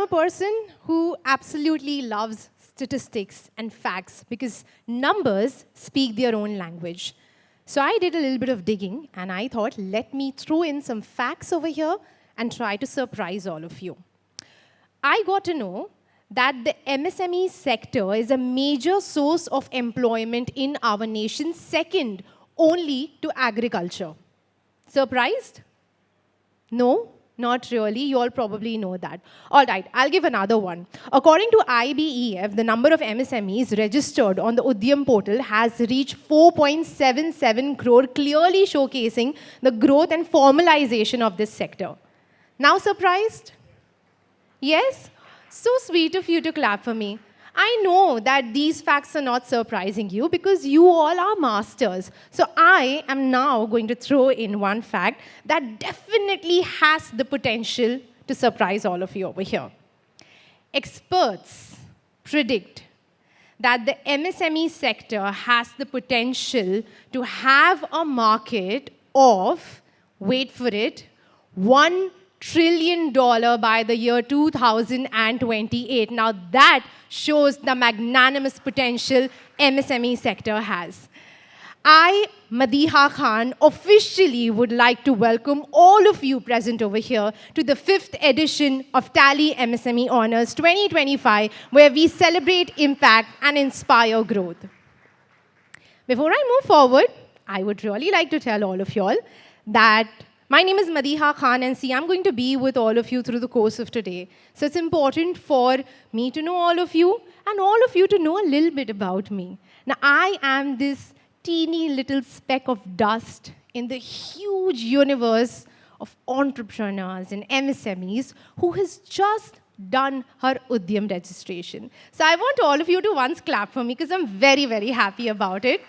person who absolutely loves statistics and facts because numbers speak their own language. So I did a little bit of digging and I thought, let me throw in some facts over here and try to surprise all of you. I got to know that the MSME sector is a major source of employment in our nation, second only to agriculture. Surprised? No? Not really. You all probably know that. All right, I'll give another one. According to IBEF, the number of MSMEs registered on the Udyam portal has reached 4.77 crore, clearly showcasing the growth and formalization of this sector. Now surprised? Yes? So sweet of you to clap for me. I know that these facts are not surprising you because you all are masters. So I am now going to throw in one fact that definitely has the potential to surprise all of you over here. Experts predict that the MSME sector has the potential to have a market of, wait for it, $1 trillion by the year 2028. Now that shows the magnanimous potential MSME sector has. I, Madiha Khan, officially would like to welcome all of you present over here to the 5th edition of Tally MSME Honours 2025, where we celebrate impact and inspire growth. Before I move forward, I would really like to tell all of you all that my name is Madiha Khan, and see, I'm going to be with all of you through the course of today. So it's important for me to know all of you, and all of you to know a little bit about me. Now, I am this teeny little speck of dust in the huge universe of entrepreneurs and MSMEs who has just done her Udyam registration. So I want all of you to once clap for me because I'm very, very happy about it.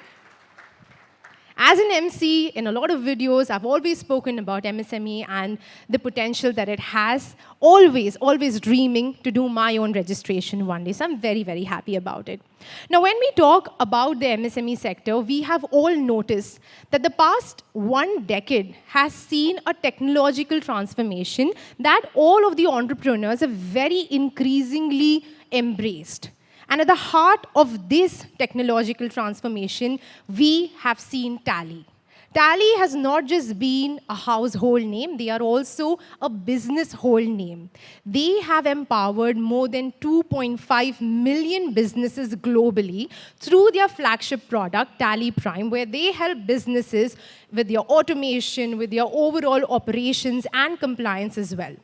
As an MC, in a lot of videos, I've always spoken about MSME and the potential that it has, always dreaming to do my own registration one day. So I'm very, very happy about it. Now, when we talk about the MSME sector, we have all noticed that the past 1 decade has seen a technological transformation that all of the entrepreneurs have very increasingly embraced. And at the heart of this technological transformation, we have seen Tally. Tally has not just been a household name, they are also a business whole name. They have empowered more than 2.5 million businesses globally through their flagship product, Tally Prime, where they help businesses with their automation, with their overall operations and compliance as well.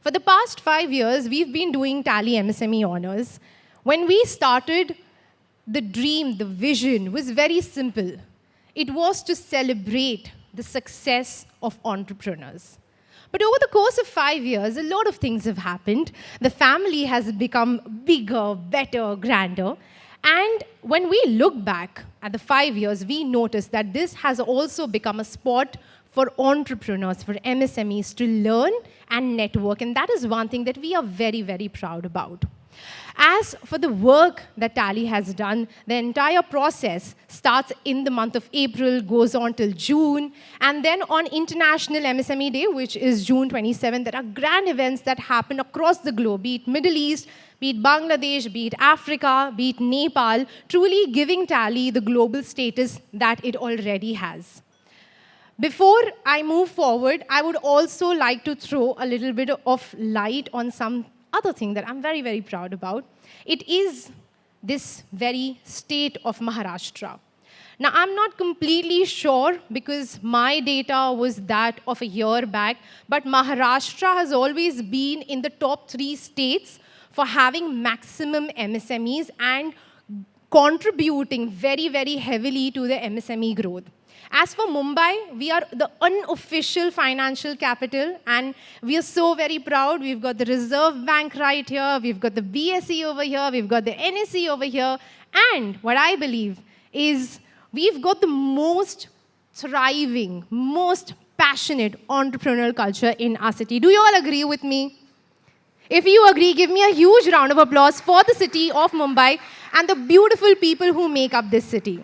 For the past 5 years, we've been doing Tally MSME Honours. When we started, the dream, the vision was very simple. It was to celebrate the success of entrepreneurs. But over the course of 5 years, a lot of things have happened. The family has become bigger, better, grander. And when we look back at the 5 years, we notice that this has also become a spot for entrepreneurs, for MSMEs to learn and network. And that is one thing that we are very, very proud about. As for the work that Tally has done, the entire process starts in the month of April, goes on till June, and then on International MSME Day, which is June 27, there are grand events that happen across the globe, be it Middle East, be it Bangladesh, be it Africa, be it Nepal, truly giving Tally the global status that it already has. Before I move forward, I would also like to throw a little bit of light on some other thing that I'm very, very proud about. It is this very state of Maharashtra. Now, I'm not completely sure because my data was that of a year back, but Maharashtra has always been in the top 3 states for having maximum MSMEs and contributing very, very heavily to the MSME growth. As for Mumbai, we are the unofficial financial capital, and we are so very proud. We've got the Reserve Bank right here, we've got the BSE over here, we've got the NSE over here, and what I believe is we've got the most thriving, most passionate entrepreneurial culture in our city. Do you all agree with me? If you agree, give me a huge round of applause for the city of Mumbai and the beautiful people who make up this city.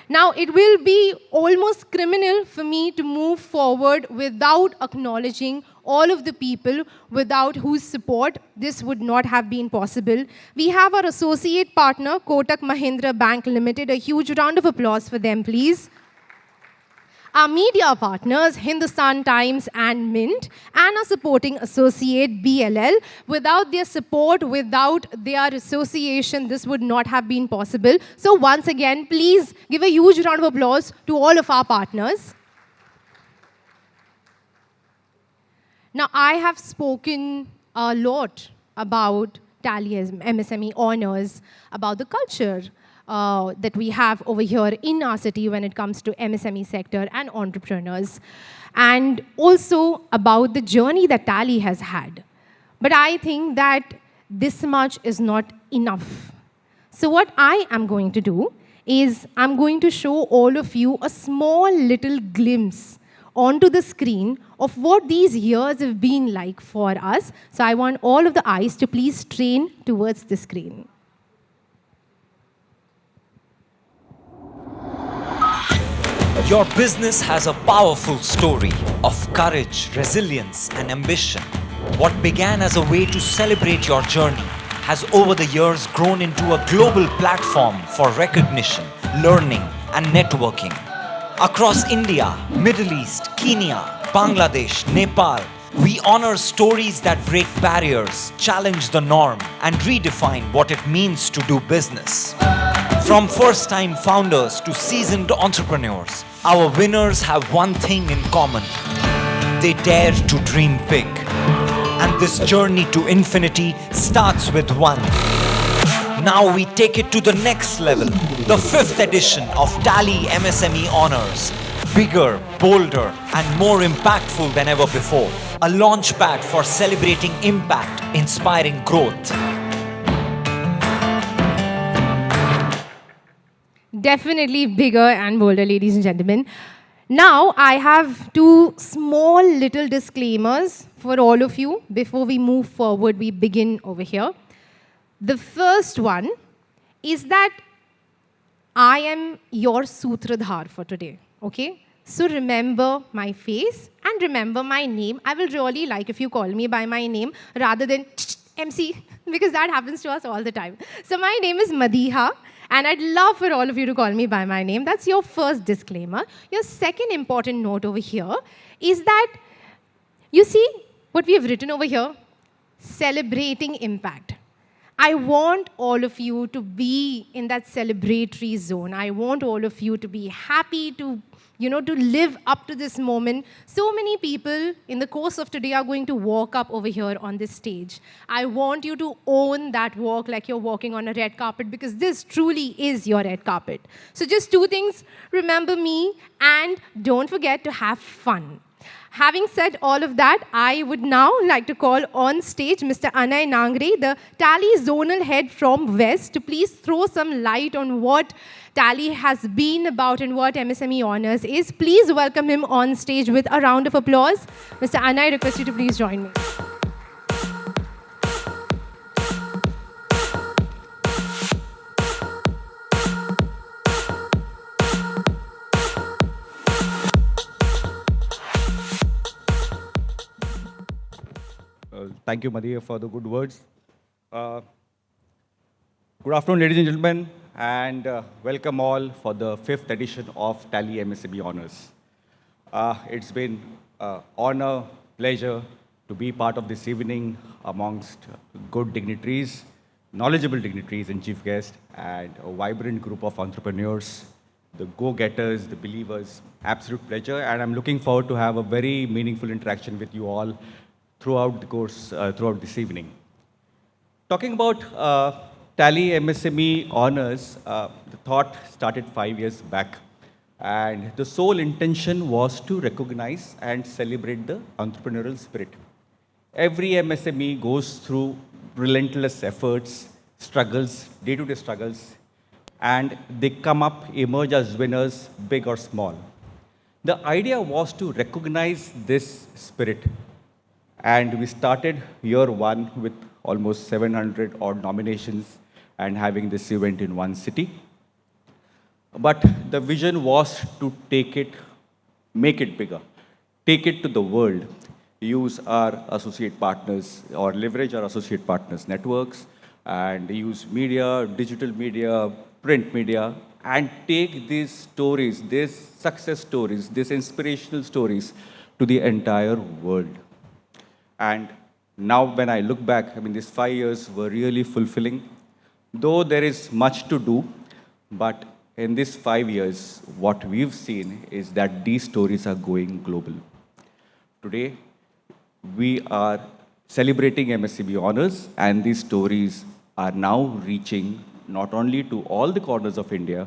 Now, it will be almost criminal for me to move forward without acknowledging all of the people without whose support this would not have been possible. We have our associate partner, Kotak Mahindra Bank Limited. A huge round of applause for them, please. Our media partners, Hindustan Times and Mint, and our supporting associate, BLL. Without their support, without their association, this would not have been possible. So once again, please give a huge round of applause to all of our partners. Now, I have spoken a lot about Tally MSME Honours, about the culture that we have over here in our city when it comes to MSME sector and entrepreneurs, and also about the journey that Tally has had. But I think that this much is not enough. So what I am going to do is I'm going to show all of you a small little glimpse onto the screen of what these years have been like for us. So I want all of the eyes to please strain towards the screen. Your business has a powerful story of courage, resilience, and ambition. What began as a way to celebrate your journey has over the years grown into a global platform for recognition, learning, and networking. Across India, Middle East, Kenya, Bangladesh, Nepal, we honor stories that break barriers, challenge the norm, and redefine what it means to do business. From first-time founders to seasoned entrepreneurs, our winners have one thing in common. They dare to dream big. And this journey to infinity starts with one. Now we take it to the next level. The 5th edition of Tally MSME Honours. Bigger, bolder, and more impactful than ever before. A launchpad for celebrating impact, inspiring growth. Definitely bigger and bolder, ladies and gentlemen. Now, I have two small little disclaimers for all of you. Before we move forward, we begin over here. The first one is that I am your Sutradhar for today, okay? So remember my face and remember my name. I will really like if you call me by my name rather than MC, because that happens to us all the time. So my name is Madiha. And I'd love for all of you to call me by my name. That's your first disclaimer. Your second important note over here is that, you see what we have written over here? Celebrating impact. I want all of you to be in that celebratory zone. I want all of you to be happy to live up to this moment. So many people in the course of today are going to walk up over here on this stage. I want you to own that walk like you're walking on a red carpet, because this truly is your red carpet. So just two things, remember me and don't forget to have fun. Having said all of that, I would now like to call on stage Mr. Anay Nangre, the Tally Zonal Head from West, to please throw some light on what Tally has been about and what MSME Honours is. Please welcome him on stage with a round of applause. Mr. Anay, I request you to please join me. Thank you, Madhya, for the good words. Good afternoon, ladies and gentlemen, and welcome all for the 5th edition of Tally MSME Honours. It's been an honor, pleasure to be part of this evening amongst good dignitaries, knowledgeable dignitaries and chief guests, and a vibrant group of entrepreneurs, the go-getters, the believers. Absolute pleasure, and I'm looking forward to have a very meaningful interaction with you all throughout the course, throughout this evening. Talking about Tally MSME Honours, the thought started 5 years back, and the sole intention was to recognize and celebrate the entrepreneurial spirit. Every MSME goes through relentless efforts, struggles, day-to-day struggles, and they come up, emerge as winners, big or small. The idea was to recognize this spirit. And we started year one with almost 700 odd nominations and having this event in one city. But the vision was to take it, make it bigger, take it to the world. use our associate partners or leverage our associate partners' networks and use media, digital media, print media, and take these stories, these success stories, these inspirational stories to the entire world. And now when I look back, I mean, these 5 years were really fulfilling. Though there is much to do, but in these 5 years, what we've seen is that these stories are going global. Today, we are celebrating MSME Honours, and these stories are now reaching not only to all the corners of India,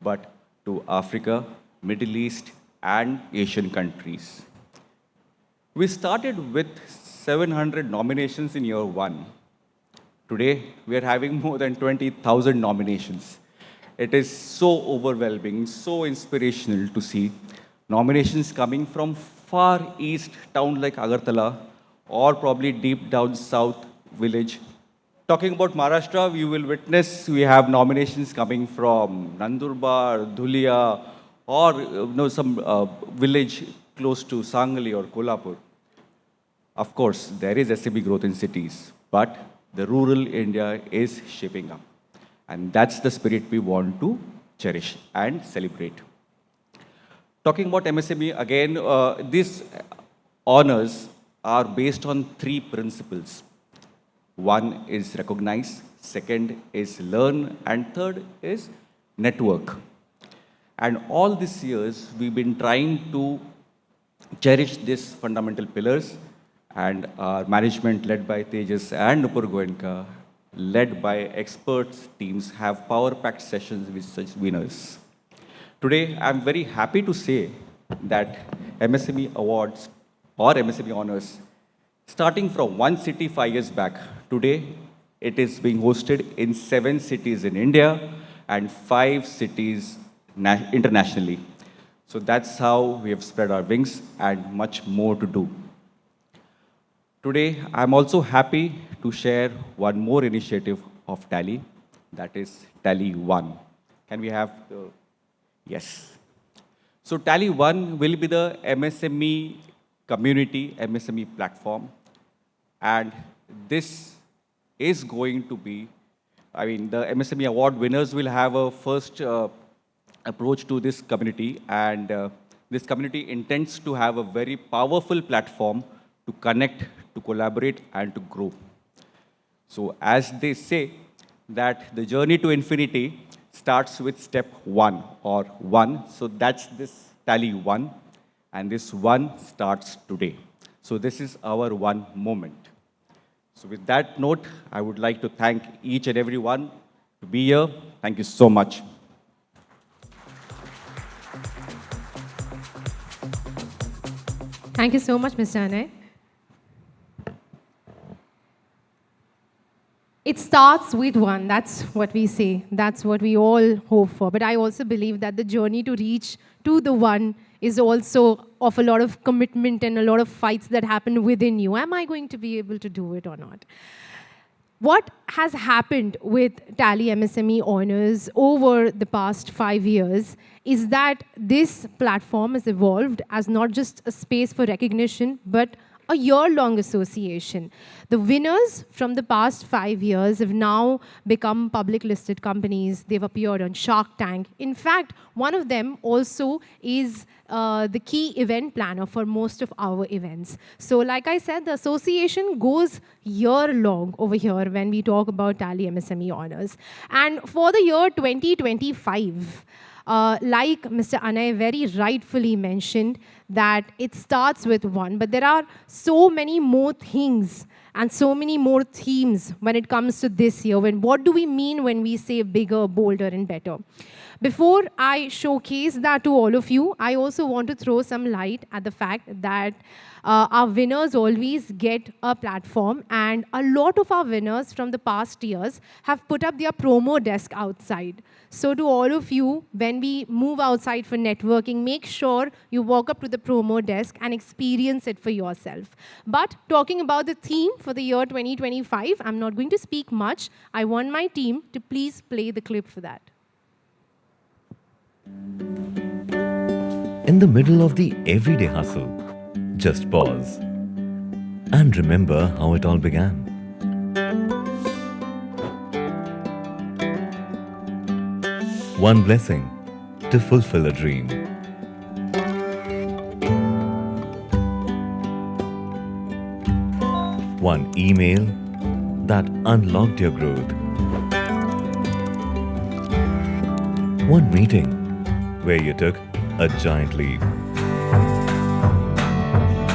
but to Africa, Middle East, and Asian countries. We started with 700 nominations in year one. Today, we are having more than 20,000 nominations. It is so overwhelming, so inspirational to see nominations coming from far east town like Agartala or probably deep down south village. Talking about Maharashtra, we will witness we have nominations coming from Nandurbar, Dhulia, or some village close to Sangli or Kolhapur. Of course, there is SME growth in cities, but the rural India is shaping up. And that's the spirit we want to cherish and celebrate. Talking about MSME, again, these honors are based on three principles. One is recognize, second is learn, and third is network. And all these years, we've been trying to cherish these fundamental pillars, and our management led by Tejas and Nupur Goenka, led by experts teams, have power-packed sessions with such winners. Today, I'm very happy to say that MSME Awards or MSME Honours, starting from one city 5 years back, today it is being hosted in 7 cities in India and 5 cities internationally. So that's how we have spread our wings and much more to do. Today, I'm also happy to share one more initiative of Tally, that is Tally One. Can we have the... Yes. So Tally One will be the MSME community, MSME platform. And this is going to be, I mean, the MSME award winners will have a first approach to this community. And this community intends to have a very powerful platform to connect, to collaborate, and to grow. So as they say, that the journey to infinity starts with step 1 or 1. So that's this Tally 1. And this 1 starts today. So this is our one moment. So with that note, I would like to thank each and every one to be here. Thank you so much. Thank you so much, Mr. Anay. It starts with 1, that's what we say. That's what we all hope for. But I also believe that the journey to reach to the 1 is also of a lot of commitment and a lot of fights that happen within you. Am I going to be able to do it or not? What has happened with Tally MSME Honours over the past 5 years is that this platform has evolved as not just a space for recognition, but a year-long association. The winners from the past 5 years have now become public listed companies. They've appeared on Shark Tank. In fact, one of them also is the key event planner for most of our events. So like I said, the association goes year-long over here when we talk about Tally MSME Honours. And for the year 2025, like Mr. Anay very rightfully mentioned, that it starts with 1, but there are so many more things and so many more themes when it comes to this year. What do we mean when we say bigger, bolder, and better? Before I showcase that to all of you, I also want to throw some light at the fact that our winners always get a platform, and a lot of our winners from the past years have put up their promo desk outside. So to all of you, when we move outside for networking, make sure you walk up to the promo desk and experience it for yourself. But talking about the theme for the year 2025, I'm not going to speak much. I want my team to please play the clip for that. In the middle of the everyday hustle, just pause and remember how it all began. One blessing to fulfill a dream. One email that unlocked your growth. One meeting where you took a giant leap.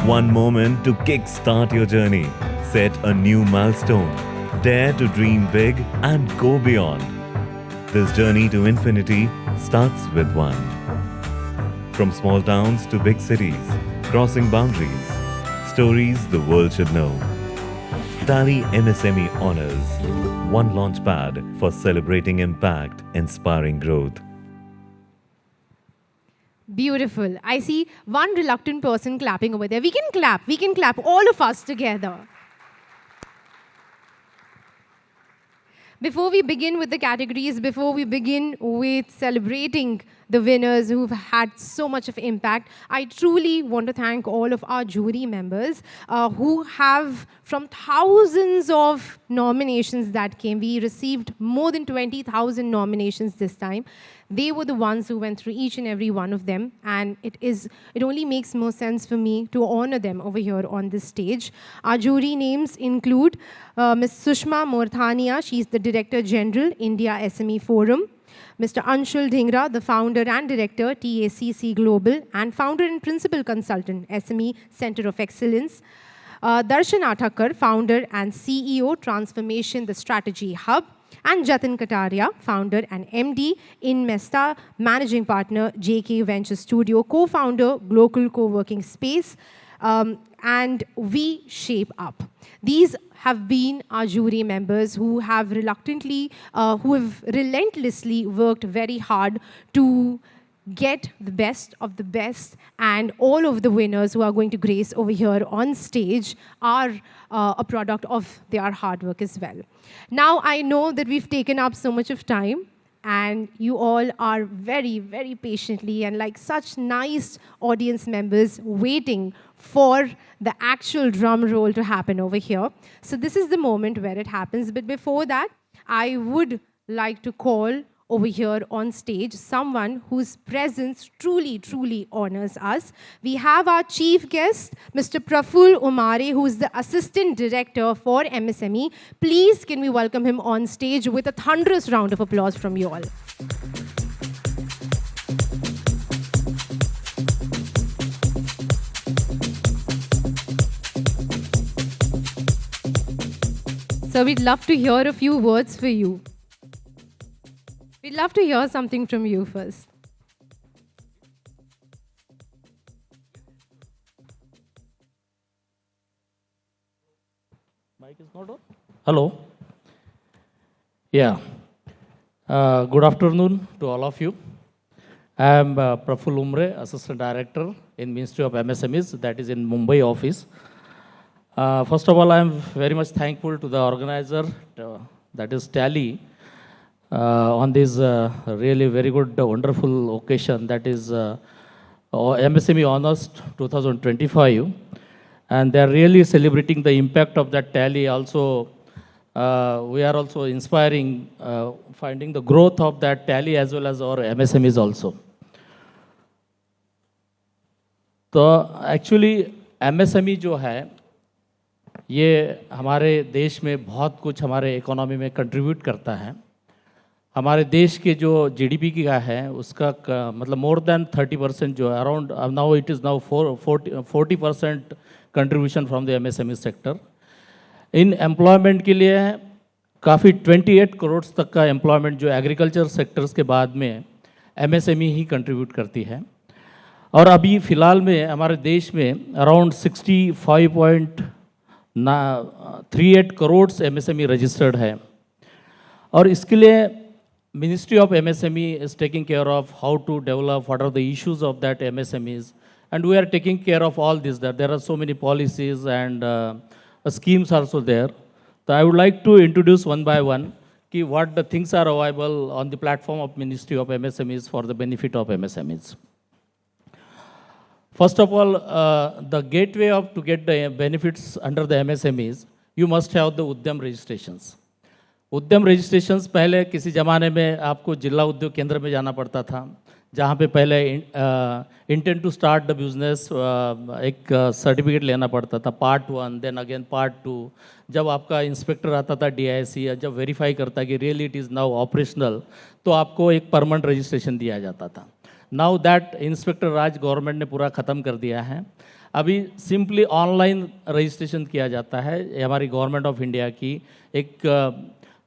One moment to kickstart your journey. Set a new milestone. Dare to dream big and go beyond. This journey to infinity starts with one. From small towns to big cities, crossing boundaries, stories the world should know. Tally MSME Honours, one launchpad for celebrating impact, inspiring growth. Beautiful. I see one reluctant person clapping over there. We can clap, all of us together. Before we begin with the categories, before we begin with celebrating the winners who've had so much of impact, I truly want to thank all of our jury members who have, from thousands of nominations that came, we received more than 20,000 nominations this time. They were the ones who went through each and every one of them, and it only makes more sense for me to honor them over here on this stage. Our jury names include Ms. Sushma Morthania, she's the Director General, India SME Forum. Mr. Anshul Dhingra, the founder and director, TACC Global, and founder and principal consultant, SME Center of Excellence. Darshan Athakar, founder and CEO, Transformation, the Strategy Hub. And Jatin Kataria, founder and MD, Investa, managing partner, JK Venture Studio, co-founder, Global Co-working Space, and We Shape Up. These have been our jury members who have reluctantly, who have relentlessly worked very hard to get the best of the best, and all of the winners who are going to grace over here on stage are a product of their hard work as well. Now, I know that we've taken up so much of time, and you all are very, very patiently and like such nice audience members waiting for the actual drum roll to happen over here. So this is the moment where it happens. But before that, I would like to call over here on stage someone whose presence truly, truly honors us. We have our chief guest, Mr. Praful Umare, who is the Assistant Director for MSME. Please, can we welcome him on stage with a thunderous round of applause from you all. So we'd love to hear a few words for you. We'd love to hear something from you first. Mic is not on? Hello. Yeah. Good afternoon to all of you. I am Praful Umre, Assistant Director in Ministry of MSMEs, that is in Mumbai office. First of all, I am very much thankful to the organizer, that is Tally, on this really very good, wonderful occasion, that is MSME Honours 2025. And they are really celebrating the impact of that Tally. Also, we are also inspiring, finding the growth of that Tally as well as our MSMEs also. So actually, MSME जो है, ये हमारे देश में बहुत कुछ हमारे economy में कंट्रीब्यूट करता है. हमारे देश के जो जीडीपी का है उसका मतलब मोर देन 30% जो है around now it is now 40% contribution from the MSME sector. In employment के लिए काफ़ी 28 करोड़ तक का एम्प्लॉयमेंट जो एग्रीकल्चर सेक्टर्स के बाद में एमएसएमई ही कंट्रीब्यूट करती है. और अभी फ़िलहाल में हमारे देश में अराउंड 65.38 करोड़ एमएसएमई रजिस्टर्ड है. और इसके लिए Ministry of MSME is taking care of how to develop, what are the issues of that MSMEs, and we are taking care of all this. That there are so many policies and schemes also there. So I would like to introduce one by one what the things are available on the platform of Ministry of MSMEs for the benefit of MSMEs. First of all, the gateway of to get the benefits under the MSMEs, you must have the उद्यम registrations. उद्यम registrations पहले किसी ज़माने में आपको जिला उद्योग केंद्र में जाना पड़ता था, जहाँ पे पहले intent to start the business एक सर्टिफिकेट लेना पड़ता था, पार्ट 1, देन अगेन पार्ट 2. जब आपका इंस्पेक्टर आता था DIC, जब वेरीफाई करता कि really it is now operational, तो आपको एक परमानेंट रजिस्ट्रेशन दिया जाता था. Now that inspector Raj government ने पूरा ख़त्म कर दिया है. अभी सिंपली ऑनलाइन रजिस्ट्रेशन किया जाता है. ये हमारी गवर्नमेंट ऑफ इंडिया की एक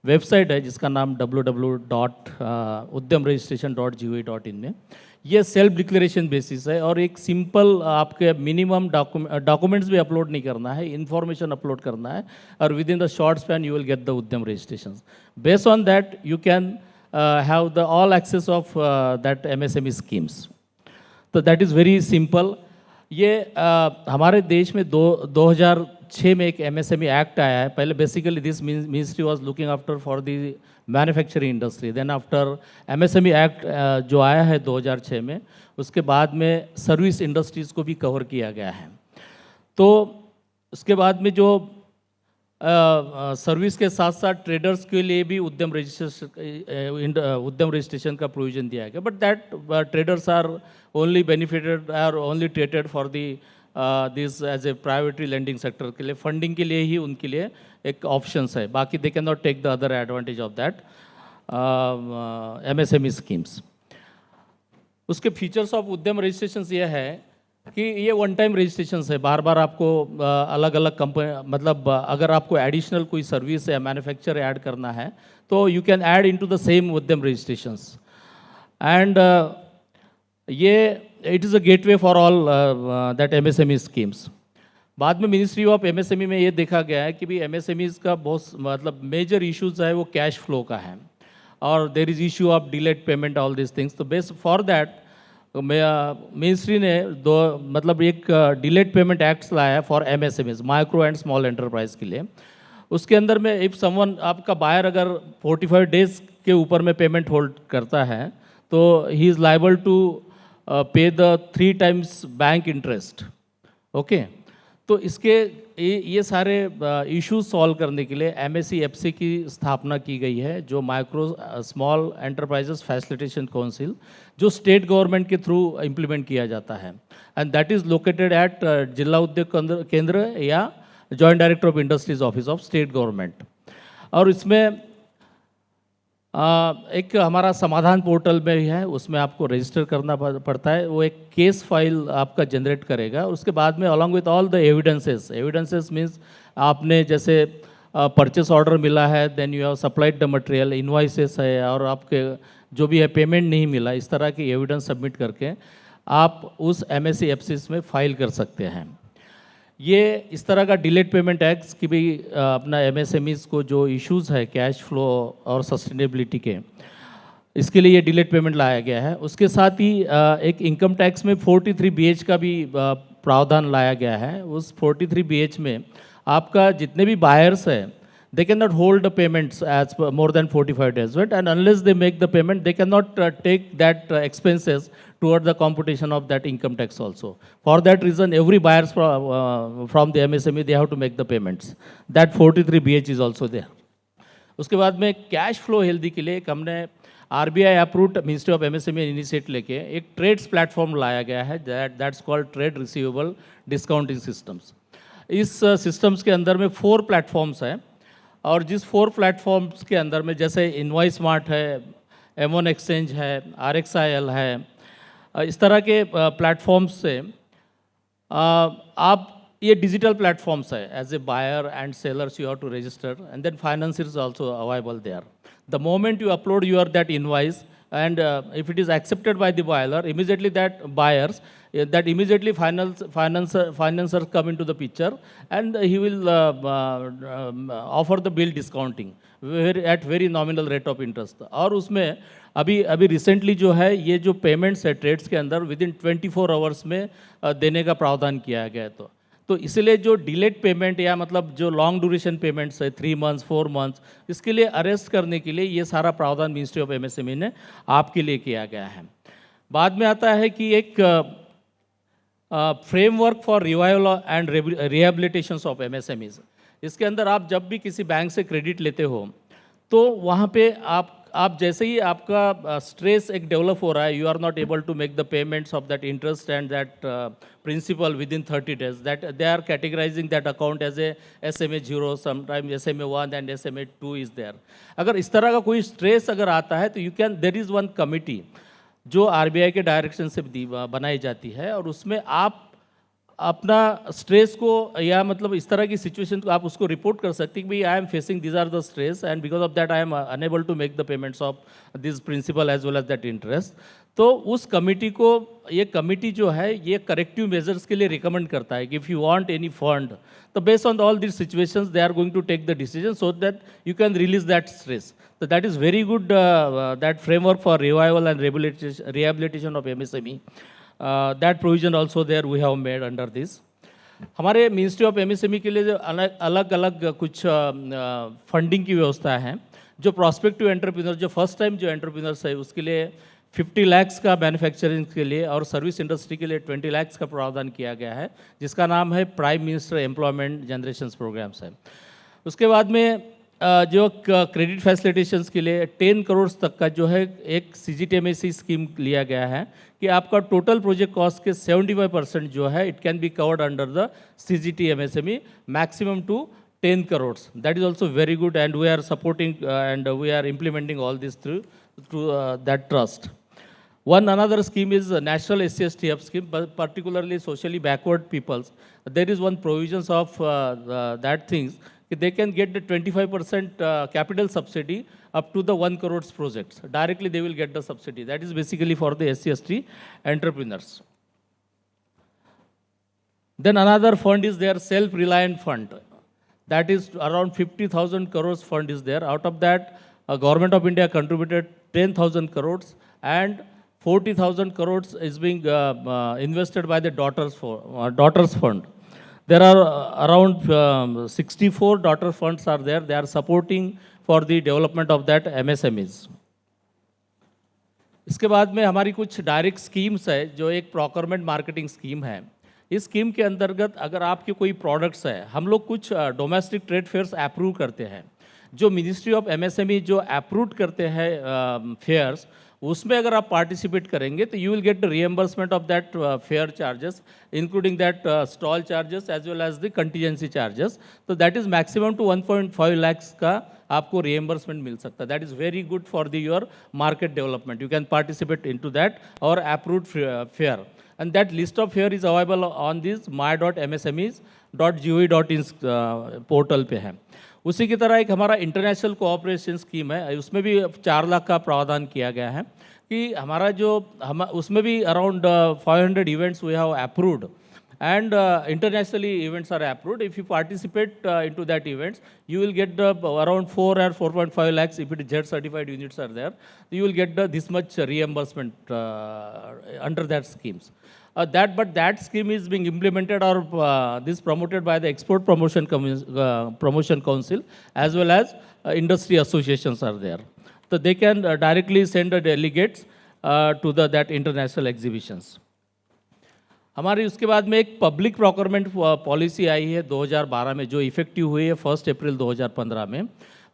वेबसाइट है जिसका नाम www.udyamregistration.gov.in में. ये सेल्फ डिक्लेरेशन बेसिस है और एक सिंपल आपके मिनिमम डॉक्यूमेंट्स भी अपलोड नहीं करना है, इन्फॉर्मेशन अपलोड करना है, और within the short span you will get the Udyam registration. Based on that you can have the all access of that MSME schemes. तो that is very simple. ये हमारे देश में 2006 में एक MSME एक्ट आया है. पहले basically this ministry was looking after for the manufacturing industry. Then after MSME act जो आया है 2006 में, उसके बाद में सर्विस इंडस्ट्रीज़ को भी कवर किया गया है. तो उसके बाद में जो सर्विस के साथ साथ ट्रेडर्स के लिए भी उद्यम रजिस्ट्रेशन का प्रोविजन दिया गया. But that traders are only benefited, are only treated for this as a priority lending sector के लिए, फंडिंग के लिए ही उनके लिए एक ऑप्शंस है. बाकी they can not take the other advantage of that MSME schemes. उसके फीचर्स ऑफ उद्यम रजिस्ट्रेशन ये है कि ये वन टाइम रजिस्ट्रेशन है. बार बार आपको अलग अलग कंपनी, मतलब अगर आपको एडिशनल कोई सर्विस या मैन्युफैक्चर ऐड करना है तो you can add into the same उद्यम रजिस्ट्रेशंस. एंड ये it is a gateway for all that MSME schemes. बाद में मिनिस्ट्री ऑफ MSME में ये देखा गया है कि भी MSMEs का बहुत मतलब मेजर इश्यूज है वो कैश फ्लो का है, और there is issue of delayed payment, all this things. तो बेस फॉर दैट मिनिस्ट्री ने मतलब एक डिलेड पेमेंट एक्ट्स लाया है for MSMEs, micro and small enterprise के लिए. उसके अंदर में इफ समवन, आपका बायर अगर 45 डेज के ऊपर में पेमेंट होल्ड करता है तो ही इज़ लाइबल टू पे the 3 times bank interest. Okay, तो इसके ये सारे इश्यूज सॉल्व करने के लिए MSEFC की स्थापना की गई है, जो micro small enterprises facilitation council, जो स्टेट गवर्नमेंट के थ्रू इम्प्लीमेंट किया जाता है. And that is located at जिला उद्योग केंद्र या joint director of industries office of state government. और इसमें एक हमारा समाधान पोर्टल में है, उसमें आपको रजिस्टर करना पड़ता है. वो एक केस फाइल आपका जनरेट करेगा. उसके बाद में along with all the evidences means आपने जैसे परचेस ऑर्डर मिला है, then you have supplied the material, invoices है, और आपके जो भी है पेमेंट नहीं मिला, इस तरह की एविडेंस सबमिट करके आप उस MSEFC में फाइल कर सकते हैं. ये इस तरह का डिलेड पेमेंट एक्ट्स की भी अपना MSMEs को जो इश्यूज़ है कैश फ्लो और सस्टेनेबिलिटी के, इसके लिए ये डिलेड पेमेंट लाया गया है. उसके साथ ही एक इनकम टैक्स में 43BH का भी प्रावधान लाया गया है. उस 43BH में आपका जितने भी बायर्स है, they cannot hold the payments as per more than 45 days, right? And unless they make the payment, they cannot take that expenses toward the computation of that income tax also. For that reason, every buyers from the MSME, they have to make the payments. That 43BH is also there. उसके बाद में cash flow healthy के लिए एक हमने RBI approved ministry of MSME initiate लेके एक trades platform लाया गया है, that's called trade receivable discounting systems. इस सिस्टम्स के अंदर में 4 प्लेटफॉर्म्स हैं, और जिस 4 प्लेटफॉर्म्स के अंदर में जैसे इनवॉइस स्मार्ट है, M1 एक्सचेंज है, RXIL है, इस तरह के प्लेटफॉर्म्स से आप, ये डिजिटल प्लेटफॉर्म्स है. As a buyer and sellers you have to register, and then financers also available there. The moment you upload your that invoice, and if it is accepted by the buyer, immediately that buyers, that immediately financier come into the picture, and he will offer the bill discounting at very nominal rate of interest. और उसमें अभी recently जो है ये जो payments है trades के अंदर विद इन 24 आवर्स में देने का प्रावधान किया गया है. तो इसलिए जो डिलेड पेमेंट या मतलब जो लॉन्ग ड्यूरेशन पेमेंट्स है 3 months 4 months, इसके लिए अरेस्ट करने के लिए ये सारा प्रावधान मिनिस्ट्री ऑफ MSME ने आपके लिए किया गया है. बाद में आता है कि एक framework for revival and rehabilitation of MSMEs. इसके अंदर आप जब भी किसी बैंक से क्रेडिट लेते हो तो वहाँ पे आप जैसे ही आपका स्ट्रेस एक डेवलप हो रहा है, you are not able to make the payments of that interest and that principal within 30 days, that they are categorising that account as a SMA0, sometime SMA1 and SMA2 is there. अगर इस तरह का कोई stress अगर आता है तो you can, there is one committee जो RBI के डायरेक्शन से बनाई जाती है, और उसमें आप अपना स्ट्रेस को या मतलब इस तरह की सिचुएशन को आप उसको रिपोर्ट कर सकते हैं कि भाई I am facing this are the stress and because of that I am unable to make the payments of this principal as well as that interest. तो उस कमिटी को, ये कमिटी जो है ये करेक्टिव मेजर्स के लिए रिकमेंड करता है कि if you want any fund, तो based on all this situations they are going to take the decision so that you can release that stress. So that is very good, that framework for revival and rehabilitation of MSME. That provision also there we have made under this. हमारे ministry of MSME के लिए जो अलग अलग कुछ funding की व्यवस्था है, जो प्रॉस्पेक्टिव एंटरप्रेन्योर, जो फर्स्ट टाइम जो एंटरप्रेन्योर्स है उसके लिए 50 lakhs का मैन्युफैक्चरिंग के लिए और सर्विस इंडस्ट्री के लिए 20 lakhs का प्रावधान किया गया है, जिसका नाम है prime minister employment generation programmes है। उसके बाद में जो क्रेडिट फैसिलिटेशंस के लिए 10 करोड़ तक का जो है एक CGTMSE स्कीम लिया गया है कि आपका टोटल प्रोजेक्ट कॉस्ट के 75% जो है it can be covered under the CGTMSME, maximum to 10 crore. That is also very good and we are supporting and we are implementing all this through that trust. One another scheme is National SC/ST scheme, particularly socially backward peoples. There is one provisions of that things. They can get the 25% capital subsidy up to the 1 crore projects. Directly they will get the subsidy. That is basically for the SC/ST entrepreneurs. Then another fund is their self-reliant fund. That is around 50,000 crores fund is there. Out of that, Government of India contributed 10,000 crores and 40,000 crores is being invested by the daughters fund. There are around 64 daughter funds are there. They are supporting for the development of that MSMEs. इसके बाद में हमारी कुछ direct schemes है, जो एक procurement marketing scheme है। इस स्कीम के अंतर्गत अगर आपके कोई प्रोडक्ट्स है, हम लोग कुछ डोमेस्टिक ट्रेड फेयर्स अप्रूव करते हैं। जो मिनिस्ट्री ऑफ MSME जो अप्रूव करते हैं फेयर्स, उसमें अगर आप पार्टिसिपेट करेंगे तो you will get the reimbursement of that fair charges, including that stall charges as well as the contingency charges. तो that is maximum to 1.5 lakhs का आपको रिएम्बर्समेंट मिल सकता है। That is very good for the your market development. You can participate in to that और approved fair, and that list of fair is available on this my.msmes.gov.in portal पे है। उसी की तरह एक हमारा इंटरनेशनल कोऑपरेशन स्कीम है, उसमें भी 4 लाख का प्रावधान किया गया है कि हमारा जो उसमें भी around 500 events we have approved and internationally events are approved. If you participate into that events, you will get around 4 or 4.5 lakhs. If it is Z certified units are there, you will get this much reimbursement under that schemes. That scheme is being implemented or this promoted by the Export Promotion Council as well as industry associations are there. So they can directly send the delegates to that international exhibitions. हमारी उसके बाद में एक public procurement policy आई है 2012 में, जो effective हुई है 1 अप्रैल 2015 में।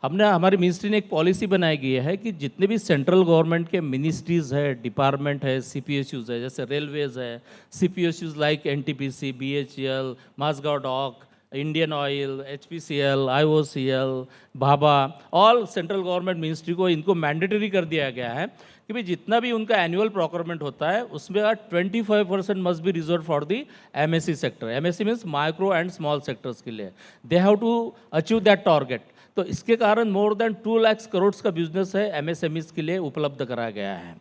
हमारी मिनिस्ट्री ने एक पॉलिसी बनाई गई है कि जितने भी सेंट्रल गवर्नमेंट के मिनिस्ट्रीज़ है, डिपार्टमेंट है, CPSUs है, जैसे रेलवेज़ है, CPSUs like NTPC, BHEL, Mazagon dock, Indian oil, HPCL, IOCL, Bhabha, all central government ministry को इनको मैंडेटरी कर दिया गया है कि भाई जितना भी उनका एनुअल प्रोक्योरमेंट होता है उसमें 25% must be reserve for the MSE sector. MSE means micro and small sectors के लिए। They have to achieve that target. तो इसके कारण मोर देन 2 लाख करोड़ का बिजनेस है MSMEs के लिए उपलब्ध कराया गया है।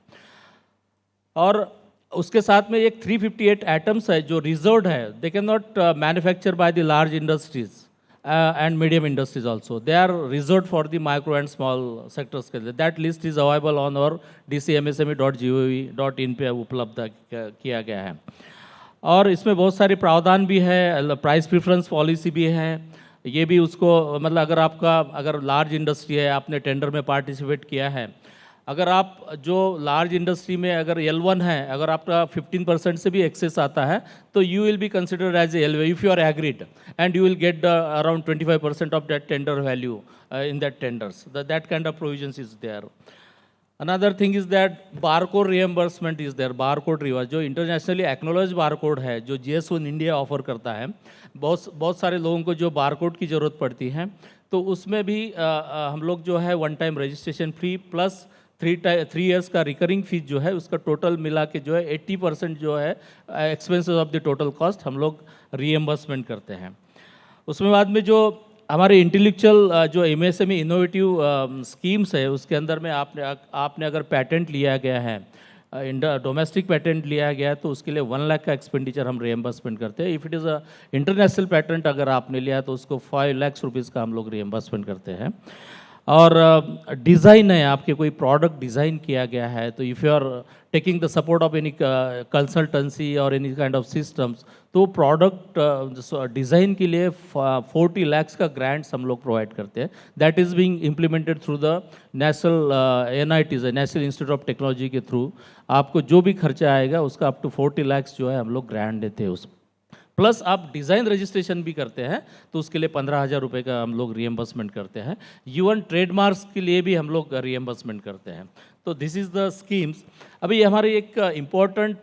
और उसके साथ में एक 358 एटम्स है जो रिजर्व्ड है। दे can not manufacture by the large industries and medium industries also. They are reserved for the micro and small sectors के लिए। That list is available on our dcmsme.gov.in पे उपलब्ध किया गया है। और इसमें बहुत सारे प्रावधान भी है, प्राइस प्रेफरेंस पॉलिसी भी है। ये भी उसको मतलब अगर लार्ज इंडस्ट्री है, आपने टेंडर में पार्टिसिपेट किया है अगर आप जो लार्ज इंडस्ट्री में अगर L1 है, अगर आपका 15% से भी एक्सेस आता है तो you will be considered as L1 if you are agreed and you will get around 25% of that tender value in that tenders. That kind of provisions is there. Another thing is that barcode reimbursement is there. Barcode rewards जो internationally acknowledged barcode है, जो GS1 India offer करता है, बहुत सारे लोगों को जो बारकोड की ज़रूरत पड़ती है, तो उसमें भी हम लोग जो है one time registration free plus 3 years का रिकरिंग फीस जो है उसका टोटल मिला के जो है 80% जो है expenses of the total cost हम लोग रीएम्बर्समेंट करते हैं. उसमें बाद में जो हमारे इंटेलेक्चुअल जो MSME इनोवेटिव स्कीम्स है उसके अंदर में आपने अगर पेटेंट लिया गया है, डोमेस्टिक पेटेंट लिया गया है, तो उसके लिए 1 लाख का एक्सपेंडिचर हम रिएम्बर्समेंट करते हैं. If it is a international patent अगर आपने लिया तो उसको 5 लाख रुपीज़ का हम लोग रिएम्बर्समेंट करते हैं. और डिज़ाइन है, आपके कोई प्रोडक्ट डिज़ाइन किया गया है तो if you are taking the support of any consultancy और एनी काइंड ऑफ सिस्टम्स, तो प्रोडक्ट डिज़ाइन के लिए 40 लाख का ग्रांट्स हम लोग प्रोवाइड करते हैं. That is being implemented through the national NITs national institute of technology के थ्रू. आपको जो भी खर्चा आएगा उसका अप टू 40 लाख जो है हम लोग ग्रांट देते हैं. उस प्लस आप डिज़ाइन रजिस्ट्रेशन भी करते हैं तो उसके लिए 15,000 रुपये का हम लोग रिएम्बर्समेंट करते हैं. यूवन ट्रेडमार्क्स के लिए भी हम लोग रिएम्बर्समेंट करते हैं. तो दिस इज़ द स्कीम्स. अभी हमारे एक इम्पॉर्टेंट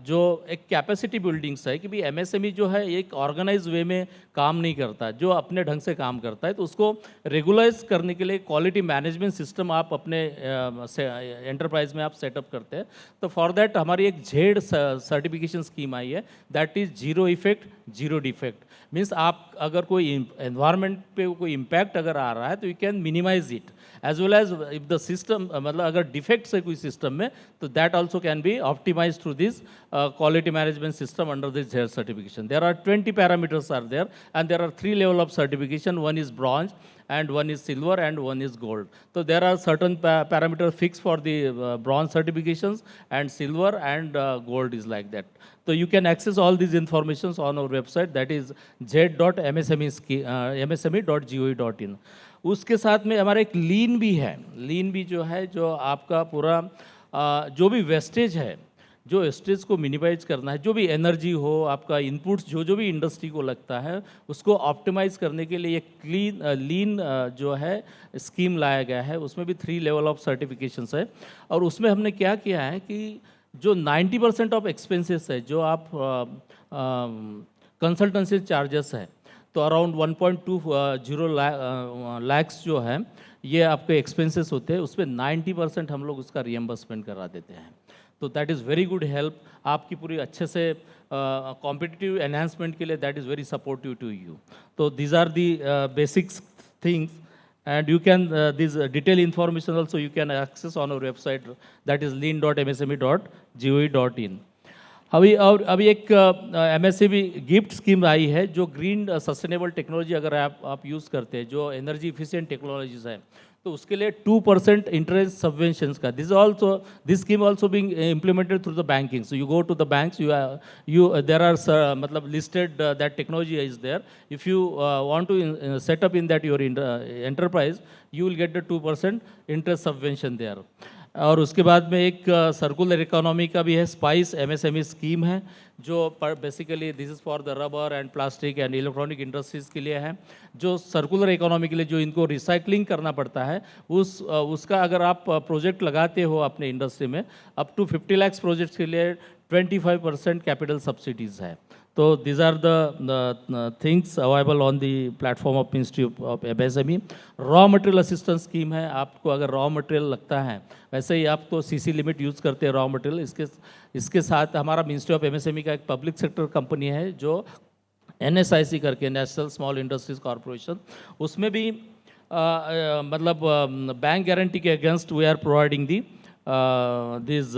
जो एक कैपेसिटी बिल्डिंग्स है कि भाई MSME जो है एक ऑर्गेनाइज वे में काम नहीं करता, जो अपने ढंग से काम करता है, तो उसको रेगुलाइज करने के लिए क्वालिटी मैनेजमेंट सिस्टम आप अपने एंटरप्राइज में आप सेटअप करते हैं. तो फॉर दैट हमारी एक झेड सर्टिफिकेशन स्कीम आई है, that is zero effect zero defect. Means आप अगर कोई एनवायरनमेंट पे कोई इम्पैक्ट अगर आ रहा है तो you can minimise it as well as if the system मतलब अगर डिफेक्ट्स है कोई सिस्टम में तो that also can be optimise through this quality management system under this ZER certification. There are 20 parameters are there and there are 3 level of certification. One is bronze and one is silver and one is gold. So there are certain parameters fixed for the bronze certifications and silver and gold is like that. So you can access all these informations on our website, that is z.msme.gov.in. उसके साथ में हमारा एक लीन भी है. लीन भी जो है जो आपका पूरा जो भी वेस्टेज है, जो वेस्टेज को मिनिमाइज करना है, जो भी एनर्जी हो, आपका इनपुट्स जो भी इंडस्ट्री को लगता है उसको ऑप्टिमाइज करने के लिए एक लीन जो है स्कीम लाया गया है. उसमें भी 3 लेवल ऑफ सर्टिफिकेशंस है. और उसमें हमने क्या किया है कि जो 90% ऑफ एक्सपेंसेस है, जो आप कंसल्टेंसी चार्जेस है, तो अराउंड 1.20 लाख्स जो है ये आपके एक्सपेंसेस होते हैं, उसमें 90% हम लोग उसका रिएम्बर्समेंट करा देते हैं. तो that is very good help आपकी पूरी अच्छे से कॉम्पिटिटिव एनहांसमेंट के लिए. That is very supportive to you. तो these are the basics things and you can this detailed information also you can access on our website, that is lean.msme.gov.in. अभी एक MSME gift scheme आई है जो green sustainable technology अगर आप use करते हैं, जो एनर्जी इफिशिएंट टेक्नोलॉजीज है, तो उसके लिए 2% इंटरेस्ट सबवेंशंस का. This scheme also being implemented through the banking. So you go to the banks, you there are मतलब listed that technology is there. If you want to set up in that your enterprise, you will get the 2% interest subvention there. और उसके बाद में एक circular economy का भी है, spice MSME scheme है, जो basically this is for the rubber and plastic and electronic industries के लिए है, जो सर्कुलर इकोनॉमी के लिए जो इनको रिसाइकलिंग करना पड़ता है, उसका अगर आप प्रोजेक्ट लगाते हो अपने इंडस्ट्री में, अप टू 50 लाख प्रोजेक्ट्स के लिए 25% कैपिटल सब्सिडीज़ है. तो these are the things available on the platform of Ministry of MSME. Raw material assistance scheme है. आपको अगर रॉ मटेरियल लगता है, वैसे ही आप तो CC लिमिट यूज़ करते हैं रॉ मटेरियल, इसके साथ हमारा मिनिस्ट्री ऑफ MSME का एक पब्लिक सेक्टर कंपनी है जो NSIC करके, नेशनल स्मॉल इंडस्ट्रीज कॉरपोरेशन, उसमें भी मतलब बैंक गारंटी के against we are providing the this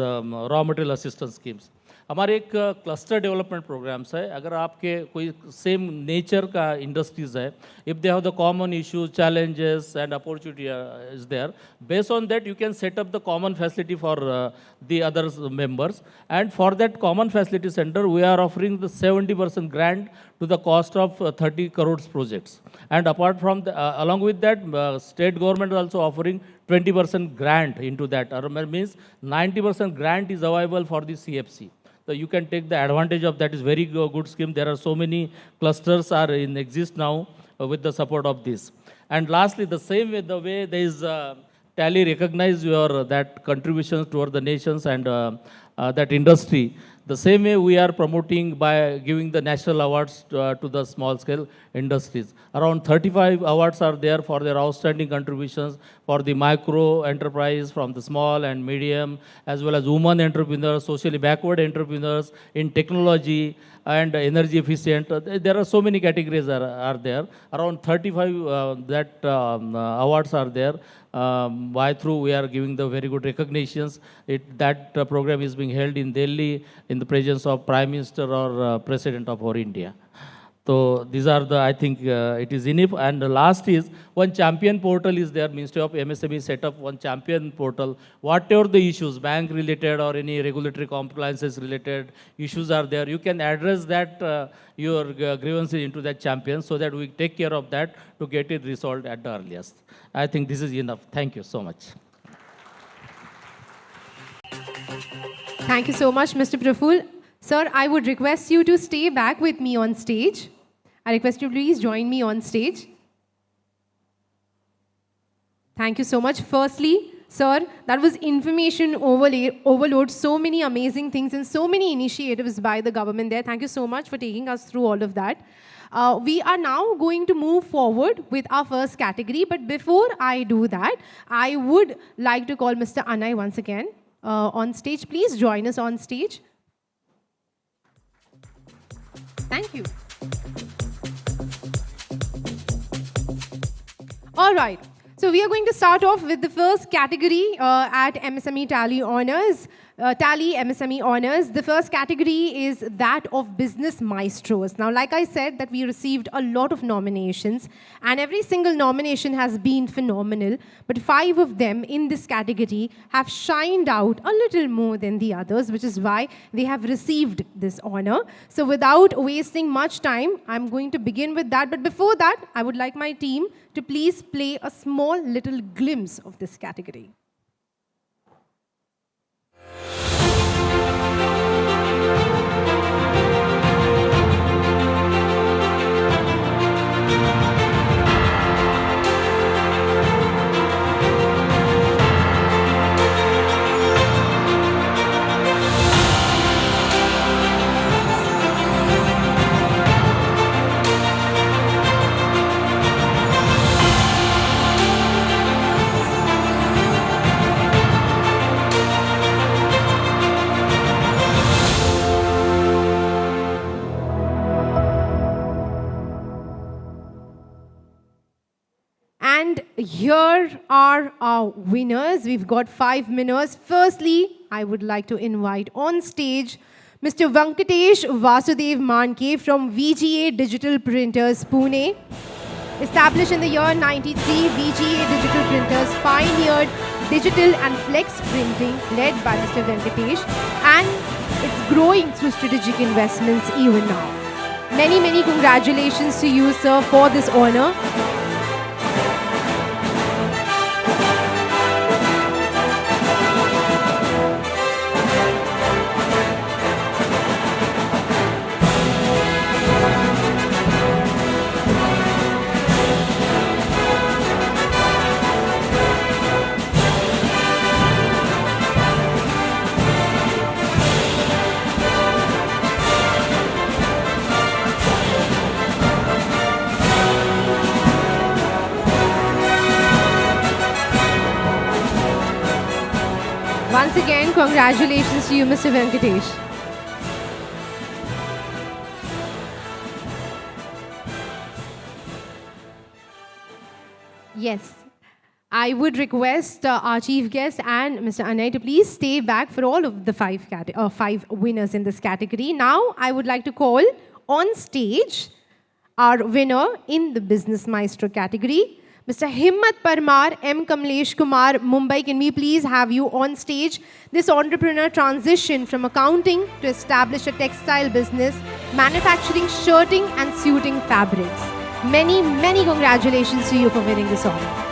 raw material assistance schemes. हमारे एक क्लस्टर डेवलपमेंट प्रोग्राम्स है. अगर आपके कोई सेम नेचर का इंडस्ट्रीज है, if they have the common issues, challenges and opportunity is there, based on that you can set up the common facility for the other members, and for that common facility center we are offering the 70% grant to the cost of 30 crores projects. And apart from the, along with that, state government is also offering 20% grant into that. Means 90% grant is available for the CFC. So you can take the advantage of that. Is very good scheme. There are so many clusters are in exist now with the support of this. And lastly, the same way, the way there is Tally recognize your that contributions toward the nations and that industry. The same way we are promoting by giving the national awards to the small scale industries. Around 35 awards are there for their outstanding contributions for the micro enterprise, from the small and medium, as well as women entrepreneurs, socially backward entrepreneurs in technology and energy efficient. There are so many categories are there. Around 35 awards are there. By through we are giving the very good recognitions. That program is being held in Delhi in the presence of Prime Minister or President of our India. So these are the, I think it is enough. And the last is one champion portal is there. Ministry of MSME set up one champion portal. Whatever the issues, bank related or any regulatory compliances related issues are there, you can address that your grievances into that champion, so that we take care of that to get it resolved at the earliest. I think this is enough. Thank you so much. Thank you so much, Mr. Praful. Sir, I would request you to stay back with me on stage. I request you please join me on stage. Thank you so much. Firstly, sir, that was information overload, so many amazing things and so many initiatives by the government there. Thank you so much for taking us through all of that. We are now going to move forward with our first category, but before I do that, I would like to call Mr. Anay once again on stage. Please join us on stage. Thank you. All right. So we are going to start off with the first category at MSME Tally Honours. Tally MSME Honours. The first category is that of business maestros. Now, like I said, that we received a lot of nominations, and every single nomination has been phenomenal. But 5 of them in this category have shined out a little more than the others, which is why they have received this honor. So without wasting much time, I'm going to begin with that. But before that, I would like my team to please play a small little glimpse of this category. And here are our winners. We've got 5 winners. Firstly, I would like to invite on stage Mr. Venkatesh Vasudev Manke from VGA Digital Printers, Pune. Established in the year 93, VGA Digital Printers pioneered digital and flex printing led by Mr. Venkatesh, and it's growing through strategic investments even now. Many, many congratulations to you, sir, for this honor. Once again, congratulations to you, Mr. Venkatesh. Yes, I would request our chief guest and Mr. Anay to please stay back for all of the five winners in this category. Now, I would like to call on stage our winner in the Business Maestro category, Mr. Himmat Parmar, M. Kamlesh Kumar, Mumbai. Can we please have you on stage? This entrepreneur transitioned from accounting to establish a textile business, manufacturing shirting and suiting fabrics. Many, many congratulations to you for winning this honor.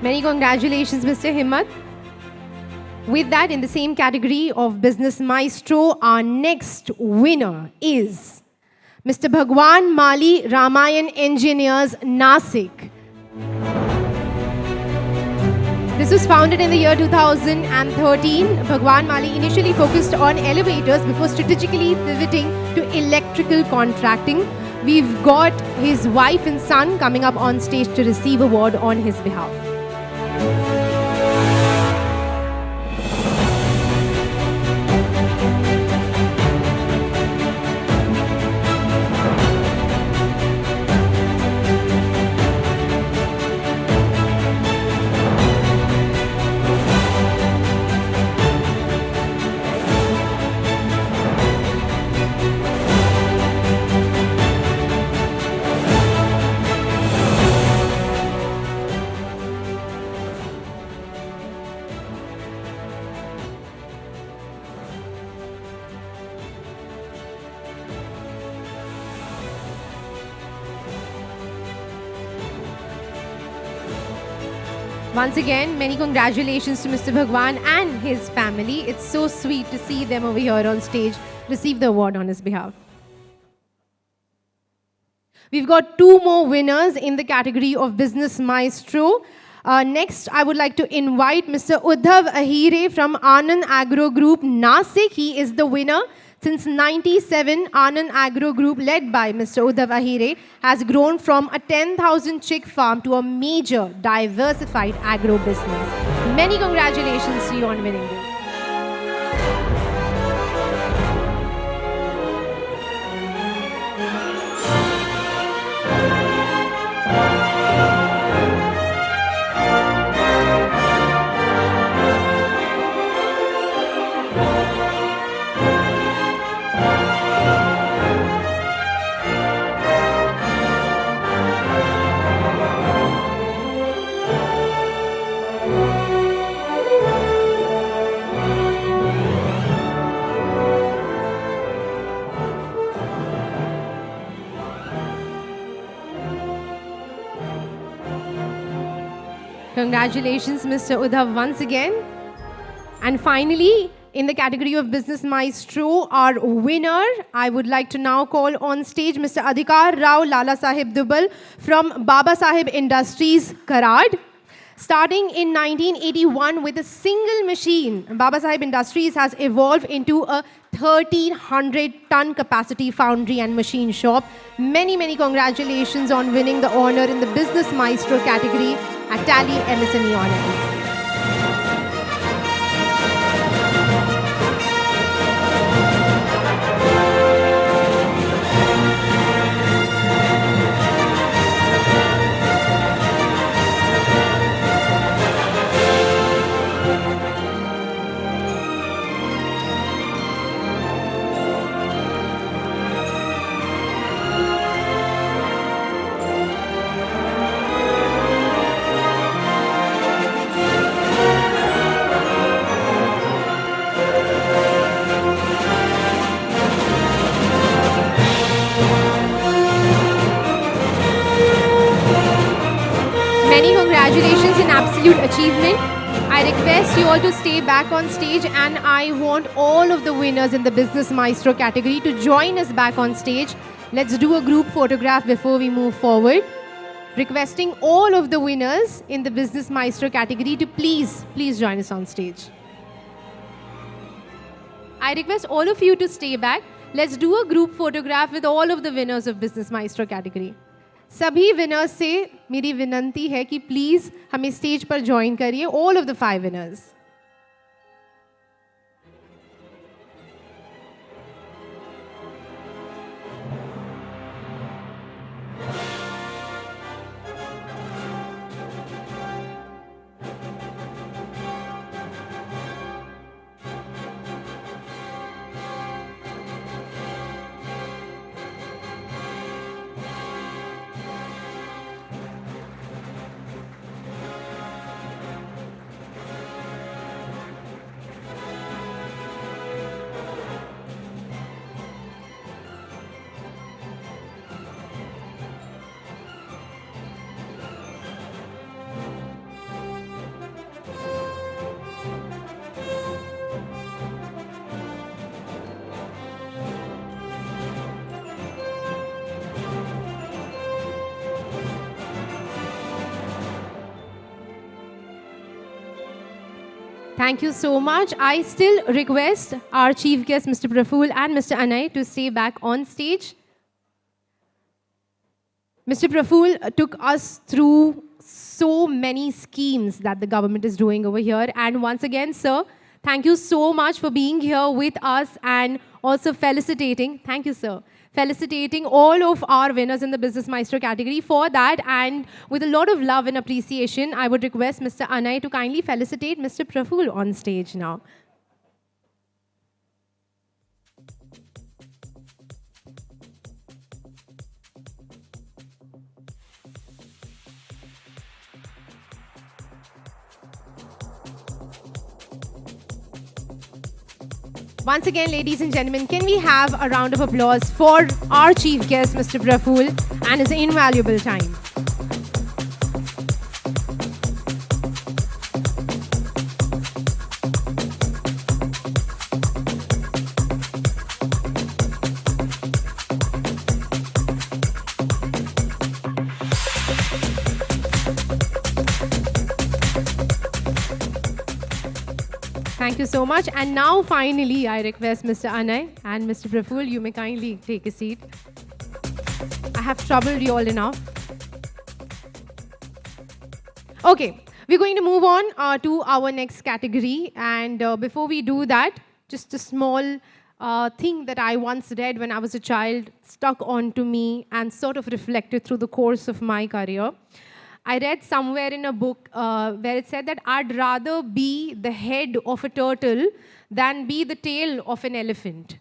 Many congratulations, Mr. Himmat. With that, in the same category of Business Maestro, our next winner is Mr. Bhagwan Mali, Ramayan Engineers, Nasik. This was founded in the year 2013. Bhagwan Mali initially focused on elevators before strategically pivoting to electrical contracting. We've got his wife and son coming up on stage to receive award on his behalf. Once again, many congratulations to Mr. Bhagwan and his family. It's so sweet to see them over here on stage receive the award on his behalf. We've got two more winners in the category of Business Maestro. Next, I would like to invite Mr. Uddhav Ahire from Anand Agro Group, Nasik. He is the winner. Since 97, Anand Agro Group, led by Mr. Uddhav Ahire, has grown from a 10,000 chick farm to a major diversified agro business. Many congratulations to you on winning this. Congratulations, Mr. Uddhav, once again. And finally, in the category of Business Maestro, our winner, I would like to now call on stage Mr. Adhikar Rao Lala Sahib Dubal from Baba Sahib Industries, Karad. Starting in 1981 with a single machine, Baba Sahib Industries has evolved into a 1,300-ton capacity foundry and machine shop. Many, many congratulations on winning the honor in the Business Maestro category at Tally MSME Honours. absolute achievement. I request you all to stay back on stage, and I want all of the winners in the Business Maestro category to join us back on stage. Let's do a group photograph before we move forward. Requesting all of the winners in the Business Maestro category to please join us on stage. I request all of you to stay back. Let's do a group photograph with all of the winners of Business Maestro category. सभी winners से मेरी विनंती है कि please हमें stage पर join करिए, all of the 5 winners. Thank you so much. I still request our chief guest, Mr. Praful and Mr. Anay, to stay back on stage. Mr. Praful took us through so many schemes that the government is doing over here. And once again, sir, thank you so much for being here with us and also felicitating. Thank you, sir. Felicitating all of our winners in the Business Maestro category for that. And with a lot of love and appreciation, I would request Mr. Anay to kindly felicitate Mr. Praful on stage now. Once again, ladies and gentlemen, can we have a round of applause for our chief guest, Mr. Praful, and his invaluable time. Thank you so much. And now, finally, I request Mr. Anay and Mr. Praful, you may kindly take a seat. I have troubled you all enough. Okay, we're going to move on to our next category. And before we do that, just a small thing that I once read when I was a child stuck onto me and sort of reflected through the course of my career. I read somewhere in a book where it said that I'd rather be the head of a turtle than be the tail of an elephant,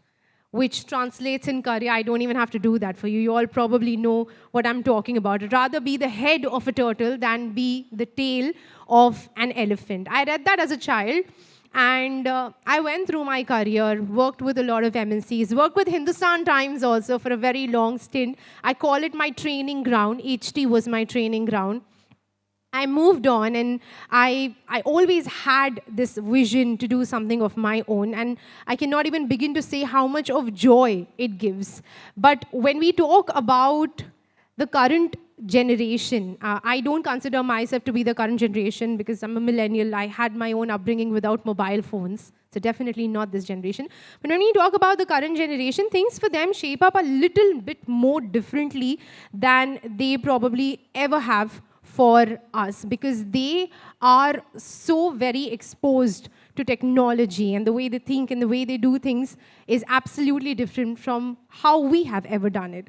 which translates in career. I don't even have to do that for you. You all probably know what I'm talking about. I'd rather be the head of a turtle than be the tail of an elephant. I read that as a child. And I went through my career, worked with a lot of MNCs, worked with Hindustan Times also for a very long stint. I call it my training ground. HT was my training ground. I moved on, and I always had this vision to do something of my own, and I cannot even begin to say how much of joy it gives. But when we talk about the current generation, I don't consider myself to be the current generation because I'm a millennial. I had my own upbringing without mobile phones, so definitely not this generation. But when we talk about the current generation, things for them shape up a little bit more differently than they probably ever have for us, because they are so very exposed to technology, and the way they think and the way they do things is absolutely different from how we have ever done it.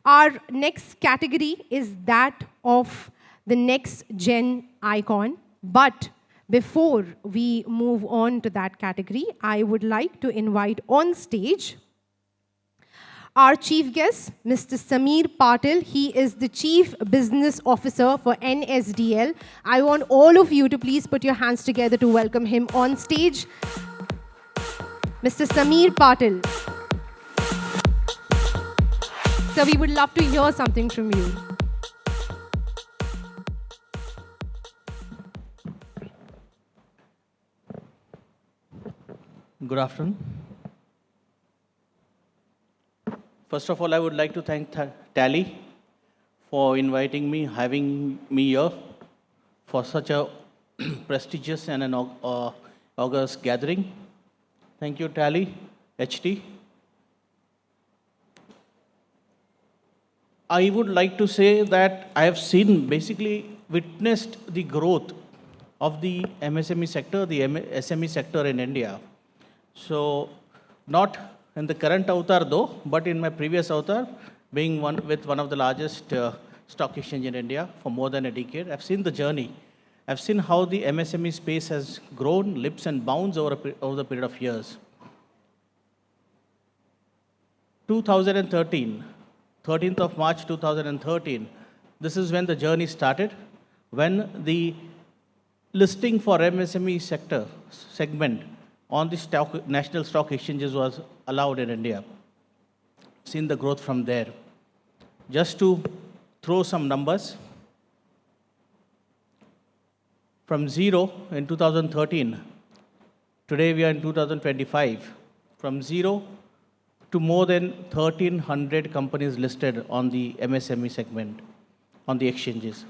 Our next category is that of the next gen icon. But before we move on to that category, I would like to invite on stage our chief guest, Mr. Sameer Patil. He is the Chief Business Officer for NSDL. I want all of you to please put your hands together to welcome him on stage. Mr. Sameer Patil. So we would love to hear something from you. Good afternoon. First of all, I would like to thank Tally for inviting me, having me here for such a prestigious and an august gathering. Thank you, Tally, HT. I would like to say that I have seen, basically witnessed the growth of the MSME sector, the SME sector in India. So, not in the current avatar though, but in my previous avatar, being one of the largest stock exchange in India for more than a decade, I've seen the journey. I've seen how the MSME space has grown leaps and bounds over the period of years. 2013, 13th of March 2013, this is when the journey started, when the listing for MSME sector segment on the national stock exchanges was allowed in India. Seen the growth from there. Just to throw some numbers, from zero in 2013, today we are in 2025, from zero to more than 1,300 companies listed on the MSME segment on the exchanges.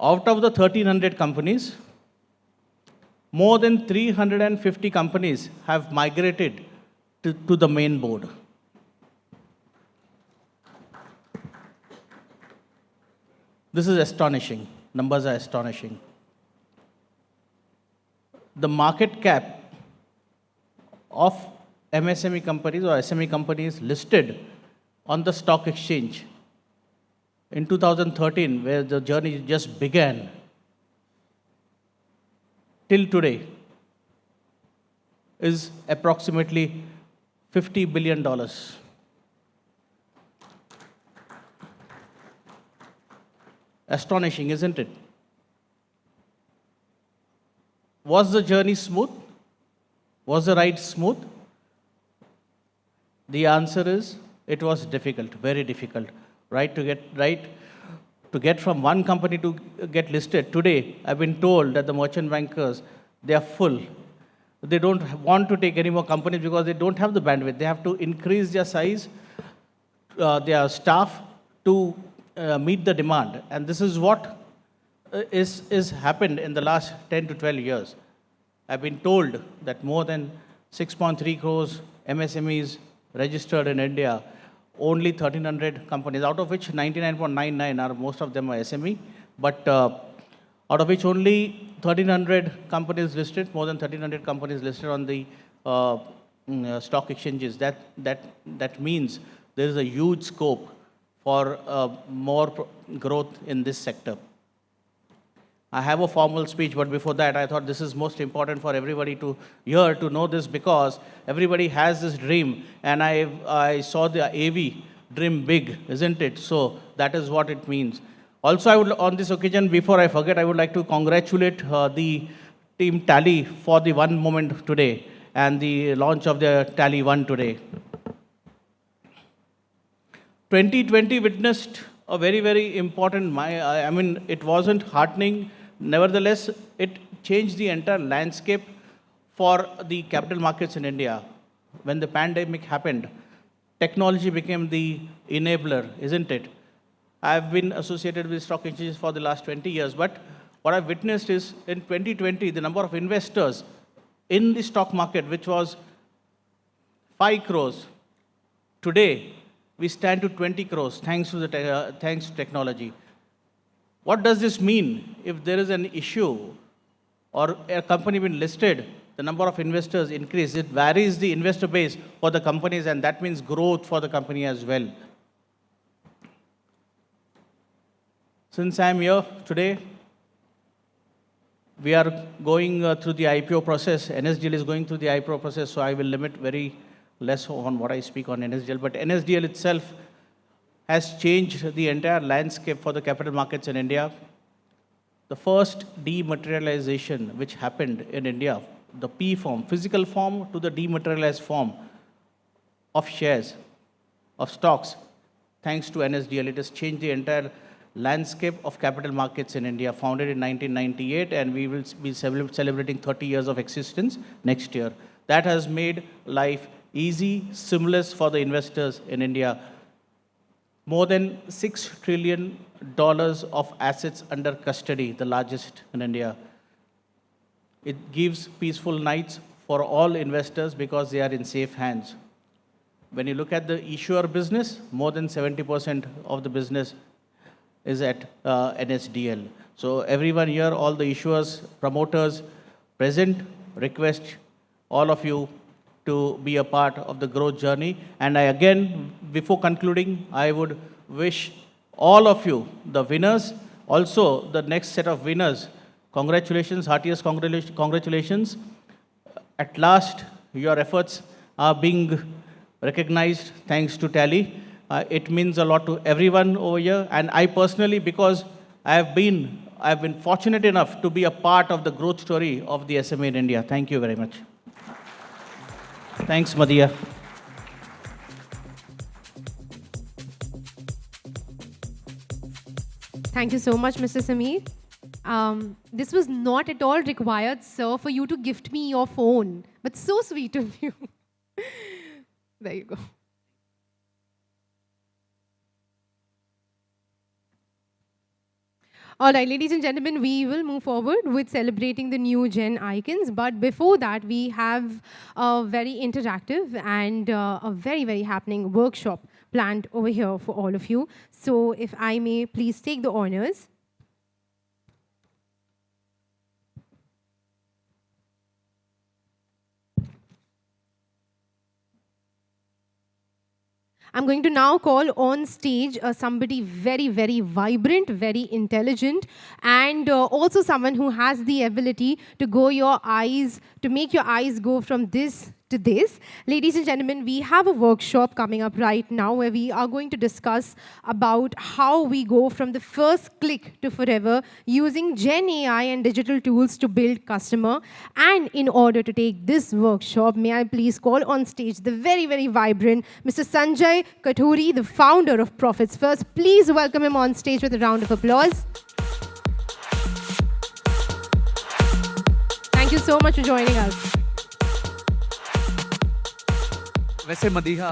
Out of the 1,300 companies, more than 350 companies have migrated to the main board. This is astonishing. Numbers are astonishing. The market cap of MSME companies or SME companies listed on the stock exchange in 2013, where the journey just began, till today, is approximately $50 billion. Astonishing, isn't it? Was the journey smooth? Was the ride smooth? The answer is, it was difficult, very difficult. To get from one company to get listed. Today, I've been told that the merchant bankers, they are full. They don't want to take any more companies because they don't have the bandwidth. They have to increase their size, their staff to meet the demand. And this is what is happened in the last 10 to 12 years. I've been told that more than 6.3 crores MSMEs registered in India, only 1,300 companies, out of which 99.99 are, most of them are SME, but out of which only 1,300 companies listed, more than 1,300 companies listed on the stock exchanges. That means there is a huge scope for more growth in this sector. I have a formal speech, but before that, I thought this is most important for everybody to hear, to know this, because everybody has this dream, and I saw the AV, dream big, isn't it? So that is what it means. Also, I would, on this occasion, before I forget, I would like to congratulate the team Tally for the one moment today and the launch of the Tally One today. 2020 witnessed a very, very important, I mean, it wasn't heartening. Nevertheless, it changed the entire landscape for the capital markets in India. When the pandemic happened, technology became the enabler, isn't it? I've been associated with stock exchanges for the last 20 years, but what I've witnessed is in 2020, the number of investors in the stock market, which was 5 crores, today we stand to 20 crores thanks to technology. What does this mean? If there is an issue or a company being listed, the number of investors increase. It varies the investor base for the companies, and that means growth for the company as well. Since I'm here today, we are going through the IPO process. NSDL is going through the IPO process, so I will limit very less on what I speak on NSDL. But NSDL itself has changed the entire landscape for the capital markets in India. The first dematerialization which happened in India, the P form, physical form to the dematerialized form of shares, of stocks, thanks to NSDL. It has changed the entire landscape of capital markets in India, founded in 1998, and we will be celebrating 30 years of existence next year. That has made life easy, seamless for the investors in India. More than $6 trillion of assets under custody, the largest in India. It gives peaceful nights for all investors because they are in safe hands. When you look at the issuer business, more than 70% of the business is at NSDL. So everyone here, all the issuers, promoters present, request all of you to be a part of the growth journey. And I again, before concluding, I would wish all of you, the winners, also the next set of winners, congratulations, heartiest congratulations. At last, your efforts are being recognized thanks to Tally. It means a lot to everyone over here. And I personally, because I've been fortunate enough to be a part of the growth story of the SME in India. Thank you very much. Thanks, Madhya. Thank you so much, Mr. Sameer. This was not at all required, sir, for you to gift me your phone. But so sweet of you. There you go. All right, ladies and gentlemen, we will move forward with celebrating the new Gen icons. But before that, we have a very interactive and a very, very happening workshop planned over here for all of you. So if I may please take the honors. I'm going to now call on stage somebody very, very vibrant, very intelligent, and also someone who has the ability to make your eyes go from this to this. Ladies and gentlemen, we have a workshop coming up right now where we are going to discuss about how we go from the first click to forever using Gen AI and digital tools to build customer. And in order to take this workshop, may I please call on stage the very, very vibrant Mr. Sanjay Kathuri, the founder of Profits First. Please welcome him on stage with a round of applause. Thank you so much for joining us. वैसे मदीहा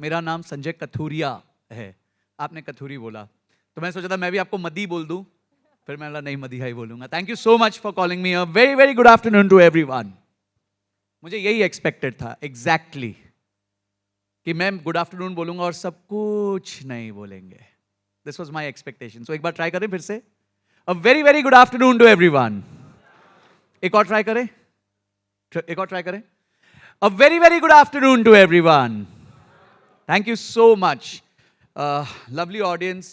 मेरा नाम संजय कथूरिया है, आपने कथूरी बोला तो मैं सोचा था मैं भी आपको मदी बोल दूं, फिर मैं नहीं मदीहा ही बोलूंगा. Thank you so much for calling me. A very very good afternoon to everyone. मुझे यही एक्सपेक्टेड था एग्जैक्टली कि मैं गुड आफ्टरनून बोलूंगा और सब कुछ नहीं बोलेंगे. This was my expectation. So एक बार ट्राई करें फिर से. A very very good afternoon to everyone. एक और ट्राई करें. A very, very good afternoon to everyone. Thank you so much. Lovely audience.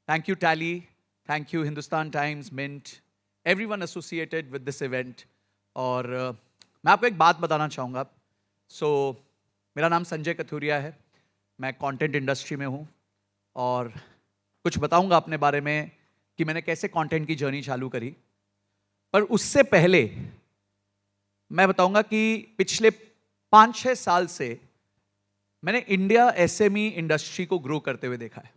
Thank you, Tally. Thank you, Hindustan Times, Mint, everyone associated with this event. और मैं आपको एक बात बताना चाहूँगा. मेरा नाम संजय कथूरिया है. मैं कंटेंट इंडस्ट्री में हूँ और कुछ बताऊँगा अपने बारे में कि मैंने कैसे कंटेंट की जर्नी चालू करी. पर उससे पहले मैं बताऊँगा कि पिछले 5-6 साल से मैंने इंडिया एसएमई इंडस्ट्री को ग्रो करते हुए देखा है.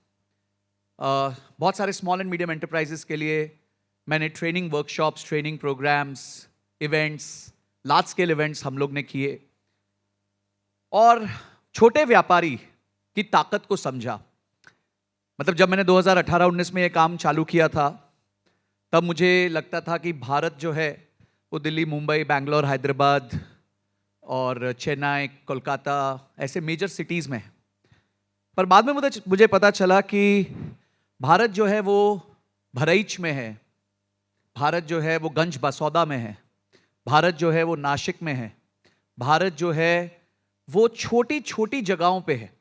बहुत सारे स्मॉल एंड मीडियम एंटरप्राइजेस के लिए मैंने training workshops, training programmes, events, large scale events हम लोग ने किए और छोटे व्यापारी की ताकत को समझा. मतलब जब मैंने 2018-19 में ये काम चालू किया था तब मुझे लगता था कि भारत जो है वो दिल्ली, मुंबई, बैंगलोर, हैदराबाद और चेन्नई, कोलकाता ऐसे मेजर सिटीज़ में. पर बाद में मुझे पता चला कि भारत जो है वो बहराइच में है, भारत जो है वो गंज बसौदा में है, भारत जो है वो नासिक में है, भारत जो है वो छोटी छोटी जगहों पे है.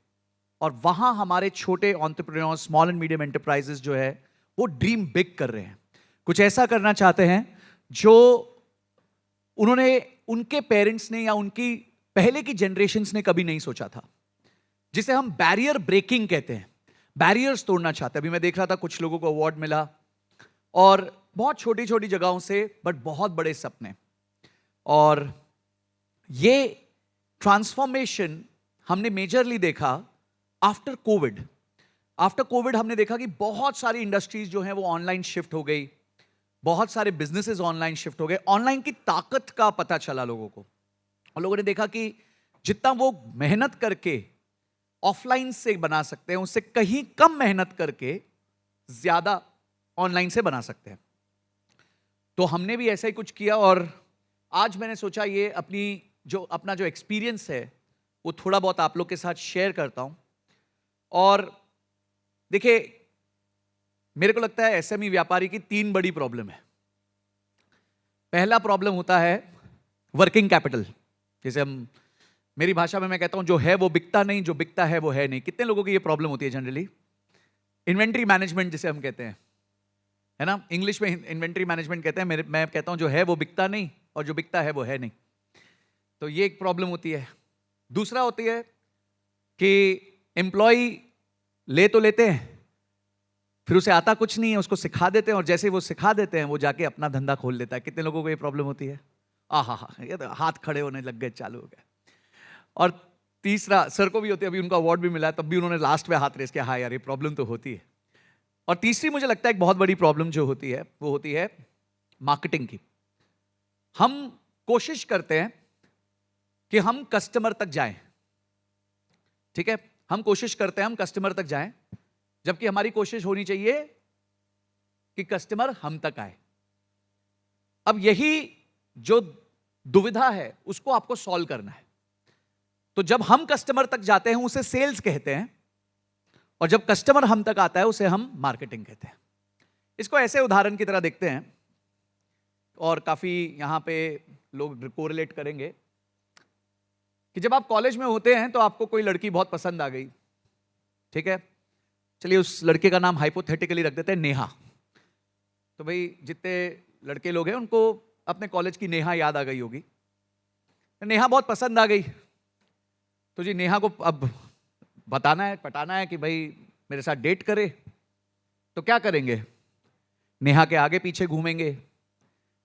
और वहाँ हमारे छोटे entrepreneurs, small and medium enterprises जो है वो ड्रीम बिग कर रहे हैं. कुछ ऐसा करना चाहते हैं जो उनके पेरेंट्स ने या उनकी पहले की जनरेशन्स ने कभी नहीं सोचा था, जिसे हम बैरियर ब्रेकिंग कहते हैं. बैरियर्स तोड़ना चाहते हैं. अभी मैं देख रहा था कुछ लोगों को अवार्ड मिला और बहुत छोटी छोटी जगहों से बट बहुत बड़े सपने. और ये ट्रांसफॉर्मेशन हमने मेजरली देखा आफ्टर कोविड. आफ्टर कोविड हमने देखा कि बहुत सारी इंडस्ट्रीज जो हैं वो ऑनलाइन शिफ्ट हो गई, बहुत सारे बिजनेसेस ऑनलाइन शिफ्ट हो गए। ऑनलाइन की ताकत का पता चला लोगों को, और लोगों ने देखा कि जितना वो मेहनत करके ऑफलाइन से बना सकते हैं, उससे कहीं कम मेहनत करके ज्यादा ऑनलाइन से बना सकते हैं। तो हमने भी ऐसा ही कुछ किया, और आज मैंने सोचा ये अपना जो एक्सपीरियंस है वो थोड़ा बहुत आप लोग के साथ शेयर करता हूं। और देखिए, मेरे को लगता है एसएमई व्यापारी की 3 बड़ी प्रॉब्लम है। पहला प्रॉब्लम होता है वर्किंग कैपिटल, जैसे मेरी भाषा में मैं कहता हूं जो है वो बिकता नहीं, जो बिकता है वो है नहीं। कितने लोगों की ये प्रॉब्लम होती है जनरली? इन्वेंट्री मैनेजमेंट जिसे हम कहते हैं, है ना, इंग्लिश में इन्वेंट्री मैनेजमेंट कहते हैं। मैं कहता हूं जो है वो बिकता नहीं और जो बिकता है वो है नहीं। तो ये एक प्रॉब्लम होती है। दूसरा होती है कि एम्प्लॉय ले तो लेते हैं, फिर उसे आता कुछ नहीं है, उसको सिखा देते हैं, और जैसे वो सिखा देते हैं वो जाके अपना धंधा खोल देता है। कितने लोगों को ये प्रॉब्लम होती है? ये तो हाथ खड़े होने लग गए, चालू हो गए। और तीसरा, सर को भी होती है, अभी उनको अवार्ड भी मिला है, तब भी उन्होंने लास्ट में हाथ रेस किया, हाँ यार ये प्रॉब्लम तो होती है। और तीसरी मुझे लगता है एक बहुत बड़ी प्रॉब्लम जो होती है वो होती है मार्केटिंग की। हम कोशिश करते हैं कि हम कस्टमर तक जाएं, ठीक है, हम कोशिश करते हैं हम कस्टमर तक जाएं, जबकि हमारी कोशिश होनी चाहिए कि कस्टमर हम तक आए। अब यही जो दुविधा है उसको आपको सॉल्व करना है। तो जब हम कस्टमर तक जाते हैं उसे सेल्स कहते हैं, और जब कस्टमर हम तक आता है उसे हम मार्केटिंग कहते हैं। इसको ऐसे उदाहरण की तरह देखते हैं, और काफी यहां पे लोग कोरिलेट करेंगे कि जब आप कॉलेज में होते हैं तो आपको कोई लड़की बहुत पसंद आ गई, ठीक है, चलिए उस लड़के का नाम हाइपोथेटिकली रख देते हैं नेहा। तो भाई जितने लड़के लोग हैं उनको अपने कॉलेज की नेहा याद आ गई होगी। नेहा बहुत पसंद आ गई, तो जी नेहा को अब पटाना है कि भाई मेरे साथ डेट करे। तो क्या करेंगे? नेहा के आगे पीछे घूमेंगे,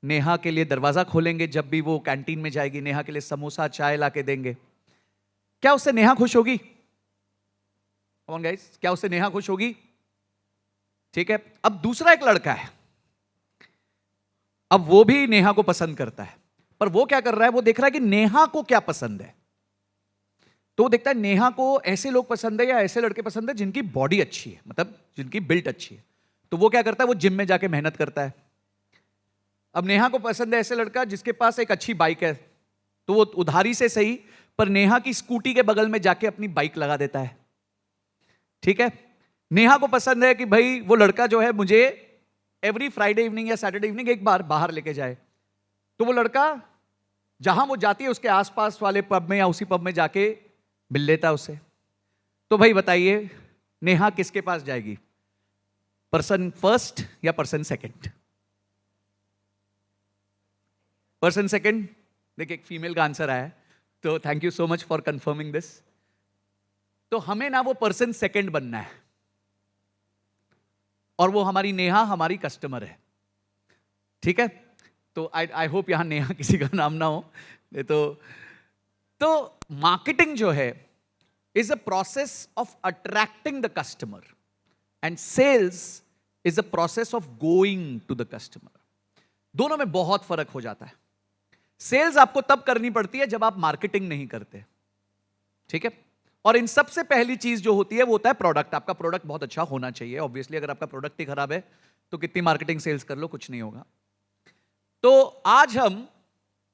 नेहा के लिए दरवाजा खोलेंगे, जब भी वो कैंटीन में जाएगी नेहा के लिए समोसा चाय ला के देंगे। क्या उससे नेहा खुश होगी? कौन गाइस, क्या उससे नेहा खुश होगी? ठीक है। अब दूसरा एक लड़का है, अब वो भी नेहा को पसंद करता है, पर वो क्या कर रहा है, वो देख रहा है कि नेहा को क्या पसंद है। तो वो देखता है नेहा को ऐसे लोग पसंद है या ऐसे लड़के पसंद है जिनकी बॉडी अच्छी है, मतलब जिनकी बिल्ट अच्छी है। तो वो क्या करता है, वो जिम में जाके मेहनत करता है। अब नेहा को पसंद है ऐसे लड़का जिसके पास एक अच्छी बाइक है, तो वो उधारी से सही पर नेहा की स्कूटी के बगल में जाके अपनी बाइक लगा देता है, ठीक है। नेहा को पसंद है कि भाई वो लड़का जो है मुझे एवरी फ्राइडे इवनिंग या सैटरडे इवनिंग एक बार बाहर लेके जाए। तो वो लड़का जहां वो जाती है उसके आसपास वाले पब में या उसी पब में जाके मिल लेता है उसे। तो भाई बताइए नेहा किसके पास जाएगी, पर्सन फर्स्ट या पर्सन सेकंड? Person second. देखिए एक फीमेल का आंसर आया है, तो thank you so much for confirming this. तो हमें ना वो पर्सन सेकंड बनना है, और वो हमारी नेहा हमारी कस्टमर है, ठीक है। तो आई होप यहां नेहा किसी का नाम ना हो। तो मार्केटिंग जो है is a process of attracting the customer, and sales is a process of going to the customer. दोनों में बहुत फर्क हो जाता है। सेल्स आपको तब करनी पड़ती है जब आप मार्केटिंग नहीं करते, ठीक है। और इन सबसे पहली चीज जो होती है वो होता है प्रोडक्ट। आपका प्रोडक्ट बहुत अच्छा होना चाहिए। ऑब्वियसली अगर आपका प्रोडक्ट ही खराब है तो कितनी मार्केटिंग सेल्स कर लो, कुछ नहीं होगा। तो आज हम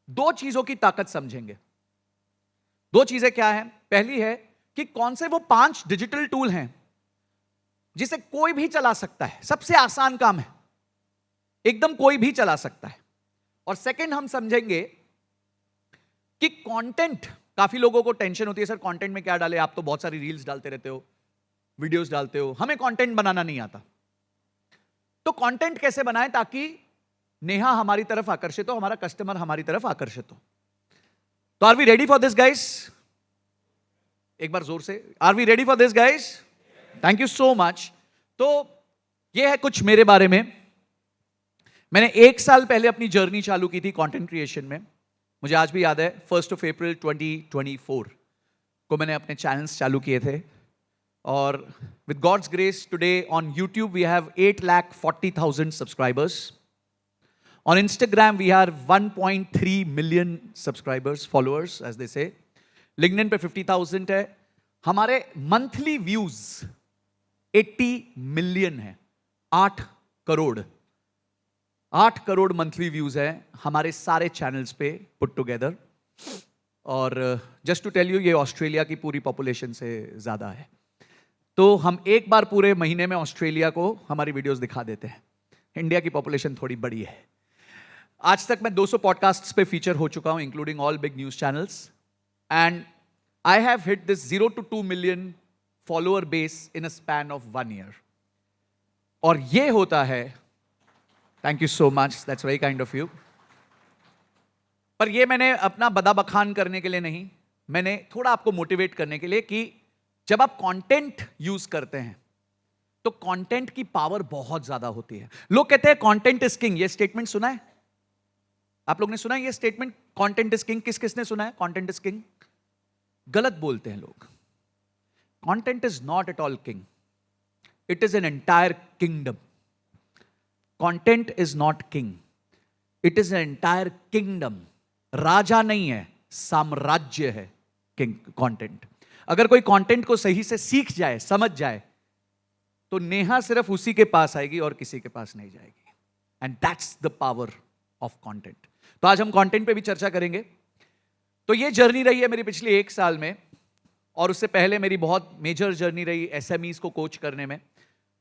2 चीजों की ताकत समझेंगे। 2 चीजें क्या हैं? पहली है कि कौन से वो 5 डिजिटल टूल हैं जिसे कोई भी चला सकता है, सबसे आसान काम है, एकदम कोई भी चला सकता है। और सेकंड हम समझेंगे कि कंटेंट, काफी लोगों को टेंशन होती है सर कंटेंट में क्या डाले, आप तो बहुत सारी रील्स डालते रहते हो, वीडियोस डालते हो, हमें कंटेंट बनाना नहीं आता। तो कंटेंट कैसे बनाएं ताकि नेहा हमारी तरफ आकर्षित हो, हमारा कस्टमर हमारी तरफ आकर्षित हो। तो are we ready for this guys? एक बार जोर से, are we ready for this guys? Thank you so much. तो ये है कुछ मेरे बारे में। मैंने 1 साल पहले अपनी जर्नी चालू की थी कंटेंट क्रिएशन में। मुझे आज भी याद है 1 अप्रैल 2024 को मैंने अपने चैनल्स चालू किए थे। और with God's grace today on YouTube we have 8,40,000 subscribers. On Instagram we have 1.3 million subscribers, followers as they say. LinkedIn पे 50,000 है. हमारे monthly views 80 million है. 8 करोड़ मंथली व्यूज है हमारे सारे चैनल्स पे पुट टुगेदर. और जस्ट टू टेल यू ये ऑस्ट्रेलिया की पूरी पॉपुलेशन से ज्यादा है. तो हम एक बार पूरे महीने में ऑस्ट्रेलिया को हमारी वीडियोस दिखा देते हैं. इंडिया की पॉपुलेशन थोड़ी बड़ी है. आज तक मैं 200 पॉडकास्ट्स पे फीचर हो चुका हूं including all big news channels. And I have hit this 0 to 2 million follower base in a span of 1 year. और ये होता है, thank you so much, that's very kind of you. पर ये मैंने अपना बदा बखान करने के लिए नहीं, मैंने थोड़ा आपको मोटिवेट करने के लिए कि जब आप कंटेंट यूज करते हैं तो कंटेंट की पावर बहुत ज्यादा होती है. लोग कहते हैं कंटेंट इज किंग. ये स्टेटमेंट सुना है आप लोग ने? सुना है ये स्टेटमेंट, कंटेंट इज किंग? किसने सुना है कंटेंट इज किंग? गलत बोलते हैं लोग. Content is not at all king, it is an entire kingdom. Content is not king, it is an entire kingdom. राजा नहीं है, साम्राज्य है किंग कंटेंट. अगर कोई कंटेंट को सही से सीख जाए, समझ जाए, तो नेहा सिर्फ उसी के पास आएगी और किसी के पास नहीं जाएगी. And that's the power of content. तो आज हम कंटेंट पे भी चर्चा करेंगे. तो ये जर्नी रही है मेरी पिछले 1 साल में, और उससे पहले मेरी बहुत मेजर जर्नी रही एसएमईज को कोच करने में.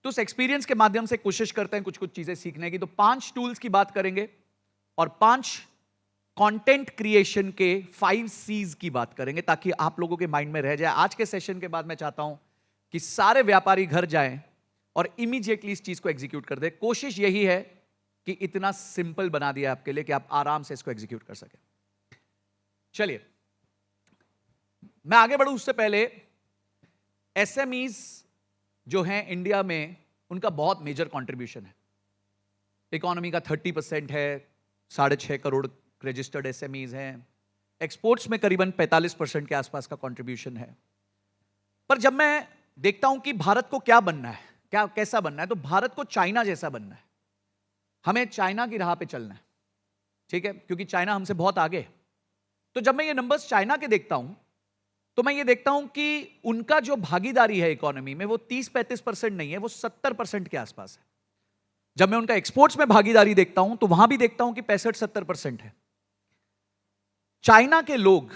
तो उस एक्सपीरियंस के माध्यम से कोशिश करते हैं कुछ कुछ चीजें सीखने की. तो 5 टूल्स की बात करेंगे और 5 कंटेंट क्रिएशन के 5 C's की बात करेंगे ताकि आप लोगों के माइंड में रह जाए. आज के सेशन के बाद मैं चाहता हूं कि सारे व्यापारी घर जाएं और इमीडिएटली इस चीज को एग्जीक्यूट कर दे. कोशिश यही है कि इतना सिंपल बना दिया आपके लिए कि आप आराम से इसको एग्जीक्यूट कर सकें. चलिए मैं आगे बढ़ूं उससे पहले एसएमईज जो हैं इंडिया में, उनका बहुत मेजर कंट्रीब्यूशन है. इकोनॉमी का 30% है. 6.5 करोड़ रजिस्टर्ड एसएमईज हैं. एक्सपोर्ट्स में करीबन 45% के आसपास का कंट्रीब्यूशन है. पर जब मैं देखता हूं कि भारत को क्या बनना है, क्या कैसा बनना है, तो भारत को चाइना जैसा बनना है. हमें चाइना की राह पे चलना है, ठीक है, क्योंकि चाइना हमसे बहुत आगे. तो जब मैं ये नंबर्स चाइना के देखता हूं तो मैं ये देखता हूं कि उनका जो भागीदारी है इकोनॉमी में वो 30-35% नहीं है, वो 70% के आसपास है. जब मैं उनका एक्सपोर्ट्स में भागीदारी देखता हूं तो वहां भी देखता हूं कि 65-70% है. चाइना के लोग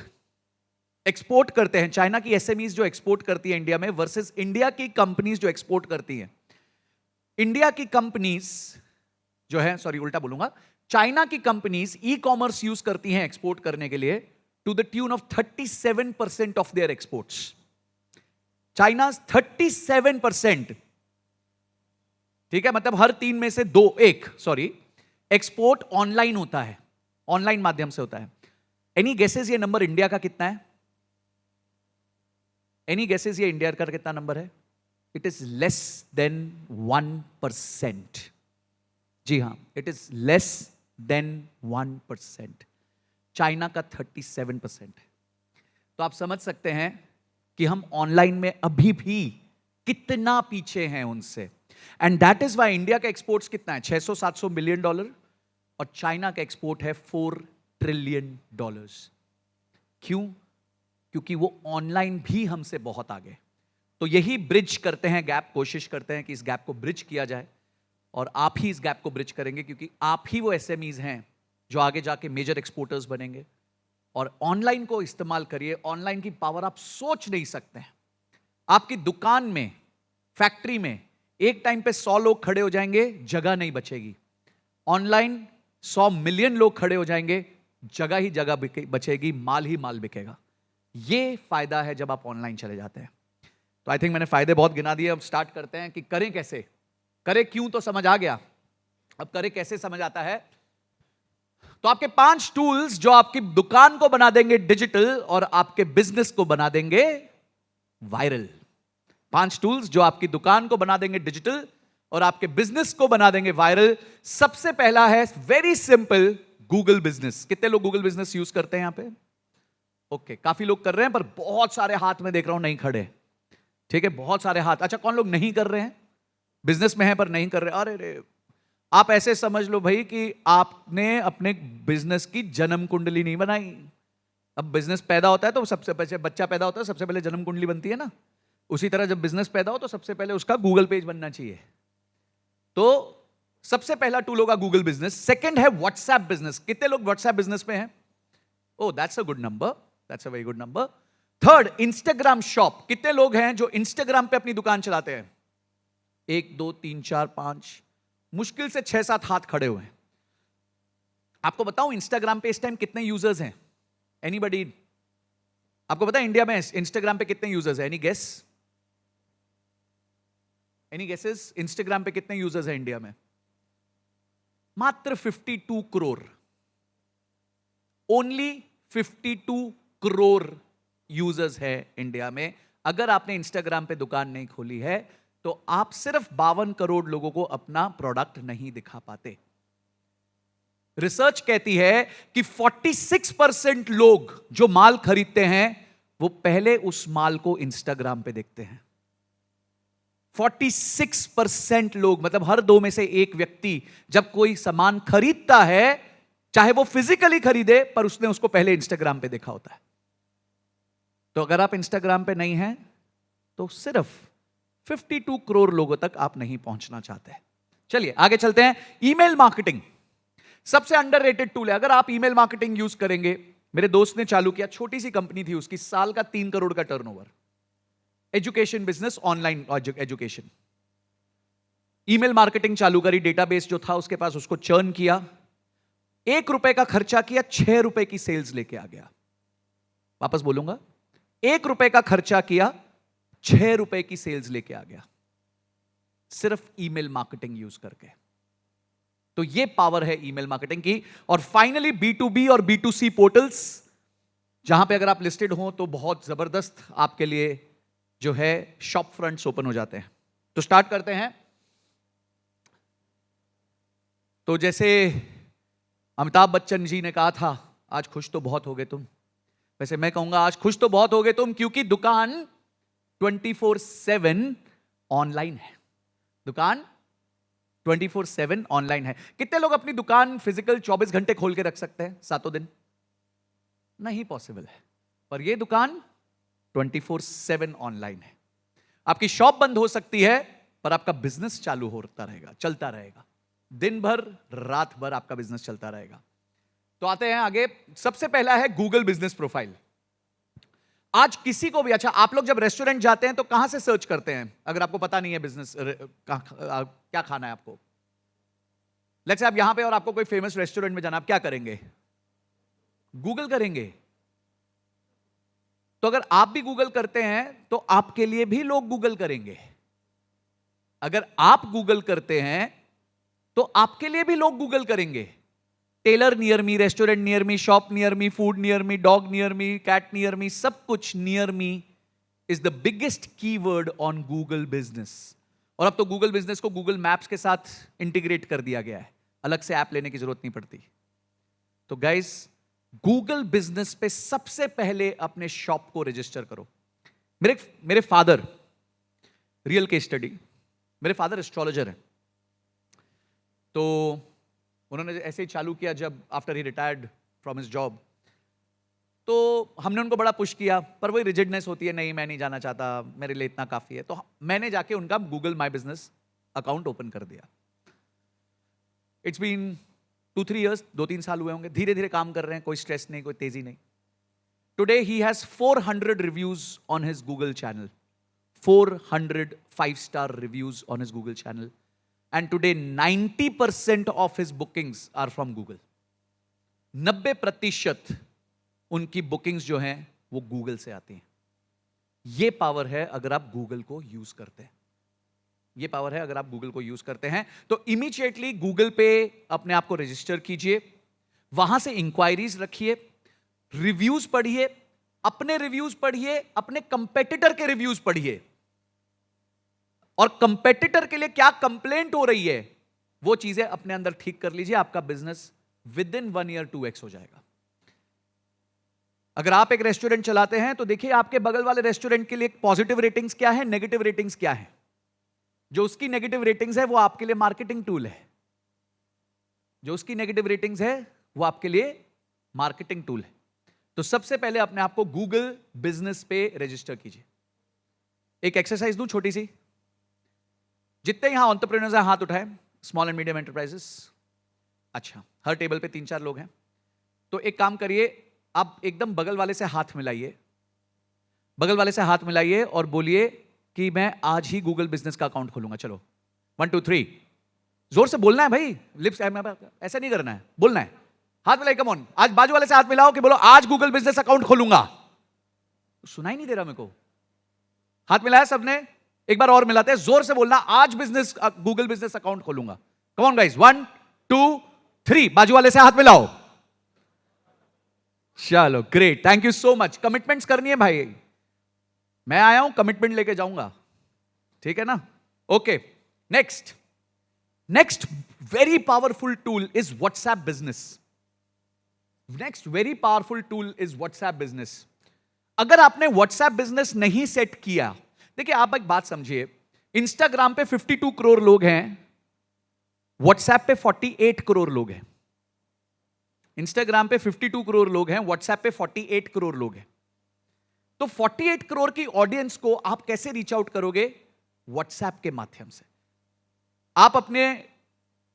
एक्सपोर्ट करते हैं, चाइना की एसएमईज जो एक्सपोर्ट करती है इंडिया में वर्सेस इंडिया की कंपनीज जो एक्सपोर्ट करती हैं. इंडिया की कंपनीज जो है, सॉरी उल्टा बोलूंगा, चाइना की कंपनीज ई कॉमर्स यूज करती हैं एक्सपोर्ट करने के लिए to the tune of 37% of their exports. China 37%, ठीक है, मतलब हर 3 में से 2 एक्सपोर्ट ऑनलाइन होता है, ऑनलाइन माध्यम से होता है. एनी गेसेस ये नंबर इंडिया का कितना है? एनी गेसेस ये इंडिया का कितना नंबर है? It is less than 1%. जी हां, it is less than 1%. China का 37% है. तो आप समझ सकते हैं कि हम ऑनलाइन में अभी भी कितना पीछे हैं उनसे. And that is why India का एक्सपोर्ट्स कितना है? $600-700 मिलियन और चाइना का एक्सपोर्ट है $4 ट्रिलियन. क्यों? क्योंकि वो ऑनलाइन भी हमसे बहुत आगे. तो यही ब्रिज करते हैं गैप, कोशिश करते हैं कि इस गैप को ब्रिज किया जाए, और आप ही इस गैप को ब्रिज करेंगे क्योंकि आप ही वो एसएमईज हैं जो आगे जाके मेजर एक्सपोर्टर्स बनेंगे. और ऑनलाइन को इस्तेमाल करिए. ऑनलाइन की पावर आप सोच नहीं सकते हैं. आपकी दुकान में, फैक्ट्री में एक टाइम पे 100 लोग खड़े हो जाएंगे, जगह नहीं बचेगी. ऑनलाइन 100 मिलियन लोग खड़े हो जाएंगे, जगह ही जगह बचेगी, माल ही माल बिकेगा. ये फायदा है जब आप ऑनलाइन चले जाते हैं. तो आई थिंक मैंने फायदे बहुत गिना दिए. अब स्टार्ट करते हैं कि करें कैसे. करें क्यों तो समझ आ गया, अब करें कैसे समझ आता है. तो आपके 5 टूल्स जो आपकी दुकान को बना देंगे डिजिटल और आपके बिजनेस को बना देंगे वायरल. 5 टूल्स जो आपकी दुकान को बना देंगे डिजिटल और आपके बिजनेस को बना देंगे वायरल. सबसे पहला है वेरी सिंपल, गूगल बिजनेस. कितने लोग गूगल बिजनेस यूज करते हैं यहां पे? ओके, काफी लोग कर रहे हैं, पर बहुत सारे हाथ में देख रहा हूं नहीं खड़े. ठीक है, बहुत सारे हाथ। अच्छा, कौन लोग नहीं कर रहे हैं? बिजनेस में है पर नहीं कर रहे? अरे रे, आप ऐसे समझ लो भाई कि आपने अपने बिजनेस की जन्म कुंडली नहीं बनाई। अब बिजनेस पैदा होता है तो सबसे पहले बच्चा पैदा होता है, सबसे पहले जन्म कुंडली बनती है ना। उसी तरह जब बिजनेस पैदा हो तो सबसे पहले उसका गूगल पेज बनना चाहिए। तो सबसे पहला टूल होगा गूगल बिजनेस। सेकंड है व्हाट्सएप बिजनेस। कितने लोग व्हाट्सएप बिजनेस में हैं? Oh, that's a good number, that's a very good number. Third, Instagram shop. कितने लोग हैं जो इंस्टाग्राम पे अपनी दुकान चलाते हैं? 1 2 3 4 5, मुश्किल से 6-7 हाथ खड़े हुए हैं। आपको बताऊं इंस्टाग्राम पे इस टाइम कितने यूजर्स हैं? एनीबडी? आपको पता है इंडिया में इंस्टाग्राम पे कितने यूजर्स हैं? Any guess? Any guesses? Instagram पे कितने यूजर्स हैं इंडिया में? मात्र 52 करोड़। ओनली 52 करोड़ यूजर्स है इंडिया में। अगर आपने इंस्टाग्राम पे दुकान नहीं खोली है तो आप सिर्फ 52 करोड़ लोगों को अपना प्रोडक्ट नहीं दिखा पाते। रिसर्च कहती है कि 46% लोग जो माल खरीदते हैं वो पहले उस माल को इंस्टाग्राम पे देखते हैं। 46% लोग, मतलब हर 2 में से 1 व्यक्ति जब कोई सामान खरीदता है, चाहे वो फिजिकली खरीदे, पर उसने उसको पहले इंस्टाग्राम पे देखा होता है। तो अगर आप इंस्टाग्राम पे नहीं हैं तो सिर्फ 52 करोड़ लोगों तक आप नहीं पहुंचना चाहते। चलिए आगे चलते हैं। ईमेल मार्केटिंग सबसे अंडररेटेड टूल है। अगर आप ईमेल मार्केटिंग यूज करेंगे, मेरे दोस्त ने चालू किया, छोटी सी कंपनी थी उसकी, साल का 3 करोड़ का turnover, education business, online education. Email marketing चालू करी, डेटाबेस जो था उसके पास, उसको चर्न किया, 1 रुपए का खर्चा किया, 6 रुपए की सेल्स लेके आ गया। वापस बोलूंगा, 1 रुपए का खर्चा किया, 6 रुपए की सेल्स लेके आ गया, सिर्फ ईमेल मार्केटिंग यूज करके। तो ये पावर है ईमेल मार्केटिंग की। और फाइनली B2B और B2C पोर्टल्स, जहां पे अगर आप लिस्टेड हो तो बहुत जबरदस्त आपके लिए जो है शॉप फ्रंट्स ओपन हो जाते हैं। तो स्टार्ट करते हैं। तो जैसे अमिताभ बच्चन जी ने कहा था, आज खुश तो बहुत हो गए तुम, वैसे मैं कहूंगा आज खुश तो बहुत हो गए तुम, क्योंकि दुकान 24/7 ऑनलाइन है। दुकान 24/7 ऑनलाइन है। कितने लोग अपनी दुकान फिजिकल 24 घंटे खोल के रख सकते हैं 7 दिन? नहीं पॉसिबल है। पर यह दुकान 24/7 ऑनलाइन है। आपकी शॉप बंद हो सकती है पर आपका बिजनेस चालू होता रहेगा, चलता रहेगा, दिन भर रात भर आपका बिजनेस चलता रहेगा। तो आते हैं आगे। सबसे पहला है गूगल बिजनेस प्रोफाइल। आज किसी को भी, अच्छा आप लोग जब रेस्टोरेंट जाते हैं तो कहां से सर्च करते हैं? अगर आपको पता नहीं है बिजनेस क्या खाना है आपको, लेट्स से आप यहां पे और आपको कोई फेमस रेस्टोरेंट में जाना, आप क्या करेंगे? गूगल करेंगे। तो अगर आप भी गूगल करते हैं तो आपके लिए भी लोग गूगल करेंगे। अगर आप गूगल करते हैं तो आपके लिए भी लोग गूगल करेंगे। Tailor near me, restaurant near me, shop near me, food near me, dog near me, cat near me, सब कुछ near me is the biggest keyword on Google business. और अब तो गूगल बिजनेस को गूगल मैप्स के साथ integrate कर दिया गया है, अलग से ऐप लेने की जरूरत नहीं पड़ती। तो गाइस, गूगल बिजनेस पे सबसे पहले अपने शॉप को रजिस्टर करो। मेरे फादर, रियल केस स्टडी, मेरे फादर एस्ट्रोलॉजर हैं। तो उन्होंने ऐसे ही चालू किया जब after he retired from his job. तो हमने उनको बड़ा पुश किया, पर वही रिजिडनेस होती है, नहीं मैं नहीं जाना चाहता, मेरे लिए इतना काफी है। तो मैंने जाके उनका Google my business account open कर दिया। इट्स बीन 2-3 years, 2-3 साल हुए होंगे। धीरे धीरे काम कर रहे हैं, कोई स्ट्रेस नहीं, कोई तेजी नहीं। Today he has 400 reviews on his Google channel, 400 5-star reviews on his Google channel. And today 90% of his bookings are from Google. 90% उनकी बुकिंग्स जो हैं वो गूगल से आती हैं। ये पावर है अगर आप गूगल को यूज करते हैं। ये पावर है अगर आप गूगल को यूज करते हैं। तो इमीडिएटली गूगल पे अपने आप को रजिस्टर कीजिए, वहां से इंक्वायरीज रखिए, रिव्यूज पढ़िए, अपने रिव्यूज पढ़िए, अपने कंपेटिटर के रिव्यूज पढ़िए, और कंपेटिटर के लिए क्या कंप्लेंट हो रही है वो चीजें अपने अंदर ठीक कर लीजिए। आपका business with in 1 year 2x हो जाएगा। अगर आप एक रेस्टोरेंट चलाते हैं तो देखिए आपके बगल वाले रेस्टोरेंट के लिए पॉजिटिव रेटिंग्स क्या है, नेगेटिव रेटिंग्स क्या है। जो उसकी नेगेटिव रेटिंग्स है वो आपके लिए मार्केटिंग टूल है। जो उसकी नेगेटिव रेटिंग्स है वो आपके लिए मार्केटिंग टूल है। तो सबसे पहले अपने आप को गूगल बिजनेस पे रजिस्टर कीजिए। एक एक्सरसाइज दूं छोटी सी, जितने यहां एंटरप्रेन्योर्स हैं हाथ उठाएं, स्मॉल एंड मीडियम एंटरप्राइजेस। अच्छा, हर टेबल पे 3-4 लोग हैं। तो एक काम करिए, आप एकदम बगल वाले से हाथ मिलाइए, बगल वाले से हाथ मिलाइए और बोलिए कि मैं आज ही गूगल बिजनेस का अकाउंट खोलूंगा। चलो 1 2 3, जोर से बोलना है भाई, लिप्स ऐसा नहीं करना है, बोलना है। हाथ मिलाइए, कम ऑन। आज बाजू वाले से हाथ मिलाओ कि बोलो आज गूगल बिजनेस अकाउंट खोलूंगा। सुनाई नहीं दे रहा मेरे को। हाथ मिलाया सबने, एक बार और मिलाते हैं, जोर से बोलना, आज गूगल बिजनेस अकाउंट खोलूंगा। कम ऑन गाइस, 1 2 3, बाजू वाले से हाथ मिलाओ। चलो great, thank you so much. Commitments करनी है भाई, मैं आया हूं कमिटमेंट लेके जाऊंगा, ठीक है ना? Okay, next very powerful tool is WhatsApp business. Next very powerful tool is WhatsApp business. अगर आपने व्हाट्सएप बिजनेस नहीं सेट किया, देखिए आप एक बात समझिए, इंस्टाग्राम पे 52 करोड़ लोग हैं, व्हाट्सएप पे 48 करोड़ लोग हैं। इंस्टाग्राम पे 52 करोड़ लोग हैं, व्हाट्सएप पे 48 करोड़ लोग हैं। तो 48 करोड़ की ऑडियंस को आप कैसे रीच आउट करोगे? व्हाट्सएप के माध्यम से। आप अपने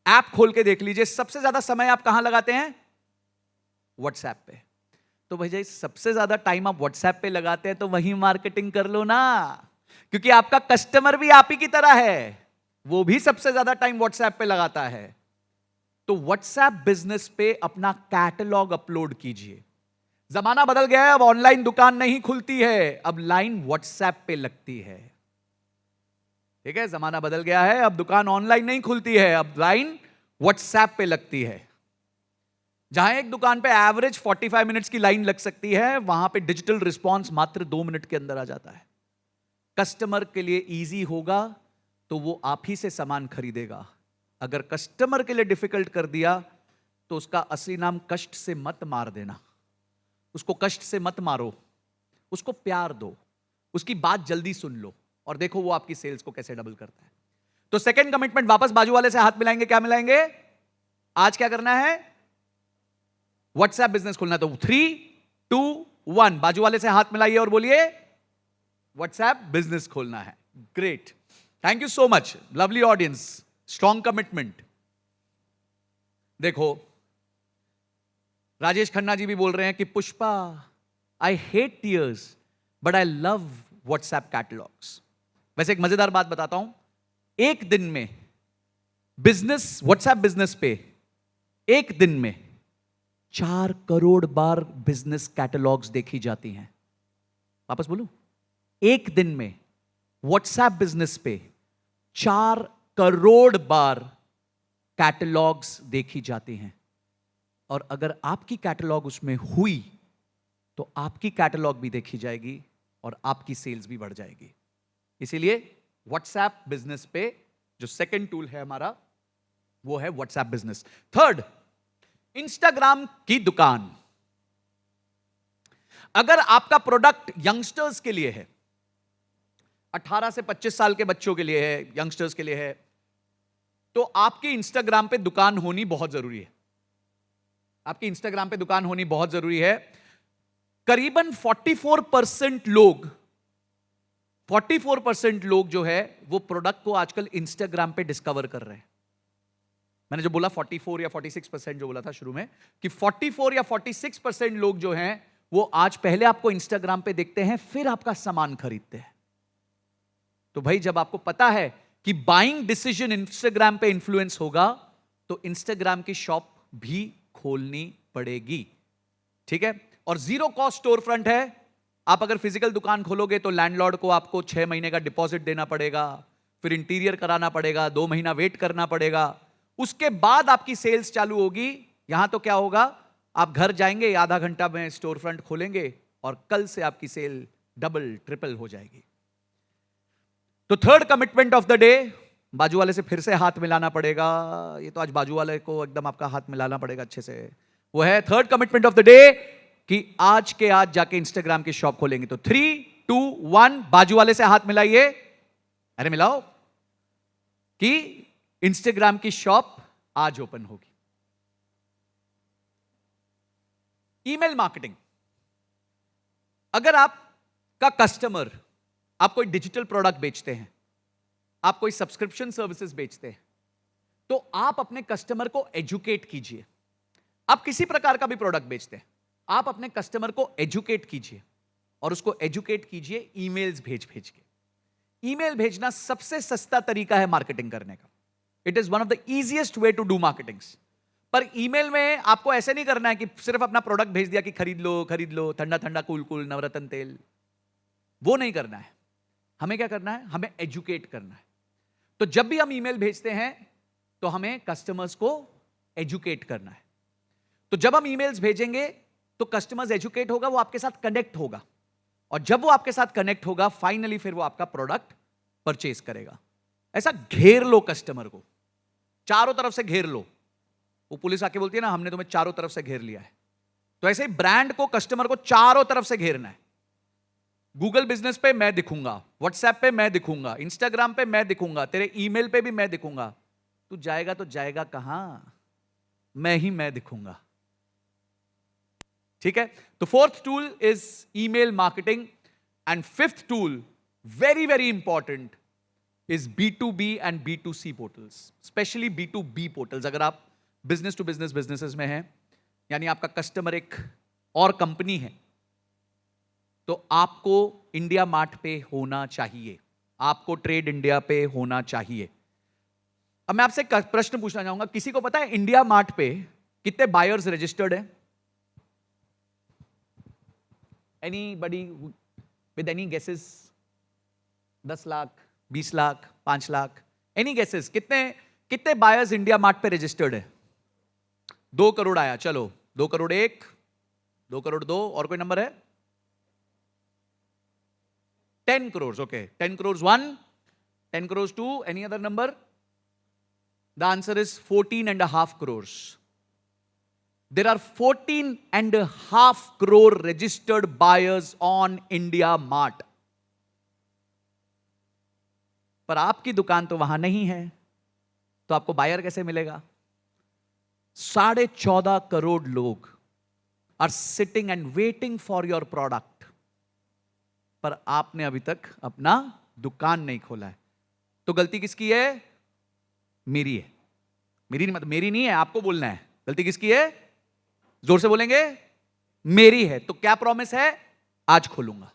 ऐप खोल के देख लीजिए, सबसे ज्यादा समय आप कहां लगाते हैं? व्हाट्सएप पे। तो भैया सबसे ज्यादा टाइम आप व्हाट्सएप पे लगाते हैं तो वहीं मार्केटिंग कर लो ना, क्योंकि आपका कस्टमर भी आप ही की तरह है, वो भी सबसे ज्यादा टाइम व्हाट्सएप पे लगाता है। तो व्हाट्सएप बिजनेस पे अपना कैटलॉग अपलोड कीजिए। जमाना बदल गया है, अब ऑनलाइन दुकान नहीं खुलती है, अब लाइन व्हाट्सएप पे लगती है। ठीक है, जमाना बदल गया है, अब दुकान ऑनलाइन नहीं खुलती है, अब लाइन व्हाट्सएप पे लगती है। जहां एक दुकान पे एवरेज 45 मिनट्स की लाइन लग सकती है, वहां पे डिजिटल रिस्पॉन्स मात्र 2 मिनट के अंदर आ जाता है। कस्टमर के लिए इजी होगा तो वो आप ही से सामान खरीदेगा। अगर कस्टमर के लिए डिफिकल्ट कर दिया तो उसका असली नाम कष्ट से मत मार देना। उसको कष्ट से मत मारो, उसको प्यार दो, उसकी बात जल्दी सुन लो और देखो वो आपकी सेल्स को कैसे डबल करता है। तो सेकंड कमिटमेंट, वापस बाजू वाले से हाथ मिलाएंगे। क्या मिलाएंगे? आज क्या करना है? व्हाट्सएप बिजनेस खोलना। तो 3 2 1, बाजू वाले से हाथ मिलाइए और बोलिए व्हाट्सएप बिजनेस खोलना है। Great, thank you so much, lovely audience, strong commitment. देखो राजेश खन्ना जी भी बोल रहे हैं कि Pushpa, I hate tears but I love WhatsApp catalogues. वैसे एक मजेदार बात बताता हूं, एक दिन में बिजनेस, व्हाट्सएप बिजनेस पे एक दिन में 4 करोड़ बार बिजनेस कैटलॉग्स देखी जाती हैं। वापस बोलूं, एक दिन में व्हाट्सएप बिजनेस पे 4 करोड़ बार कैटलॉग्स देखी जाती हैं। और अगर आपकी कैटलॉग उसमें हुई तो आपकी कैटलॉग भी देखी जाएगी और आपकी सेल्स भी बढ़ जाएगी। इसीलिए व्हाट्सएप बिजनेस पे जो सेकंड टूल है हमारा वो है व्हाट्सएप बिजनेस। थर्ड, इंस्टाग्राम की दुकान। अगर आपका प्रोडक्ट यंगस्टर्स के लिए है, 18 से 25 साल के बच्चों के लिए है, यंगस्टर्स के लिए है, तो आपकी इंस्टाग्राम पे दुकान होनी बहुत जरूरी है। आपकी इंस्टाग्राम पे दुकान होनी बहुत जरूरी है। करीबन 44% लोग जो है वो प्रोडक्ट को आजकल इंस्टाग्राम पे डिस्कवर कर रहे हैं। मैंने जो बोला 44 या 46% जो बोला था शुरू में, कि 44 या 46% लोग जो हैं वो आज पहले आपको इंस्टाग्राम पे देखते हैं, फिर आपका सामान खरीदते हैं। तो भाई जब आपको पता है कि बाइंग डिसीजन इंस्टाग्राम पे इन्फ्लुएंस होगा तो इंस्टाग्राम की शॉप भी खोलनी पड़ेगी। ठीक है, और 0 कॉस्ट स्टोर फ्रंट है। आप अगर फिजिकल दुकान खोलोगे तो लैंडलॉर्ड को आपको 6 महीने का डिपॉजिट देना पड़ेगा, फिर इंटीरियर कराना पड़ेगा, 2 महीना वेट करना पड़ेगा, उसके बाद आपकी सेल्स चालू होगी। यहां तो क्या होगा, आप घर जाएंगे, आधा घंटा में स्टोर फ्रंट खोलेंगे और कल से आपकी सेल डबल ट्रिपल हो जाएगी। तो third commitment of the day, बाजू वाले से फिर से हाथ मिलाना पड़ेगा। ये तो आज बाजू वाले को एकदम आपका हाथ मिलाना पड़ेगा अच्छे से। वो है third commitment of the day कि आज के आज जाके इंस्टाग्राम की शॉप खोलेंगे? तो 3, 2, 1, बाजू वाले से हाथ मिलाइए, अरे मिलाओ, कि इंस्टाग्राम की शॉप आज ओपन होगी। Email marketing. अगर आपका कस्टमर, आप कोई डिजिटल प्रोडक्ट बेचते हैं, आप कोई सब्सक्रिप्शन सर्विसेज बेचते हैं, तो आप अपने कस्टमर को एजुकेट कीजिए। आप किसी प्रकार का भी प्रोडक्ट बेचते हैं, आप अपने कस्टमर को एजुकेट कीजिए, और उसको एजुकेट कीजिए ईमेल्स भेज भेज के। ईमेल भेजना सबसे सस्ता तरीका है मार्केटिंग करने का। It is one of the easiest way to do marketings. पर ईमेल में आपको ऐसे नहीं करना है कि सिर्फ अपना प्रोडक्ट भेज दिया कि खरीद लो, ठंडा ठंडा कूल कूल नवरत्न तेल, वो नहीं करना है। हमें क्या करना है? हमें एजुकेट करना है। तो जब भी हम ईमेल भेजते हैं तो हमें कस्टमर्स को एजुकेट करना है। तो जब हम ईमेल्स भेजेंगे तो कस्टमर्स एजुकेट होगा, वो आपके साथ कनेक्ट होगा, और जब वो आपके साथ कनेक्ट होगा, फाइनली फिर वो आपका प्रोडक्ट परचेज करेगा। ऐसा घेर लो कस्टमर को, चारों तरफ से घेर लो। वो पुलिस आके बोलती है ना, हमने तुम्हें चारों तरफ से घेर लिया है। तो ऐसे ही ब्रांड को, कस्टमर को चारों तरफ से घेरना है। गूगल बिजनेस पे मैं दिखूंगा, व्हाट्सएप पे मैं दिखूंगा, इंस्टाग्राम पे मैं दिखूंगा, तेरे ईमेल पे भी मैं दिखूंगा। तू जाएगा तो जाएगा कहां? मैं दिखूंगा। ठीक है? तो fourth tool is email marketing, and fifth tool, very very important, is B2B and B2C portals, specially B2B portals. अगर आप बिजनेस टू बिजनेस बिजनेसेस में हैं, यानी आपका कस्टमर एक और कंपनी है, तो आपको इंडिया मार्ट पे होना चाहिए, आपको ट्रेड इंडिया पे होना चाहिए। अब मैं आपसे एक प्रश्न पूछना चाहूंगा, किसी को पता है इंडिया मार्ट पे कितने बायर्स रजिस्टर्ड हैं? Anybody with any guesses? 10 lakh, 20 lakh, 5 lakh, any guesses? कितने बायर्स इंडिया मार्ट पे रजिस्टर्ड है? 2 करोड़ आया, चलो 2 करोड़ 1, 2 करोड़ 2, और कोई नंबर है? 10 crore, okay, 10 crore 1, 10 crore 2, any other number? The answer is 14.5 crores. There are 14.5 crore registered buyers on India Mart. पर आपकी दुकान तो वहां नहीं है, तो आपको बायर कैसे मिलेगा? 14.5 करोड़ लोग are sitting and waiting for your product, पर आपने अभी तक अपना दुकान नहीं खोला है। तो गलती किसकी है? मेरी है। मेरी नहीं, मतलब मेरी नहीं है, आपको बोलना है। गलती किसकी है? जोर से बोलेंगे, मेरी है। तो क्या प्रॉमिस है? आज खोलूंगा।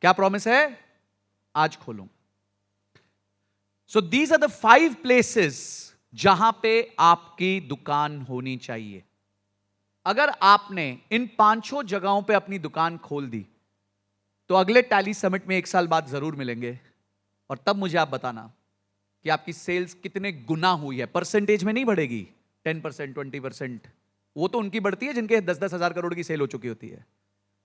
क्या प्रॉमिस है? आज खोलूंगा। So these are the 5 places जहां पे आपकी दुकान होनी चाहिए। अगर आपने इन 5 जगहों पे अपनी दुकान खोल दी, तो अगले टैली समिट में 1 साल बाद जरूर मिलेंगे, और तब मुझे आप बताना कि आपकी सेल्स कितने गुना हुई है। परसेंटेज में नहीं बढ़ेगी, 10%, 20%, वो तो उनकी बढ़ती है जिनके 10-10 हजार करोड़ की सेल हो चुकी होती है।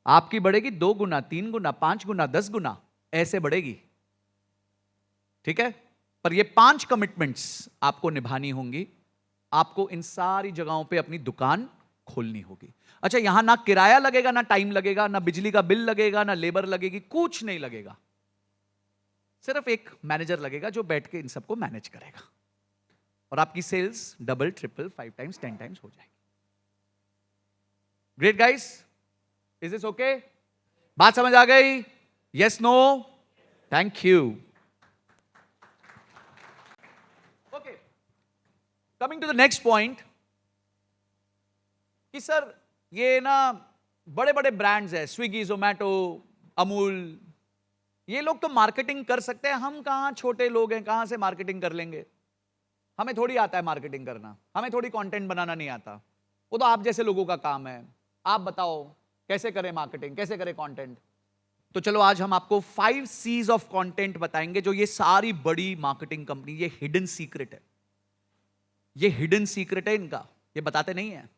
आपकी बढ़ेगी 2 गुना, 3 गुना, 5 गुना, 10 गुना, ऐसे बढ़ेगी। ठीक है? पर ये 5 कमिटमेंट्स आपको निभानी होंगी। आपको इन सारी जगहों पे अपनी दुकान खोलनी होगी। अच्छा, यहां ना किराया लगेगा, ना टाइम लगेगा, ना बिजली का बिल लगेगा, ना लेबर लगेगी, कुछ नहीं लगेगा। सिर्फ एक मैनेजर लगेगा जो बैठ के इन सबको मैनेज करेगा, और आपकी sales double, triple, 5 times, 10 times हो जाएगी। Great guys, is this okay? बात समझ आ गई? Yes, no? Thank you. Okay, coming to the next point, कि सर ये ना बड़े बड़े ब्रांड्स है, स्विगी, जोमैटो, अमूल, ये लोग तो मार्केटिंग कर सकते हैं, हम कहां छोटे लोग हैं, कहां से मार्केटिंग कर लेंगे? हमें थोड़ी आता है मार्केटिंग करना, हमें थोड़ी कंटेंट बनाना नहीं आता, वो तो आप जैसे लोगों का काम है। आप बताओ कैसे करें मार्केटिंग, कैसे करें कंटेंट? तो चलो आज हम आपको 5 C's ऑफ कंटेंट बताएंगे, जो ये सारी बड़ी मार्केटिंग कंपनी, ये हिडन सीक्रेट है, ये हिडन सीक्रेट है इनका, ये बताते नहीं है,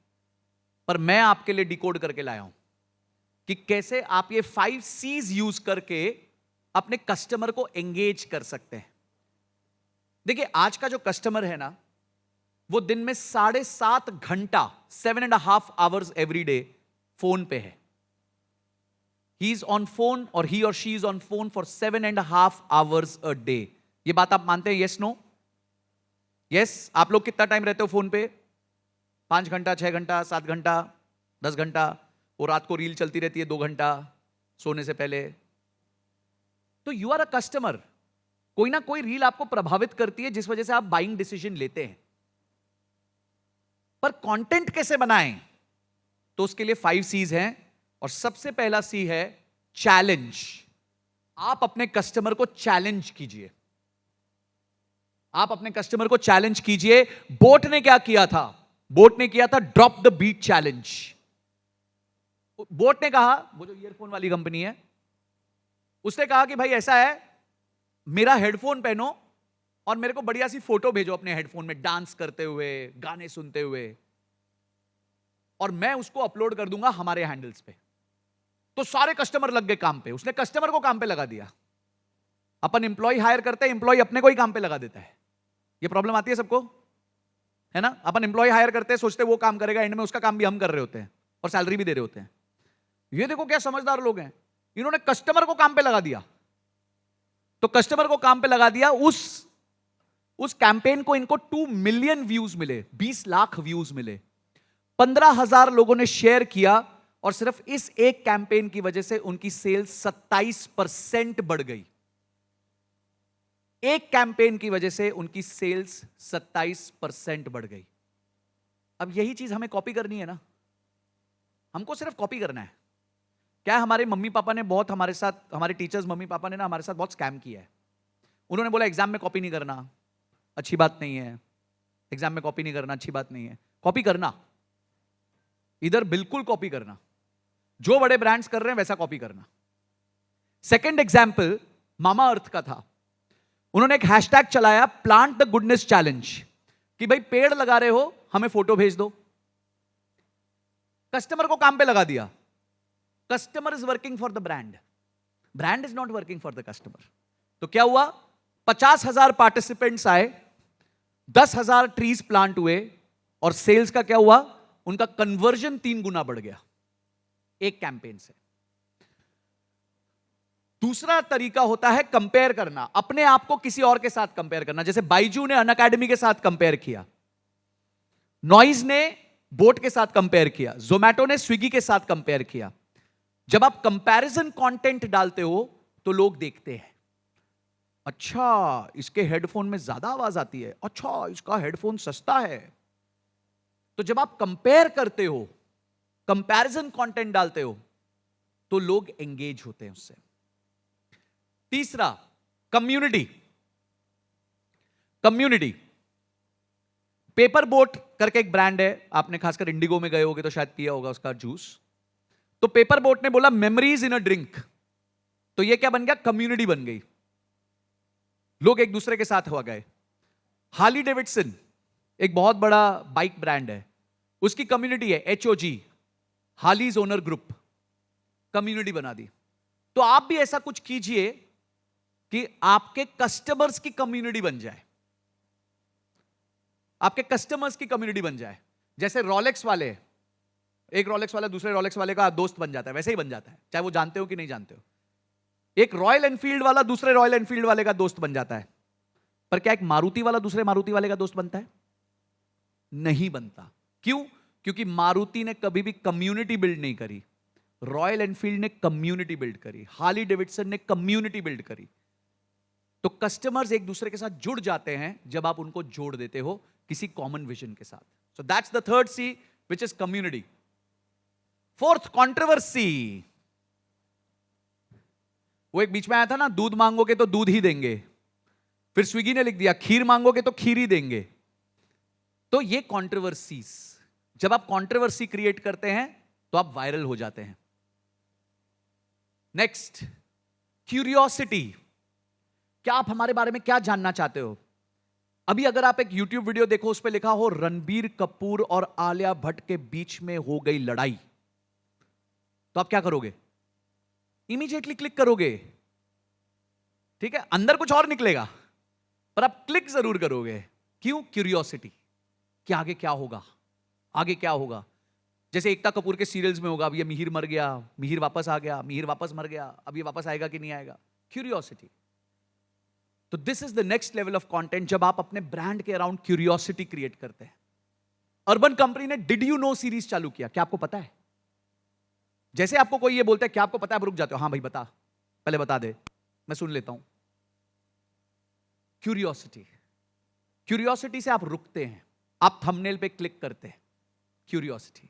पर मैं आपके लिए डिकोड करके लाया हूं कि कैसे आप ये 5 C's यूज करके अपने कस्टमर को एंगेज कर सकते हैं। देखिए, आज का जो कस्टमर है ना, वो दिन में 7.5 घंटा, 7.5 hours एवरी डे फोन पे है. He is on phone or he or she is on phone for 7.5 hours a day. ये बात आप मानते हैं? Yes, no? Yes? आप लोग कितना टाइम रहते हो फोन पे? 5 घंटा, 6 घंटा, 7 घंटा, 10 घंटा. वो रात को रील चलती रहती है 2 घंटा सोने से पहले. तो यू आर अ कस्टमर. कोई ना कोई रील आपको प्रभावित करती है जिस वजह से आप बाइंग डिसीजन लेते हैं. पर कंटेंट कैसे बनाएं? तो उसके लिए 5 C's हैं. और सबसे पहला सी है चैलेंज. आप अपने कस्टमर को चैलेंज कीजिए. आप अपने कस्टमर को चैलेंज कीजिए. बोट ने क्या किया था? बोट ने किया था drop the beat challenge. BoAt ने कहा, वो जो ईयरफोन वाली कंपनी है, उसने कहा कि भाई ऐसा है, मेरा हेडफोन पहनो और मेरे को बढ़िया सी फोटो भेजो अपने हेडफोन में डांस करते हुए, गाने सुनते हुए, और मैं उसको अपलोड कर दूंगा हमारे हैंडल्स पे. तो सारे कस्टमर लग गए काम पे. उसने कस्टमर को काम पे लगा दिया. अपन एम्प्लॉय हायर करते हैं, एम्प्लॉय अपने को ही काम पे लगा देता है. ये प्रॉब्लम आती है सबको, है ना? अपन एम्प्लॉय हायर करते हैं, सोचते वो काम करेगा, एंड में उसका काम भी हम कर रहे होते हैं और सैलरी भी दे रहे होते हैं. ये देखो क्या समझदार लोग हैं, इन्होंने कस्टमर को काम पे लगा दिया. तो कस्टमर को काम पे लगा दिया. उस कैंपेन को इनको 2 मिलियन व्यूज मिले, 20 लाख व्यूज मिले, 15,000 लोगों ने शेयर किया, और सिर्फ इस एक कैंपेन की वजह से उनकी सेल्स 27% बढ़ गई. एक कैंपेन की वजह से उनकी सेल्स 27% बढ़ गई. अब यही चीज हमें कॉपी करनी है ना. हमको सिर्फ कॉपी करना है. क्या हमारे मम्मी पापा ने बहुत हमारे साथ, हमारे टीचर्स मम्मी पापा ने ना हमारे साथ बहुत स्कैम किया है. उन्होंने बोला एग्जाम में कॉपी नहीं करना, अच्छी बात नहीं है. एग्जाम में कॉपी नहीं करना अच्छी बात नहीं है. कॉपी करना, इधर बिल्कुल कॉपी करना. जो बड़े ब्रांड्स कर रहे हैं वैसा कॉपी करना. सेकंड एग्जाम्पल मामा अर्थ का था. उन्होंने एक हैशटैग चलाया, प्लांट द गुडनेस चैलेंज, कि भाई पेड़ लगा रहे हो, हमें फोटो भेज दो. कस्टमर को काम पे लगा दिया. Customer is working for the brand, brand is not working for the customer. तो क्या हुआ? 50,000 पार्टिसिपेंट्स आए, 10,000 ट्रीज प्लांट हुए, और सेल्स का क्या हुआ? उनका कन्वर्जन 3 गुना बढ़ गया एक कैंपेन से. दूसरा तरीका होता है कंपेयर करना, अपने आप को किसी और के साथ कंपेयर करना. जैसे बाइजू ने अनअकैडमी के साथ कंपेयर किया, नॉइज ने बोट के साथ कंपेयर किया, जोमैटो ने स्विगी के साथ कंपेयर किया. जब आप कंपैरिजन कंटेंट डालते हो तो लोग देखते हैं, अच्छा इसके हेडफोन में ज्यादा आवाज आती है, अच्छा इसका हेडफोन सस्ता है. तो जब आप कंपेयर करते हो, कंपैरिजन कंटेंट डालते हो, तो लोग एंगेज होते हैं उससे. तीसरा, कम्युनिटी. कम्युनिटी. पेपर बोट करके एक ब्रांड है, आपने खासकर इंडिगो में गए होगे तो शायद पिया होगा उसका जूस. तो पेपर बोट ने बोला मेमोरीज इन अ ड्रिंक. तो ये क्या बन गया? कम्युनिटी बन गई. लोग एक दूसरे के साथ हुआ गए. हार्ली डेविडसन एक बहुत बड़ा बाइक ब्रांड है, उसकी कम्युनिटी है HOG, हार्लीज ओनर ग्रुप. कम्युनिटी बना दी. तो आप भी ऐसा कुछ कीजिए कि आपके कस्टमर्स की कम्युनिटी बन जाए. आपके कस्टमर्स की कम्युनिटी बन जाए. जैसे रोलेक्स वाले, एक रोलेक्स वाला दूसरे रोलेक्स वाले का दोस्त बन जाता है, वैसे ही बन जाता है, चाहे वो जानते हो कि नहीं जानते हो. एक रॉयल एनफील्ड वाला दूसरे रॉयल एनफील्ड वाले का दोस्त बन जाता है. पर क्या एक मारुति वाला दूसरे मारुति वाले का दोस्त बनता है? नहीं बनता. क्यों? क्योंकि मारुति ने कभी भी कम्युनिटी बिल्ड नहीं करी, रॉयल एनफील्ड ने कम्युनिटी बिल्ड करी, हार्ली डेविडसन ने कम्युनिटी बिल्ड करी. तो कस्टमर्स एक दूसरे के साथ जुड़ जाते हैं जब आप उनको जोड़ देते हो किसी कॉमन विजन के साथ. So that's the third C, which is community. Fourth, controversy. वो एक बीच में आया था ना, दूध मांगोगे तो दूध ही देंगे. फिर स्विगी ने लिख दिया खीर मांगोगे तो खीर ही देंगे. तो ये कंट्रोवर्सीज, जब आप कंट्रोवर्सी क्रिएट करते हैं तो आप वायरल हो जाते हैं. Next, curiosity. क्या आप हमारे बारे में क्या जानना चाहते हो? अभी अगर आप एक YouTube वीडियो देखो, उस पर लिखा हो रणबीर कपूर और आलिया भट्ट के बीच में हो गई लड़ाई, तो आप क्या करोगे? इमीडिएटली क्लिक करोगे. ठीक है, अंदर कुछ और निकलेगा पर आप क्लिक जरूर करोगे. क्यों? क्यूरियोसिटी कि आगे क्या होगा, आगे क्या होगा. जैसे एकता कपूर के सीरियल्स में होगा, अब ये मिहिर मर गया, मिहिर वापस आ गया, मिहिर वापस मर गया, अब ये वापस आएगा कि नहीं आएगा, क्यूरियोसिटी। तो this is the next level of content, जब आप अपने ब्रांड के अराउंड क्यूरियोसिटी क्रिएट करते हैं। अर्बन कंपनी ने डिड यू नो सीरीज चालू किया, क्या आपको पता है? जैसे आपको कोई ये बोलता है क्या आपको पता है, आप रुक जाते हो, हाँ भाई बता, पहले बता दे, मैं सुन लेता हूं। क्यूरियोसिटी, क्यूरियोसिटी से आप रुकते हैं, आप थंबनेल पे क्लिक करते हैं, क्यूरियोसिटी।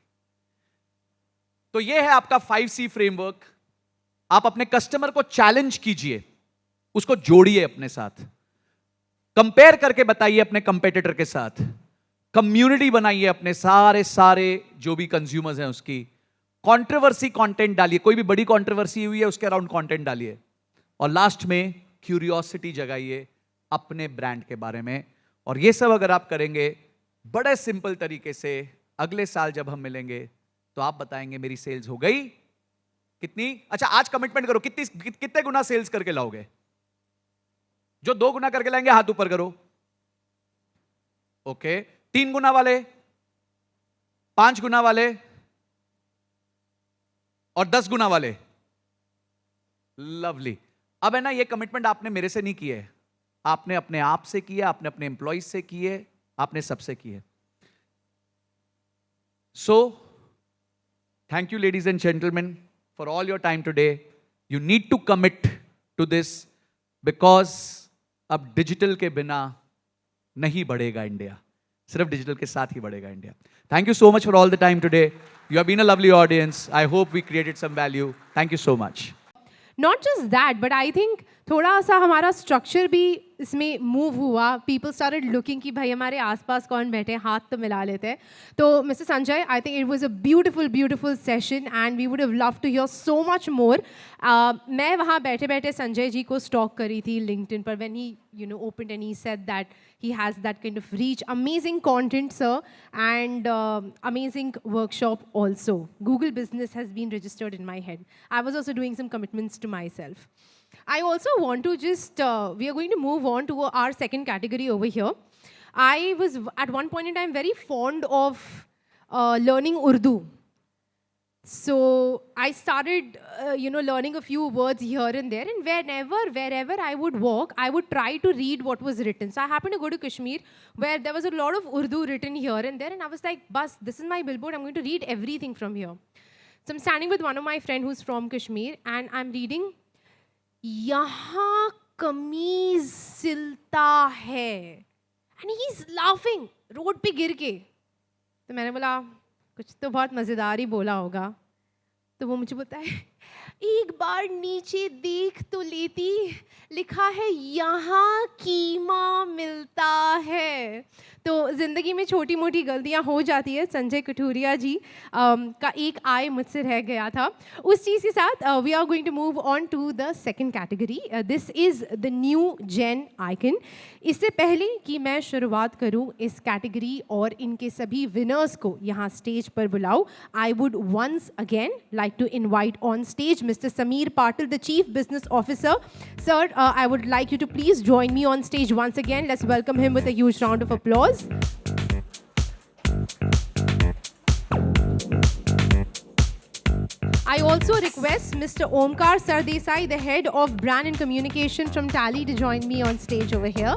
तो ये है आपका 5C फ्रेमवर्क। आप अपने कस्टमर को चैलेंज कीजिए, उसको जोड़िए अपने साथ, कंपेयर करके बताइए अपने कंपेटिटर के साथ, कम्युनिटी बनाइए अपने सारे जो भी कंज्यूमर्स हैं उसकी, कंट्रोवर्सी कंटेंट डालिए, कोई भी बड़ी कंट्रोवर्सी हुई है उसके अराउंड कंटेंट डालिए, और लास्ट में क्यूरियोसिटी जगाइए अपने ब्रांड के बारे में। और ये सब अगर आप करेंगे बड़े सिंपल तरीके से, अगले साल जब हम मिलेंगे तो आप बताएंगे मेरी सेल्स हो गई कितनी। अच्छा आज कमिटमेंट करो, कितने गुना सेल्स करके लाओगे? जो 2 गुना करके लाएंगे हाथ ऊपर करो। ओके, 3 गुना वाले, 5 गुना वाले और 10 गुना वाले। लवली। अब है ना, ये कमिटमेंट आपने मेरे से नहीं किए, आपने अपने आप से किया, आपने अपने एम्प्लॉइज से किए, आपने सबसे किए। So thank you ladies and gentleman for all your time today. You need to commit to this, because अब डिजिटल के बिना नहीं बढ़ेगा इंडिया, सिर्फ डिजिटल के साथ ही बढ़ेगा India. Thank you so much for all the time today. You have been a lovely audience. I hope we created some value. Thank you so much. Not just that, but I think थोड़ा सा हमारा structure भी इसमें move हुआ. People started looking कि भाई हमारे आसपास कौन बैठे हैं, हाथ तो मिला लेते हैं. तो Mr. Sanjay, I think it was a beautiful session and we would have loved to hear so much more. मैं वहाँ बैठे-बैठे संजय जी को स्टॉक करी थी LinkedIn पर when he opened and he said that he has that kind of reach. Amazing content, sir, and amazing workshop also. Google Business has been registered in my head. I was also doing some commitments to myself. I also want to just, we are going to move on to our second category over here. I was at one point in time very fond of learning Urdu. So I started, learning a few words here and there, and wherever I would walk, I would try to read what was written. So I happened to go to Kashmir, where there was a lot of Urdu written here and there, and I was like, "Bas, this is my billboard. I'm going to read everything from here." So I'm standing with one of my friends who's from Kashmir, and I'm reading, "Yahan kameez silta hai," and he's laughing, road pe gir ke. तो मैंने बोला कुछ तो बहुत मज़ेदार ही बोला होगा. तो वो मुझे बोलता है, एक बार नीचे देख तो लेती, लिखा है यहाँ कीमा मिलता है. तो ज़िंदगी में छोटी मोटी गलतियाँ हो जाती है. संजय कठुरिया जी का एक आय मुझसे रह गया था. उस चीज़ के साथ we are going to move on to the second category. This is the new gen icon. इससे पहले कि मैं शुरुआत करूं इस कैटेगरी और इनके सभी विनर्स को यहाँ स्टेज पर बुलाऊं, I would once again like to invite on stage mister Sameer Patil, the chief business officer. Sir, I would like you to please join me on stage once again. Let's welcome him with a huge round of applause. I also request Mr. Omkar Sardesai, the head of brand and communication from Tally, to join me on stage over here.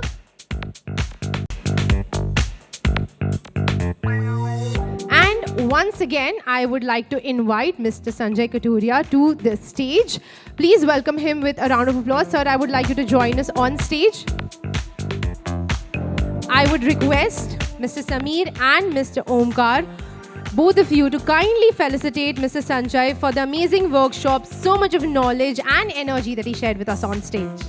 And once again, I would like to invite Mr. Sanjay Katuria to the stage. Please welcome him with a round of applause. Sir, I would like you to join us on stage. I would request Mr. Sameer and Mr. Omkar, both of you, to kindly felicitate Mr. Sanjay for the amazing workshop, so much of knowledge and energy that he shared with us on stage.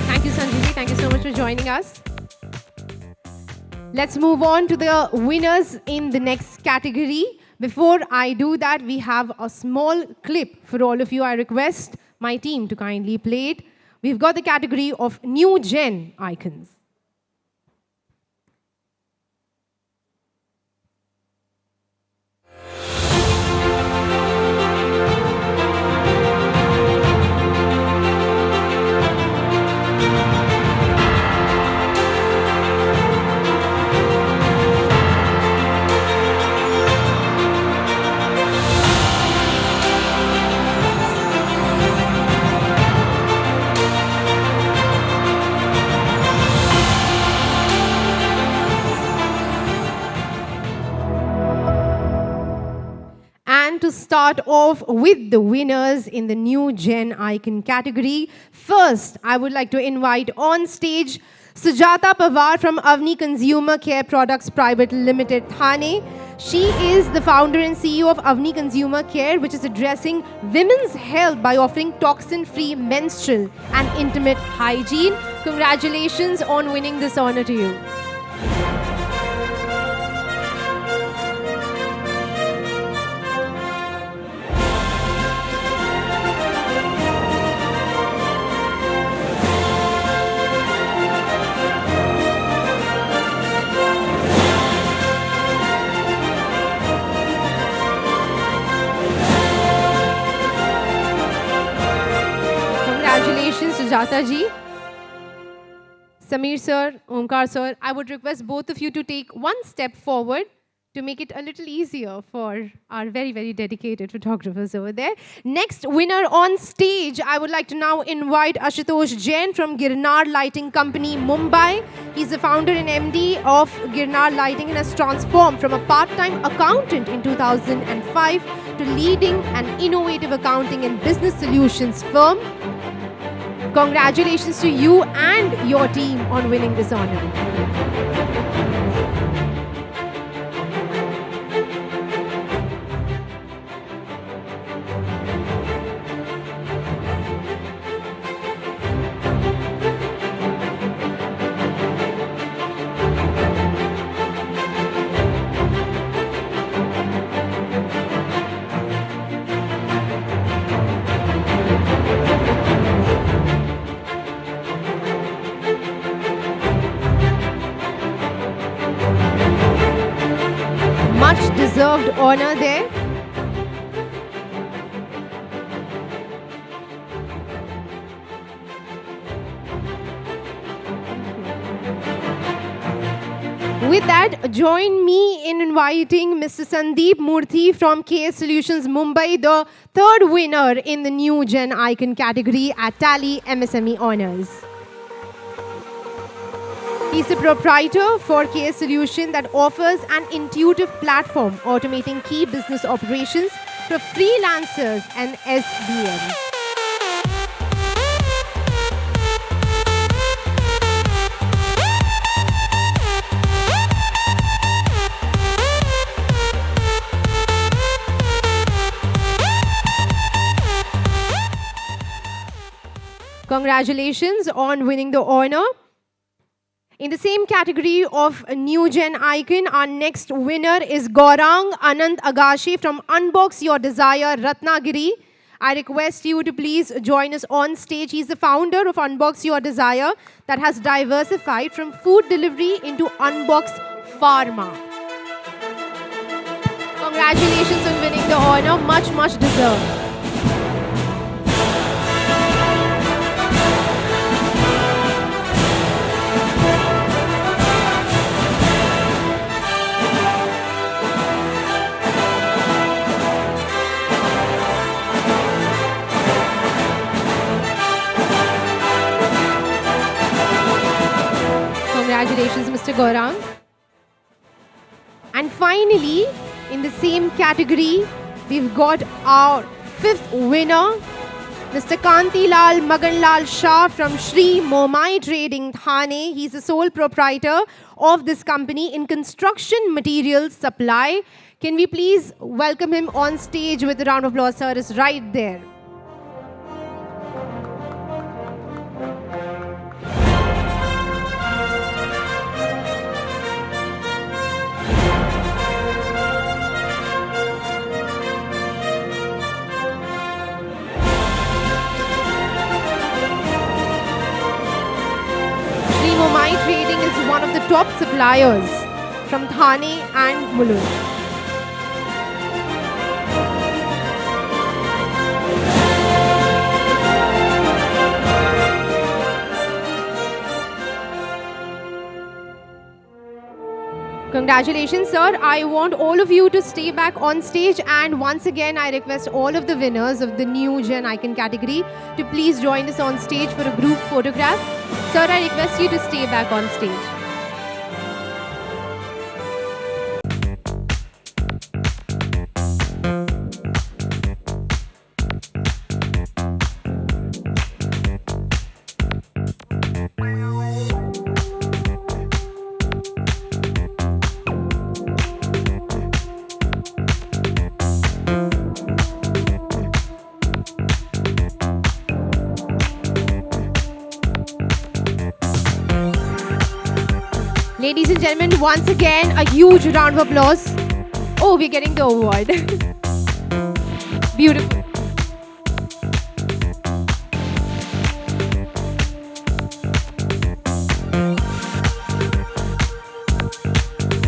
Thank you, Sanjay ji. Thank you so much for joining us. Let's move on to the winners in the next category. Before I do that, we have a small clip for all of you. I request my team to kindly play it. We've got the category of new gen icons. time to start off with the winners in the new Gen Icon category. First, I would like to invite on stage Sujata Pawar from Avni Consumer Care Products Private Limited, Thane. She is the founder and CEO of Avni Consumer Care, which is addressing women's health by offering toxin-free menstrual and intimate hygiene. Congratulations on winning this honor to you. Congratulations, Sujata ji. Sameer sir, Omkar sir, I would request both of you to take one step forward to make it a little easier for our very, very dedicated photographers over there. Next winner on stage, I would like to now invite Ashutosh Jain from Girnar Lighting Company, Mumbai. He's the founder and MD of Girnar Lighting and has transformed from a part-time accountant in 2005 to leading an innovative accounting and business solutions firm. Congratulations to you and your team on winning this honor. Much deserved honor there. With that, join me in inviting Mr. Sandeep Murthy from KS Solutions Mumbai, the third winner in the new Gen Icon category at Tally MSME Honours. He's the proprietor for KS Solution that offers an intuitive platform automating key business operations for freelancers and SBMs. Congratulations on winning the honor. In the same category of a new Gen Icon, our next winner is Gaurang Anand Agashi from Unbox Your Desire, Ratnagiri. I request you to please join us on stage. He's the founder of Unbox Your Desire that has diversified from food delivery into Unbox Pharma. Congratulations on winning the honor. Much, much deserved. Congratulations, Mr. Gaurang. And finally, in the same category, we've got our fifth winner, Mr. Kantilal Maganlal Shah from Shri Momai Trading, Thane. He's the sole proprietor of this company in construction materials supply. Can we please welcome him on stage with a round of applause, sir? Is right there. Mumbai Trading is one of the top suppliers from Thane and Mulund. Congratulations, sir. I want all of you to stay back on stage, and once again, I request all of the winners of the new Gen Icon category to please join us on stage for a group photograph. Sir, I request you to stay back on stage. Ladies and gentlemen, once again, a huge round of applause. Oh, we're getting the award. Beautiful.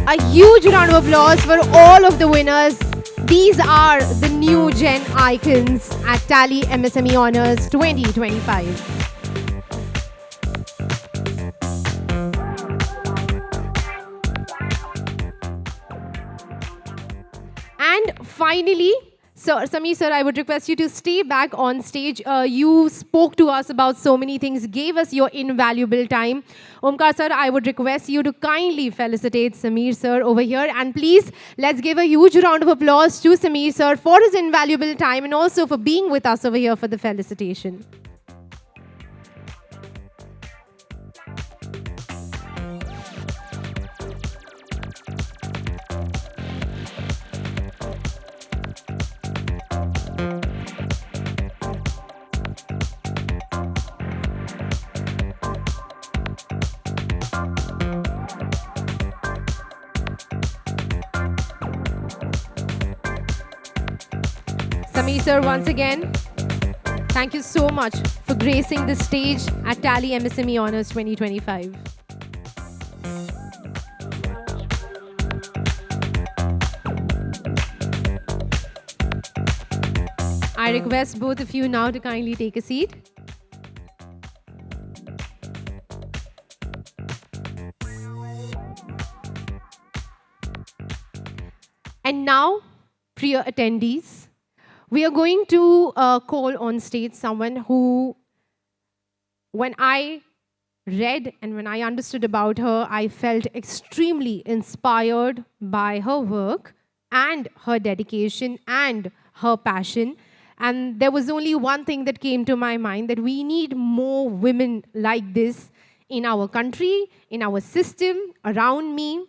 A huge round of applause for all of the winners. These are the new gen icons at Tally MSME Honours 2025. And finally, Sameer sir, I would request you to stay back on stage. You spoke to us about so many things, gave us your invaluable time. Omkar sir, I would request you to kindly felicitate Sameer sir over here. And please, let's give a huge round of applause to Sameer sir for his invaluable time and also for being with us over here for the felicitation. Sameer sir, once again, thank you so much for gracing the stage at Tally MSME Honours 2025. I request both of you now to kindly take a seat. And now, prior attendees, we are going to call on stage someone who, when I read and when I understood about her, I felt extremely inspired by her work and her dedication and her passion. And there was only one thing that came to my mind, that we need more women like this in our country, in our system, around me.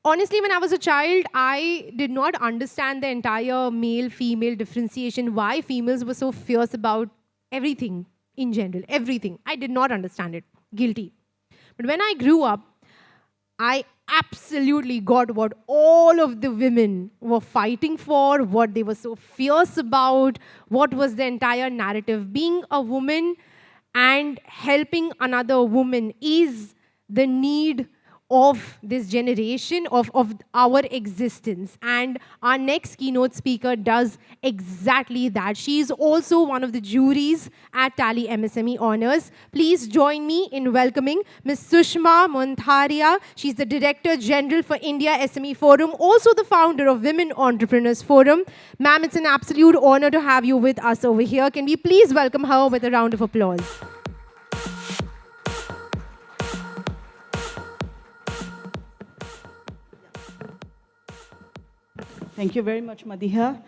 Honestly, when I was a child, I did not understand the entire male-female differentiation, why females were so fierce about everything in general, everything. I did not understand it. Guilty. But when I grew up, I absolutely got what all of the women were fighting for, what they were so fierce about, what was the entire narrative. Being a woman and helping another woman is the need of this generation, of our existence. And our next keynote speaker does exactly that. She is also one of the juries at Tally MSME Honours. Please join me in welcoming Ms. Sushma Montharia. She's the Director General for India SME Forum, also the founder of Women Entrepreneurs Forum. Ma'am, it's an absolute honor to have you with us over here. Can we please welcome her with a round of applause? Thank you very much, Madiha.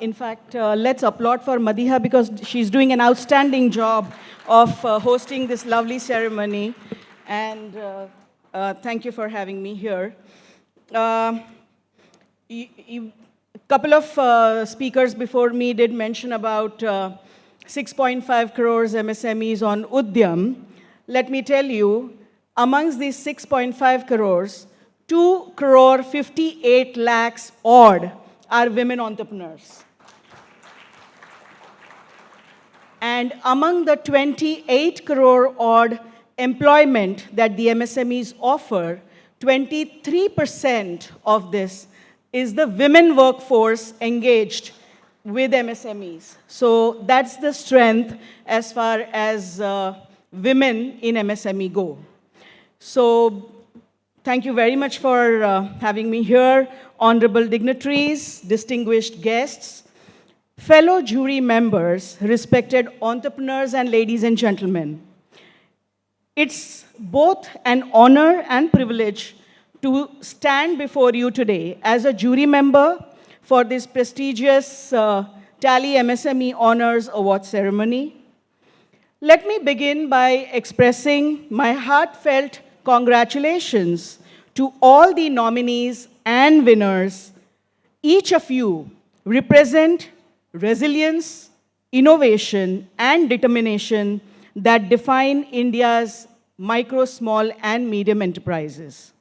In fact, let's applaud for Madiha because she's doing an outstanding job of hosting this lovely ceremony. And thank you for having me here. A couple of speakers before me did mention about 6.5 crores MSMEs on Udyam. Let me tell you, amongst these 6.5 crores, 2 crore 58 lakhs odd are women entrepreneurs. And among the 28 crore odd employment that the MSMEs offer, 23% of this is the women workforce engaged with MSMEs. So that's the strength as far as women in MSME go. So thank you very much for having me here, honorable dignitaries, distinguished guests, fellow jury members, respected entrepreneurs, and ladies and gentlemen. It's both an honor and privilege to stand before you today as a jury member for this prestigious Tally MSME Honours Award ceremony. Let me begin by expressing my heartfelt congratulations to all the nominees and winners. Each of you represent resilience, innovation, and determination that define India's micro, small, and medium enterprises.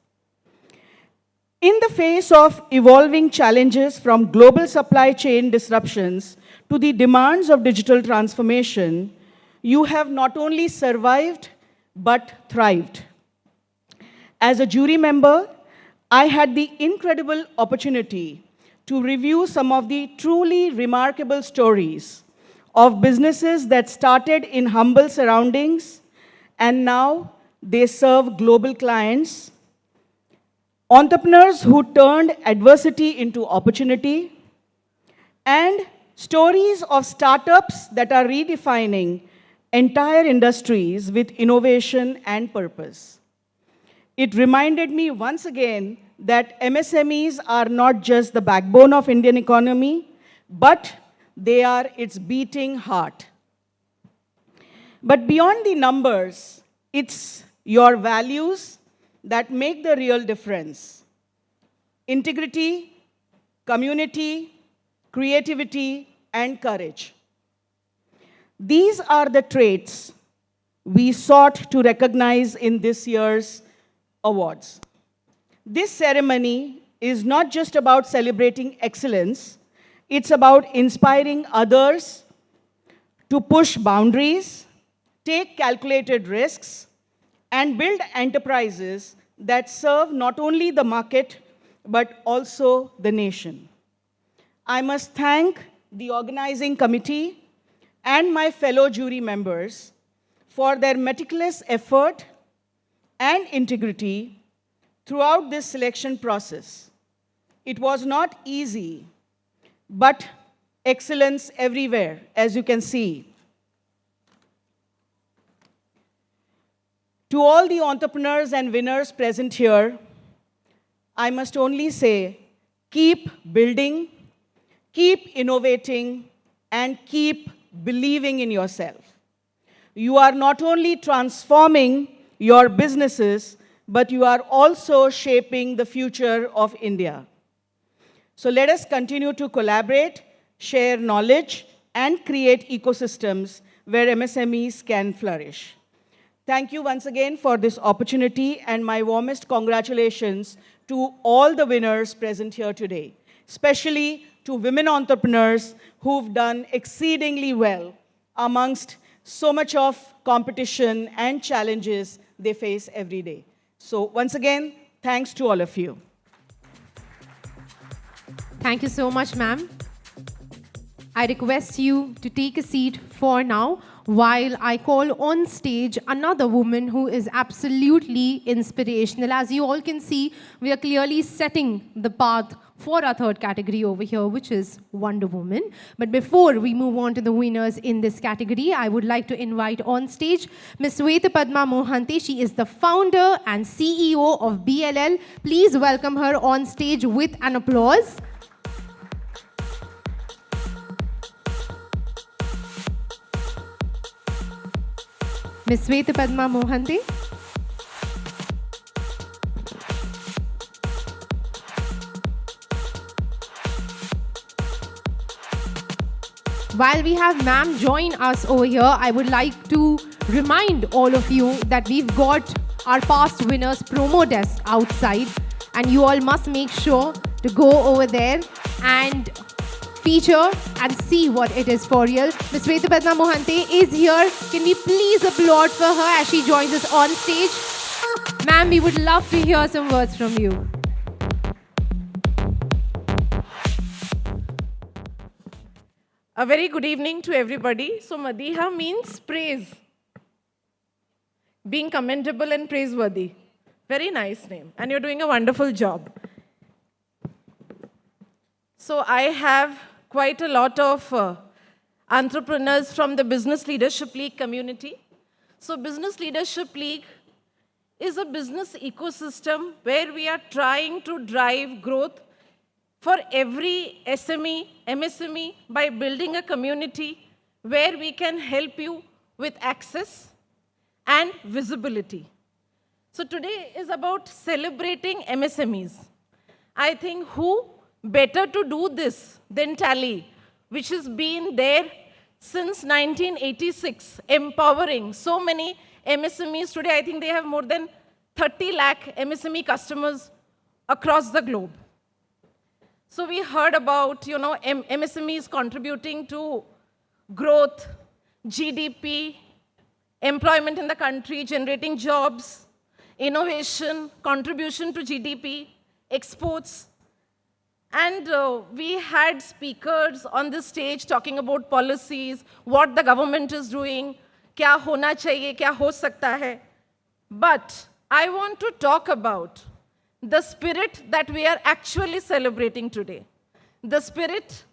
In the face of evolving challenges from global supply chain disruptions to the demands of digital transformation, you have not only survived, but thrived. As a jury member, I had the incredible opportunity to review some of the truly remarkable stories of businesses that started in humble surroundings and now they serve global clients, entrepreneurs who turned adversity into opportunity, and stories of startups that are redefining entire industries with innovation and purpose. It reminded me once again that MSMEs are not just the backbone of Indian economy, but they are its beating heart. But beyond the numbers, it's your values that make the real difference. Integrity, community, creativity, and courage. These are the traits we sought to recognize in this year's awards. This ceremony is not just about celebrating excellence, it's about inspiring others to push boundaries, take calculated risks, and build enterprises that serve not only the market, but also the nation. I must thank the organizing committee and my fellow jury members for their meticulous effort and integrity throughout this selection process. It was not easy, but excellence everywhere, as you can see. To all the entrepreneurs and winners present here, I must only say, keep building, keep innovating, and keep believing in yourself. You are not only transforming your businesses, but you are also shaping the future of India. So let us continue to collaborate, share knowledge, and create ecosystems where MSMEs can flourish. Thank you once again for this opportunity, and my warmest congratulations to all the winners present here today, especially to women entrepreneurs who've done exceedingly well amongst so much of competition and challenges they face every day. So once again, thanks to all of you. Thank you so much, ma'am. I request you to take a seat for now while I call on stage another woman who is absolutely inspirational. As you all can see, we are clearly setting the path for our third category over here, which is Wonder Woman. But before we move on to the winners in this category, I would like to invite on stage Ms. Padma Mohante. She is the founder and CEO of BLL. Please welcome her on stage with an applause. Ms. Padma Mohante. While we have ma'am join us over here, I would like to remind all of you that we've got our past winners promo desk outside, and you all must make sure to go over there and feature and see what it is for real. Ms. Padma Mohante is here. Can we please applaud for her as she joins us on stage? Ma'am, we would love to hear some words from you. A very good evening to everybody. So Madiha means praise. Being commendable and praiseworthy. Very nice name. And you're doing a wonderful job. So I have quite a lot of entrepreneurs from the Business Leadership League community. So Business Leadership League is a business ecosystem where we are trying to drive growth for every SME, MSME, by building a community where we can help you with access and visibility. So today is about celebrating MSMEs. I think who better to do this than Tally, which has been there since 1986, empowering so many MSMEs today, I think they have more than 30 lakh MSME customers across the globe. So we heard about, MSMEs contributing to growth, GDP, employment in the country, generating jobs, innovation, contribution to GDP, exports. And we had speakers on this stage talking about policies, what the government is doing, kya hona chahiye, kya ho sakta hai. But I want to talk about the spirit that we are actually celebrating today. The spirit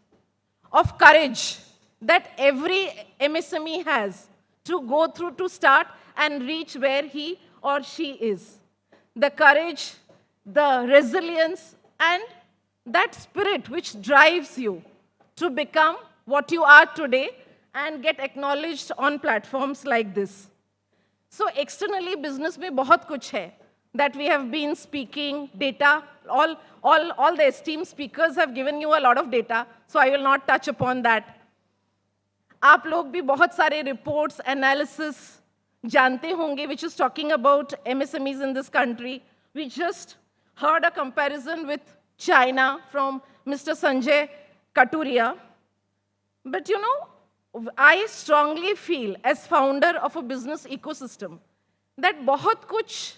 of courage that every MSME has to go through to start and reach where he or she is. The courage, the resilience, and that spirit which drives you to become what you are today and get acknowledged on platforms like this. So externally, business mein bahut kuch hai that we have been speaking, data, all the esteemed speakers have given you a lot of data, so I will not touch upon that. आप लोग भी बहुत सारे reports, analysis जानते होंगे, which is talking about MSMEs in this country. We just heard a comparison with China from Mr. Sanjay Katuria. But I strongly feel as founder of a business ecosystem that बहुत कुछ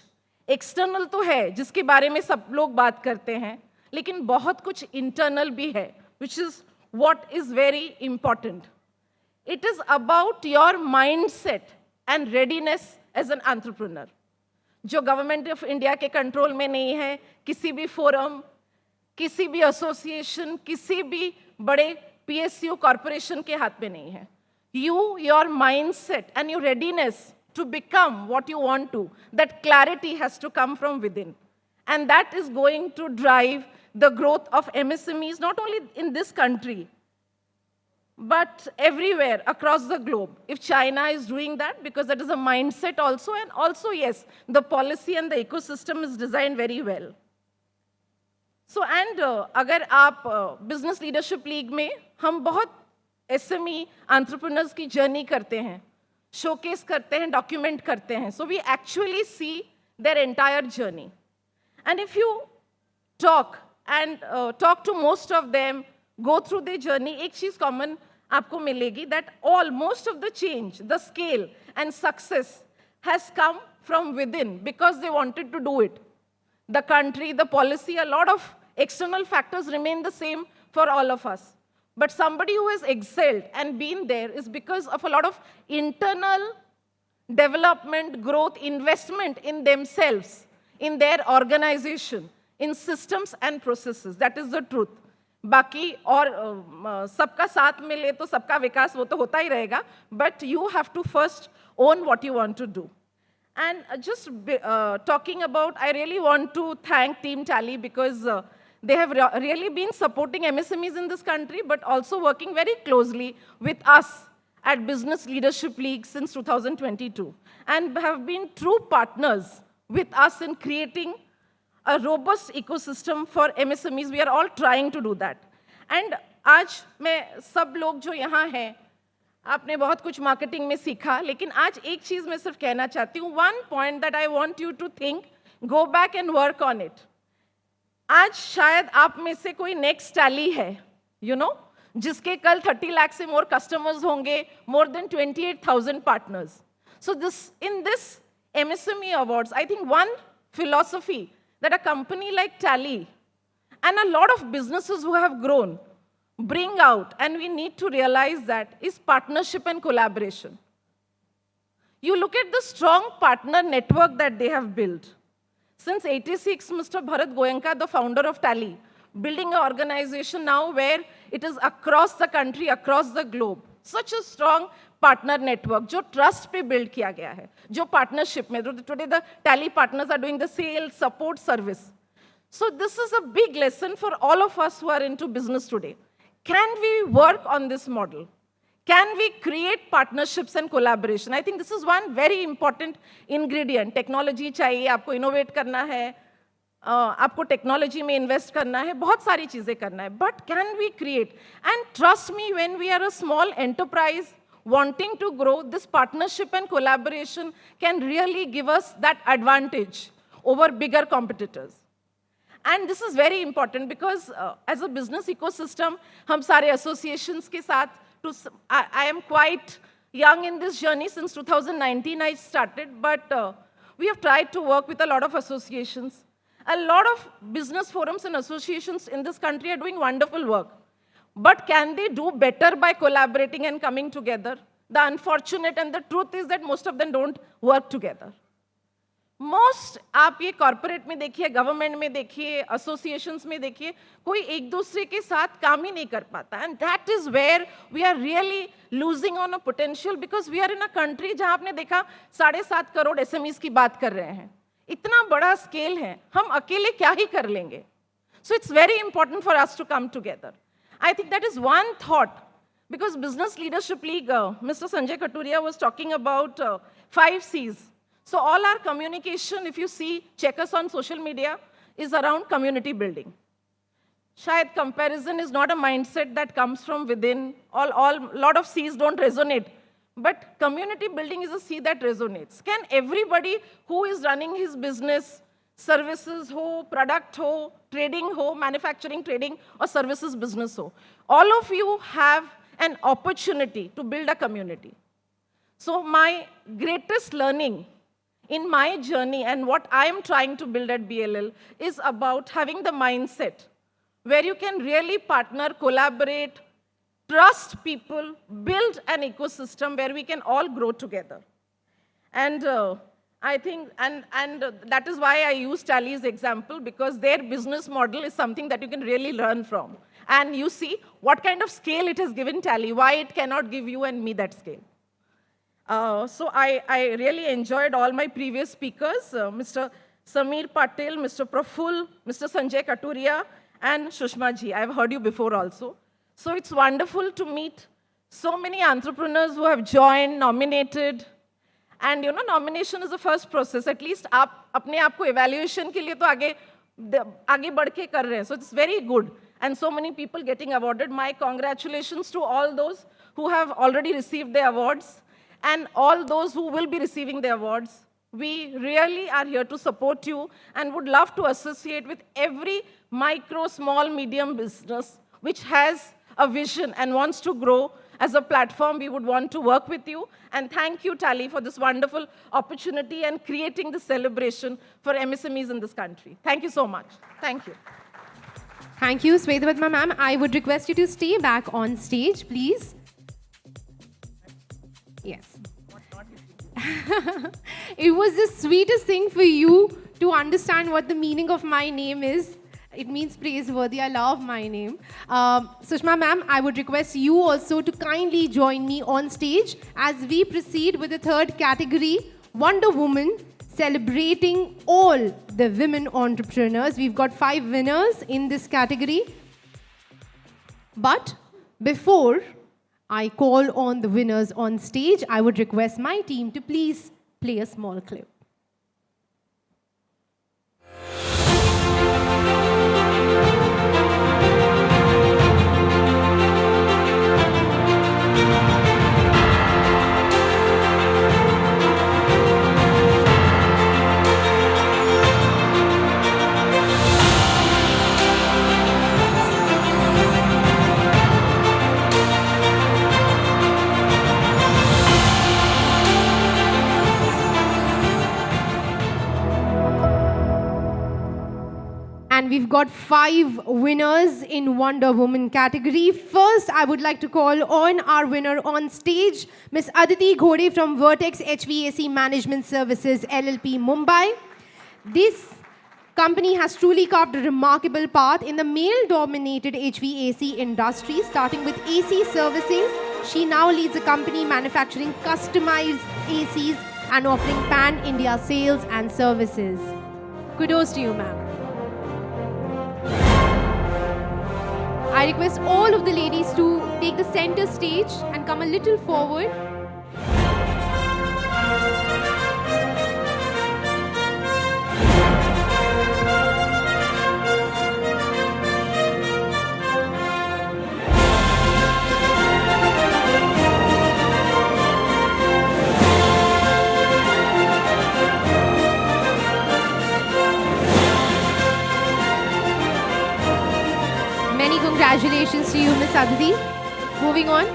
external तो है जिसके बारे में सब लोग बात करते हैं, लेकिन बहुत कुछ internal भी है, which is what is very important. It is about your mindset and readiness as an entrepreneur. जो गवर्नमेंट ऑफ इंडिया के कंट्रोल में नहीं है, किसी भी फोरम, किसी भी एसोसिएशन, किसी भी बड़े PSU कॉर्पोरेशन के हाथ में नहीं है. You, your mindset and your readiness to become what you want to, that clarity has to come from within. And that is going to drive the growth of MSMEs, not only in this country, but everywhere across the globe. If China is doing that, because that is a mindset also, and also, yes, the policy and the ecosystem is designed very well. So, and अगर आप Business Leadership League में हम बहुत SME entrepreneurs की journey करते हैं, showcase करते हैं, document करते हैं. So we actually see their entire journey. And if you talk to most of them, go through their journey, एक चीज common आपको मिलेगी that most of the change, the scale and success has come from within because they wanted to do it. The country, the policy, a lot of external factors remain the same for all of us. But somebody who has excelled and been there is because of a lot of internal development, growth, investment in themselves, in their organization, in systems and processes. That is the truth. बाकी और सबका साथ मिले तो सबका विकास वो तो होता ही रहेगा, but you have to first own what you want to do. And just talking about, I really want to thank Team Tally because they have really been supporting MSMEs in this country, but also working very closely with us at Business Leadership League since 2022, and have been true partners with us in creating a robust ecosystem for MSMEs. We are all trying to do that. And आज मैं सब लोग जो यहाँ हैं, आपने बहुत कुछ marketing में सीखा, लेकिन आज एक चीज़ मैं सिर्फ कहना चाहती हूँ. One point that I want you to think, go back and work on it. आज शायद आप में से कोई next Tally है, जिसके कल 30 लाख से more customers होंगे, more than 28,000 partners. So in this MSME Awards, I think one philosophy that a company like Tally and a lot of businesses who have grown bring out, and we need to realize that, is partnership and collaboration. You look at the strong partner network that they have built. Since 86, Mr. Bharat Goenka, the founder of Tally, building an organization now where it is across the country, across the globe. Such a strong partner network, जो trust पे build किया गया है, जो partnership में. Today the Tally partners are doing the sales, support, service. So this is a big lesson for all of us who are into business today. Can we work on this model? Can we create partnerships and collaboration? I think this is one very important ingredient. Technology चाहिए, आपको innovate करना है, आपको technology में invest करना है, बहुत सारी चीजें करना है. But can we create? And trust me, when we are a small enterprise wanting to grow, this partnership and collaboration can really give us that advantage over bigger competitors. And this is very important because as a business ecosystem, हम सारे associations के साथ, I am quite young in this journey. Since 2019 I started, but we have tried to work with a lot of associations. A lot of business forums and associations in this country are doing wonderful work. But can they do better by collaborating and coming together? The unfortunate and the truth is that most of them don't work together. Most आप ये corporate में देखिए, government में देखिए, associations में देखिए, कोई एक दूसरे के साथ काम ही नहीं कर पाता. And that is where we are really losing on a potential because we are in a country जहाँ आपने देखा 7.5 करोड़ SMEs की बात कर रहे हैं. इतना बड़ा स्केल है, हम अकेले क्या ही कर लेंगे. So it's very important for us to come together. I think that is one thought because Business Leadership League, Mr. Sanjay Katuria was talking about 5 C's. So all our communication, if you see, check us on social media, is around community building. Shayad comparison is not a mindset that comes from within. Lot of C's don't resonate. But community building is a C that resonates. Can everybody who is running his business, services ho, product ho, trading ho, manufacturing, trading, or services business ho, all of you have an opportunity to build a community. So my greatest learning in my journey and what I am trying to build at BLL is about having the mindset where you can really partner, collaborate, trust people, build an ecosystem where we can all grow together. And I think, and that is why I use Tally's example because their business model is something that you can really learn from. And you see what kind of scale it has given Tally, why it cannot give you and me that scale. So I really enjoyed all my previous speakers, Mr. Sameer Patel, Mr. Praful, Mr. Sanjay Katuria, and Shushma ji. I've heard you before also. So it's wonderful to meet so many entrepreneurs who have joined, nominated. And you know, nomination is the first process. At least आप अपने आप को evaluation के लिए तो आगे बढ़ के कर रहे हैं. So it's very good. And so many people getting awarded. My congratulations to all those who have already received their awards. And all those who will be receiving the awards, we really are here to support you and would love to associate with every micro, small, medium business which has a vision and wants to grow. As a platform, we would want to work with you. And thank you, Tally, for this wonderful opportunity and creating the celebration for MSMEs in this country. Thank you so much. Thank you. Thank you, Swetapadma ma'am. I would request you to stay back on stage, please. Yes. It was the sweetest thing for you to understand what the meaning of my name is. It means praiseworthy. I love my name. Sushma ma'am, I would request you also to kindly join me on stage as we proceed with the third category, Wonder Woman, celebrating all the women entrepreneurs. We've got 5 winners in this category. But before I call on the winners on stage, I would request my team to please play a small clip. And we've got 5 winners in Wonder Woman category. First, I would like to call on our winner on stage, Ms. Aditi Ghode from Vertex HVAC Management Services, LLP, Mumbai. This company has truly carved a remarkable path in the male-dominated HVAC industry, starting with AC servicing. She now leads a company manufacturing customized ACs and offering pan-India sales and services. Kudos to you, ma'am. I request all of the ladies to take the center stage and come a little forward. Many congratulations to you, Miss Aditi. Moving on.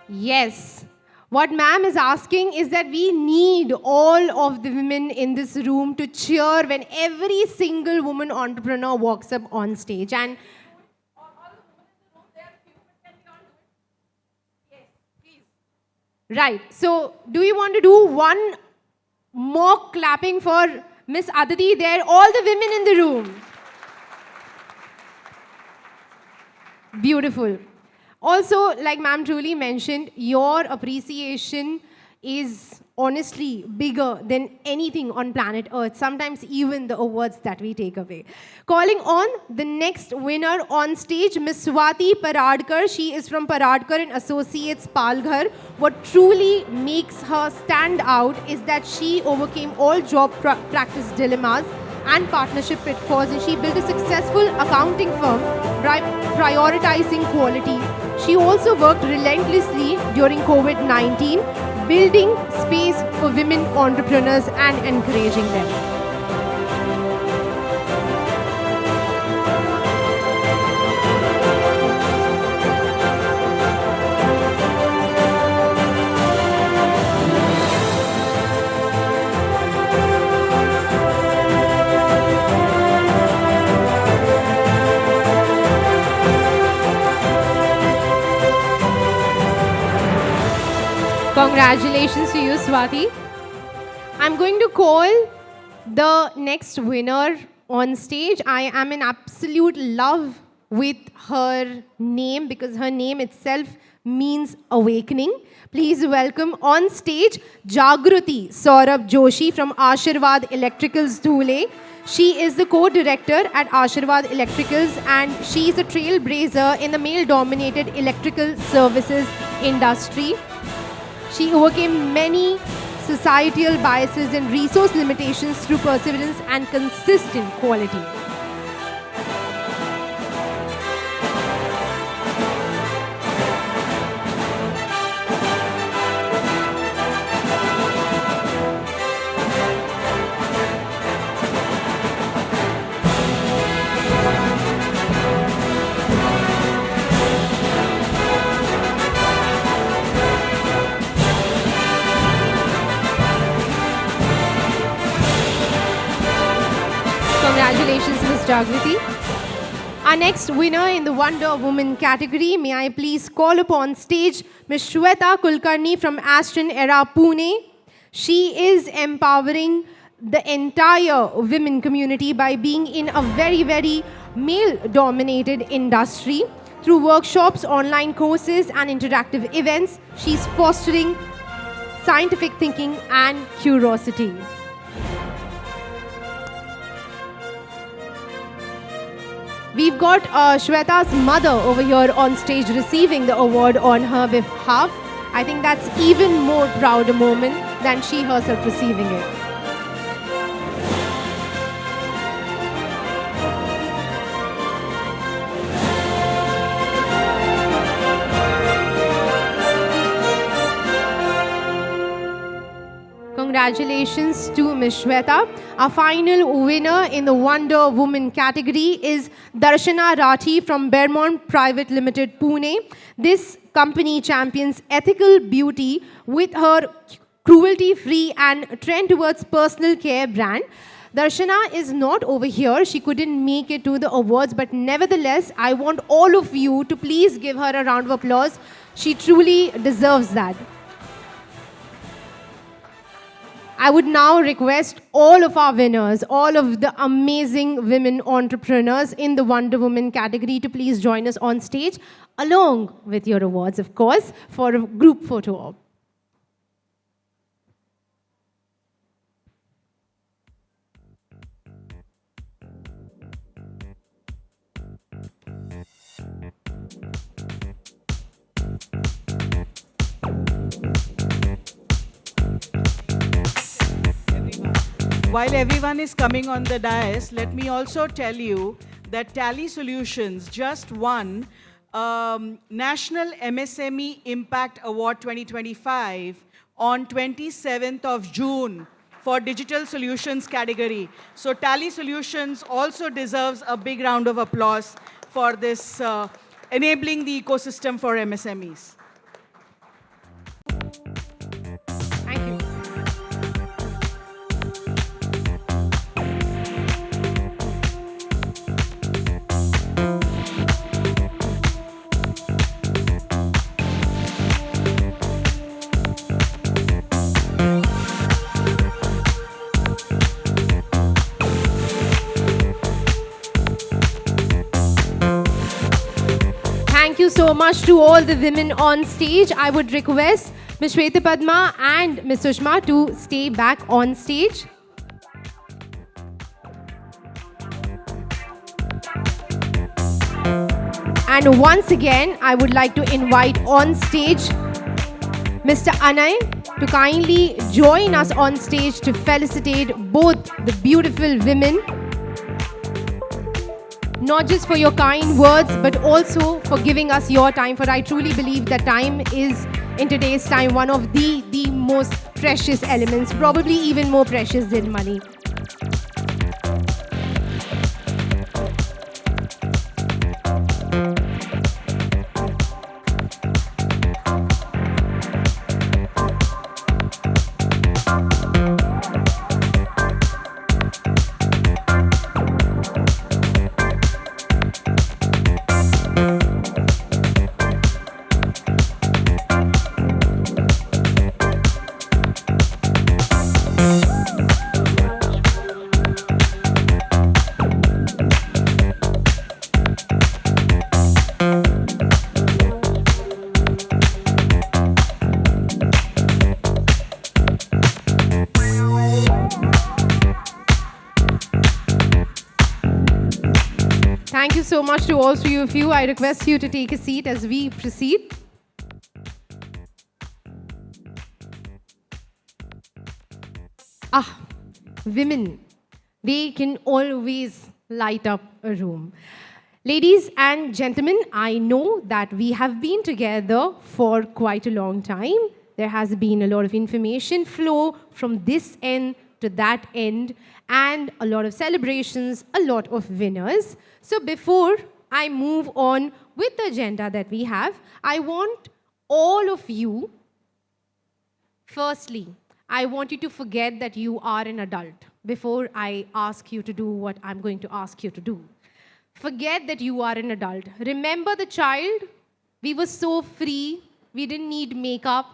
Yes. What ma'am is asking is that we need all of the women in this room to cheer when every single woman entrepreneur walks up on stage. And right. So, do you want to do one more clapping for Miss Aditi there? All the women in the room. Beautiful. Also, like ma'am truly mentioned, your appreciation is honestly bigger than anything on planet Earth, sometimes even the awards that we take away. Calling on the next winner on stage, Miss Swati Paradkar. She is from Paradkar and Associates, Palghar. What truly makes her stand out is that she overcame all job practice dilemmas and partnership pitfalls, and she built a successful accounting firm by prioritizing quality. She also worked relentlessly during COVID-19, building space for women entrepreneurs and encouraging them. Congratulations to you, Swati. I'm going to call the next winner on stage. I am in absolute love with her name because her name itself means awakening. Please welcome on stage Jagruti Saurabh Joshi from Ashirwad Electricals, Dhule. She is the co-director at Ashirwad Electricals and she is a trailblazer in the male-dominated electrical services industry. She overcame many societal biases and resource limitations through perseverance and consistent quality. Congratulations, Ms. Jagruti. Our next winner in the Wonder Woman category, may I please call upon stage Ms. Shweta Kulkarni from Aston Era, Pune. She is empowering the entire women community by being in a very, very male-dominated industry. Through workshops, online courses, and interactive events, she's fostering scientific thinking and curiosity. We've got Shweta's mother over here on stage receiving the award on her behalf. I think that's even more proud a moment than she herself receiving it. Congratulations to Ms. Shweta. Our final winner in the Wonder Woman category is Darshana Rathi from Bermont Private Limited, Pune. This company champions ethical beauty with her cruelty-free and trend towards personal care brand. Darshana is not over here. She couldn't make it to the awards, but nevertheless, I want all of you to please give her a round of applause. She truly deserves that. I would now request all of our winners, all of the amazing women entrepreneurs in the Wonder Woman category to please join us on stage, along with your awards, of course, for a group photo op. While everyone is coming on the dais, let me also tell you that Tally Solutions just won National MSME Impact Award 2025 on 27th of June for digital solutions category. So Tally Solutions also deserves a big round of applause for this enabling the ecosystem for MSMEs. Thank you. Thank you so much to all the women on stage. I would request Ms. Shweta Padma and Ms. Sushma to stay back on stage. And once again, I would like to invite on stage Mr. Anay to kindly join us on stage to felicitate both the beautiful women, not just for your kind words, but also for giving us your time. For I truly believe that time is, in today's time, one of the most precious elements, probably even more precious than money. Thank you so much to all three of you. I request you to take a seat as we proceed. Women, they can always light up a room. Ladies and gentlemen, I know that we have been together for quite a long time. There has been a lot of information flow from this end to that end, and a lot of celebrations, a lot of winners. So before I move on with the agenda that we have, I want all of you, firstly, I want you to forget that you are an adult before I ask you to do what I'm going to ask you to do. Forget that you are an adult. Remember the child? We were so free. We didn't need makeup.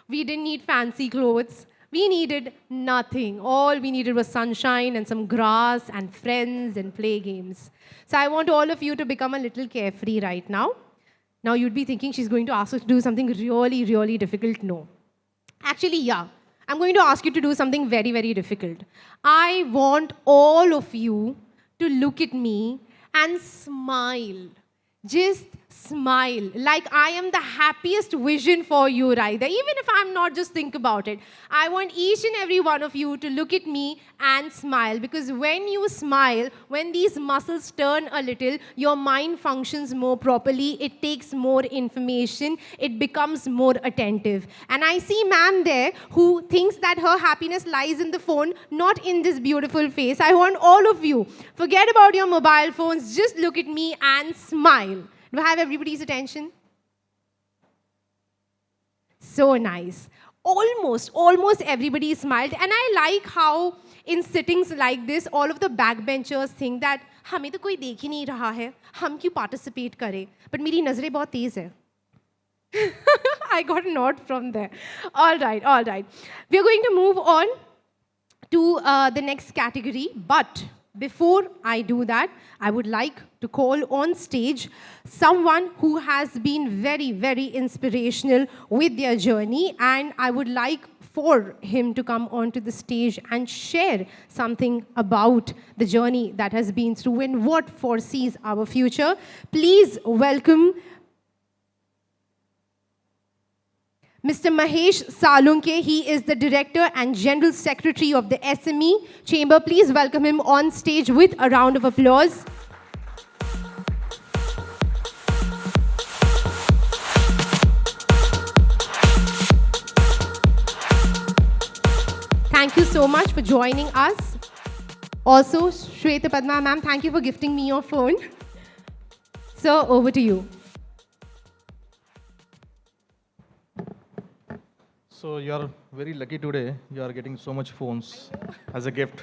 We didn't need fancy clothes. We needed nothing. All we needed was sunshine and some grass and friends and play games. So I want all of you to become a little carefree right now. Now you'd be thinking she's going to ask us to do something really, really difficult. No. Actually, yeah. I'm going to ask you to do something very, very difficult. I want all of you to look at me and smile. Just smile. Like I am the happiest vision for you right there. Even if I'm not, just think about it. I want each and every one of you to look at me and smile. Because when you smile, when these muscles turn a little, your mind functions more properly. It takes more information. It becomes more attentive. And I see ma'am there who thinks that her happiness lies in the phone, not in this beautiful face. I want all of you, forget about your mobile phones. Just look at me and smile. Do I have everybody's attention? So nice. Almost everybody smiled. And I like how in sittings like this, all of the backbenchers think that हमें तो कोई देख ही नहीं रहा है, हम क्यों participate करें? But मेरी नजरें बहुत तेज है. I got a nod from there. All right. We are going to move on to the next category. But before I do that, I would like to call on stage someone who has been very, very inspirational with their journey. And I would like for him to come onto the stage and share something about the journey that has been through and what foresees our future. Please welcome Mr. Mahesh Salunke. He is the Director and General Secretary of the SME Chamber. Please welcome him on stage with a round of applause. Thank you so much for joining us. Also, Shweta Padma ma'am, thank you for gifting me your phone. Sir, over to you. So you are very lucky today. You are getting so much phones as a gift.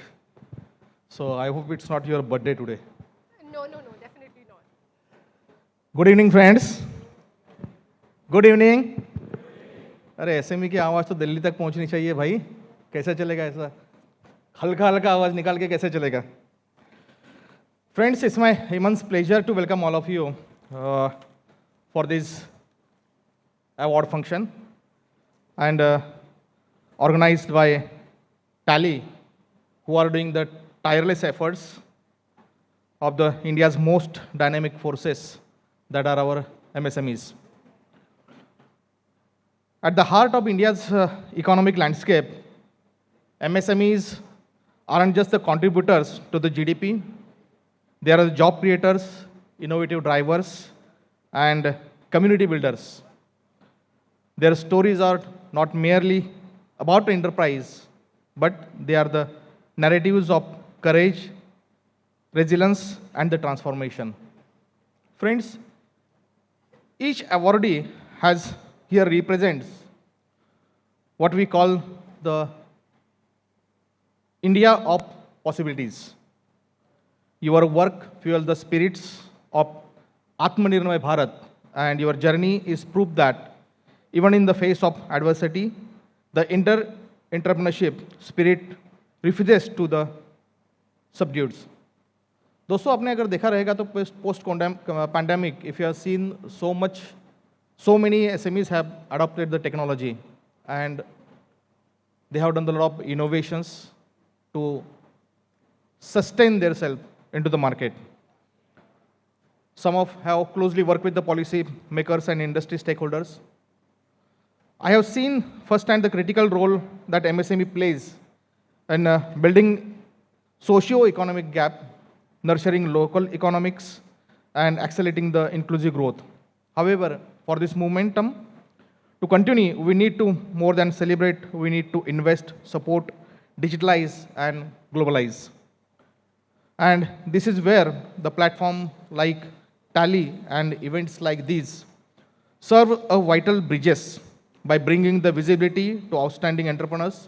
So I hope it's not your birthday today. No, definitely not. Good evening, friends. Good evening. अरे SME की आवाज़ तो दिल्ली तक पहुंचनी चाहिए भाई. कैसे चलेगा ऐसा? हल्का हल्का आवाज़ निकाल के कैसे चलेगा? Friends, it's my immense pleasure to welcome all of you for this award function and organized by Tally, who are doing the tireless efforts of the India's most dynamic forces that are our MSMEs. At the heart of India's economic landscape, MSMEs aren't just the contributors to the GDP, they are the job creators, innovative drivers, and community builders. Their stories are not merely about enterprise, but they are the narratives of courage, resilience, and the transformation. Friends, each awardee has here represents what we call the India of possibilities. Your work fuels the spirits of Atmanirbhar Bharat, and your journey is proof that even in the face of adversity, the entrepreneurship spirit refuses to the subdued. दोस्तों आपने अगर देखा रहेगा तो post pandemic, if you have seen so many SMEs have adopted the technology and they have done a lot of innovations to sustain themselves into the market. Some have closely worked with the policy makers and industry stakeholders. I have seen firsthand the critical role that MSME plays in building socio-economic gap, nurturing local economics, and accelerating the inclusive growth. However, for this momentum to continue, we need to more than celebrate, we need to invest, support, digitalize, and globalize. And this is where the platform like Tally and events like these serve a vital bridges by bringing the visibility to outstanding entrepreneurs.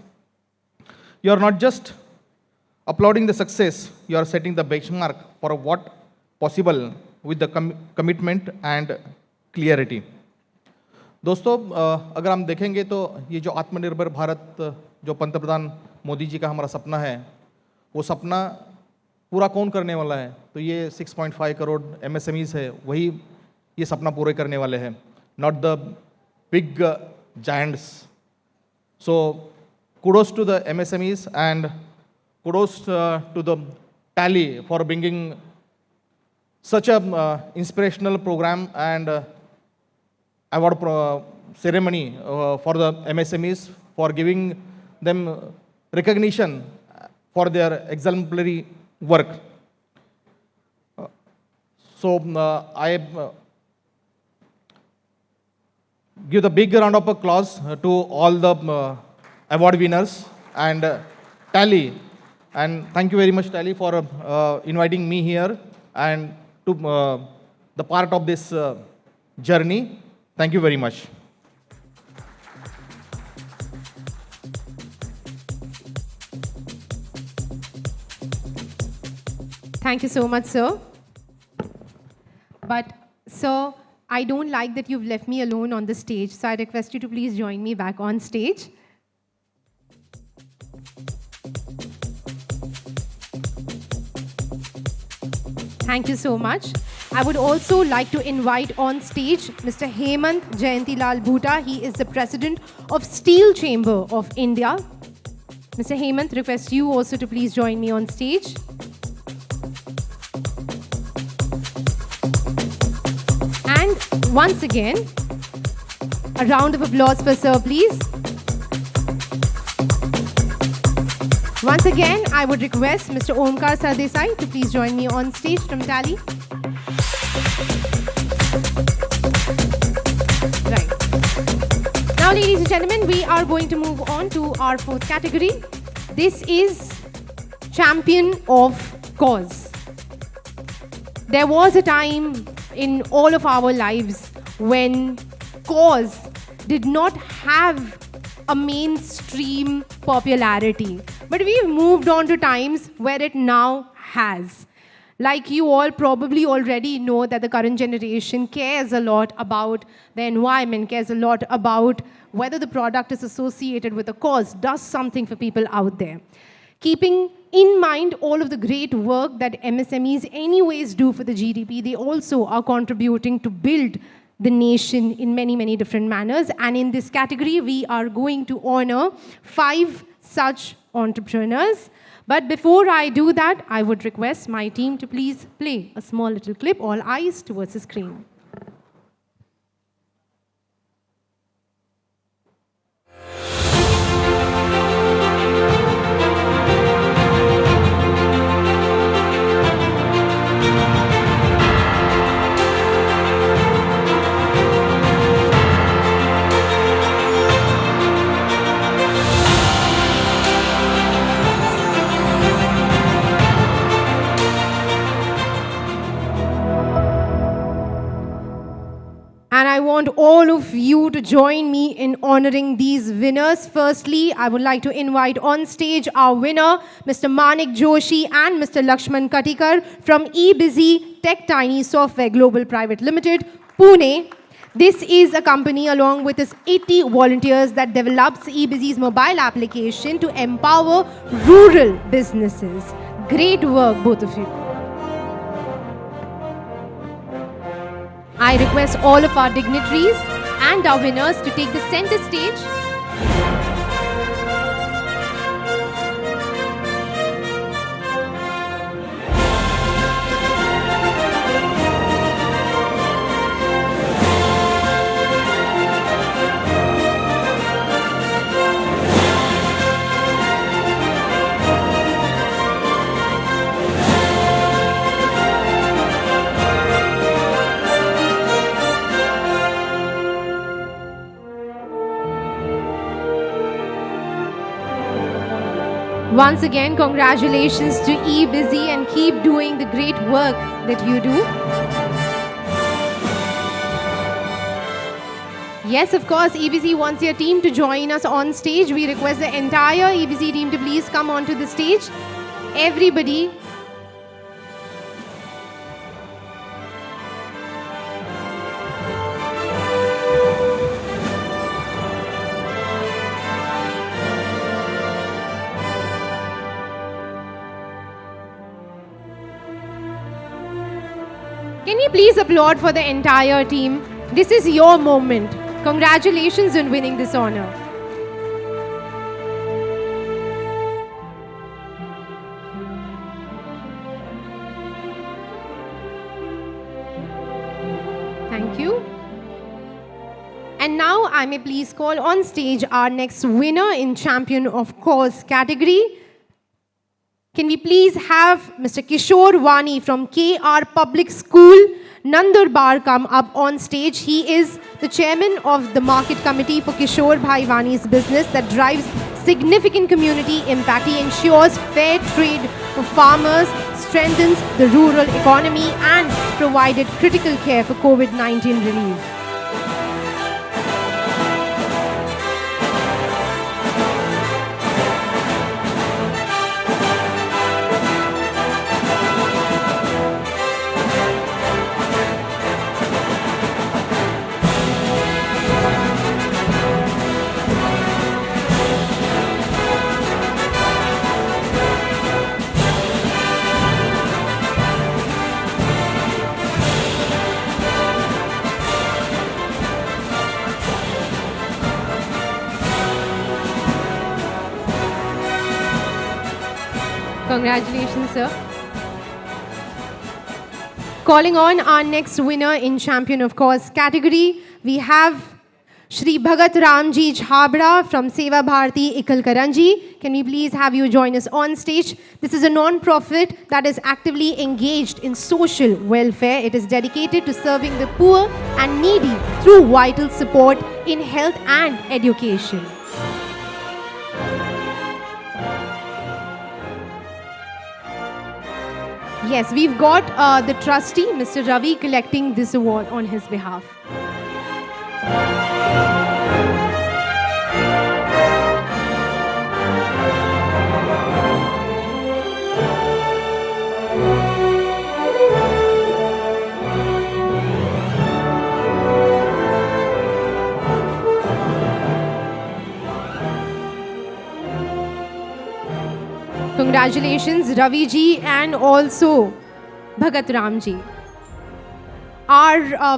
You are not just applauding the success, you are setting the benchmark for what possible with the commitment and clarity. दोस्तों अगर हम देखेंगे तो ये जो आत्मनिर्भर भारत जो पंतप्रधान मोदी जी का हमारा सपना है, वो सपना पूरा कौन करने वाला है? तो ये 6.5 करोड़ MSMEs है, वही ये सपना पूरे करने वाले हैं, not the big giants. So kudos to the MSMEs and kudos to the Tally for bringing such a inspirational program and award ceremony for the MSMEs, for giving them recognition for their exemplary work. So I give the big round of applause to all the award winners and Tally. And thank you very much, Tally, for inviting me here and to the part of this journey. Thank you very much. Thank you so much, sir. But, sir, I don't like that you've left me alone on the stage, so I request you to please join me back on stage. Thank you so much. I would also like to invite on stage Mr. Hemant Jayantilal Bhuta. He is the President of Steel Chamber of India. Mr. Hemant, request you also to please join me on stage. And once again, a round of applause for sir, please. Once again, I would request Mr. Omkar Sardesai to please join me on stage from Tally. Right. Now, ladies and gentlemen, we are going to move on to our fourth category. This is champion of cause. There was a time in all of our lives when cause did not have a mainstream popularity. But we've moved on to times where it now has. Like you all probably already know that the current generation cares a lot about the environment, cares a lot about whether the product is associated with a cause, does something for people out there. Keeping in mind all of the great work that MSMEs anyways do for the GDP, they also are contributing to build the nation in many, many different manners. And in this category, we are going to honor 5 such entrepreneurs. But before I do that, I would request my team to please play a small little clip, all eyes towards the screen. And I want all of you to join me in honoring these winners. Firstly, I would like to invite on stage our winner, Mr. Manik Joshi and Mr. Lakshman Katikar from eBusy Tech Tiny Software Global Private Limited, Pune. This is a company along with its 80 volunteers that develops eBusy's mobile application to empower rural businesses. Great work, both of you. I request all of our dignitaries and our winners to take the center stage. Once again, congratulations to eBusy and keep doing the great work that you do. Yes, of course, eBusy wants your team to join us on stage. We request the entire eBusy team to please come onto the stage. Everybody. Can we please applaud for the entire team? This is your moment. Congratulations on winning this honor. Thank you. And now I may please call on stage our next winner in Champion of Cause category. Can we please have Mr. Kishore Wani from KR Public School, Nandurbar, come up on stage. He is the chairman of the market committee for Kishore Bhai Wani's business that drives significant community impact. He ensures fair trade for farmers, strengthens the rural economy, and provided critical care for COVID-19 relief. Congratulations, sir. Calling on our next winner in Champion of Cause category, we have Shri Bhagat Ramji Jhabra from Seva Bharati Ikalkaranji. Can we please have you join us on stage? This is a non-profit that is actively engaged in social welfare. It is dedicated to serving the poor and needy through vital support in health and education. Yes, we've got the trustee, Mr. Ravi, collecting this award on his behalf. Congratulations, Ravi ji and also Bhagat Ram ji.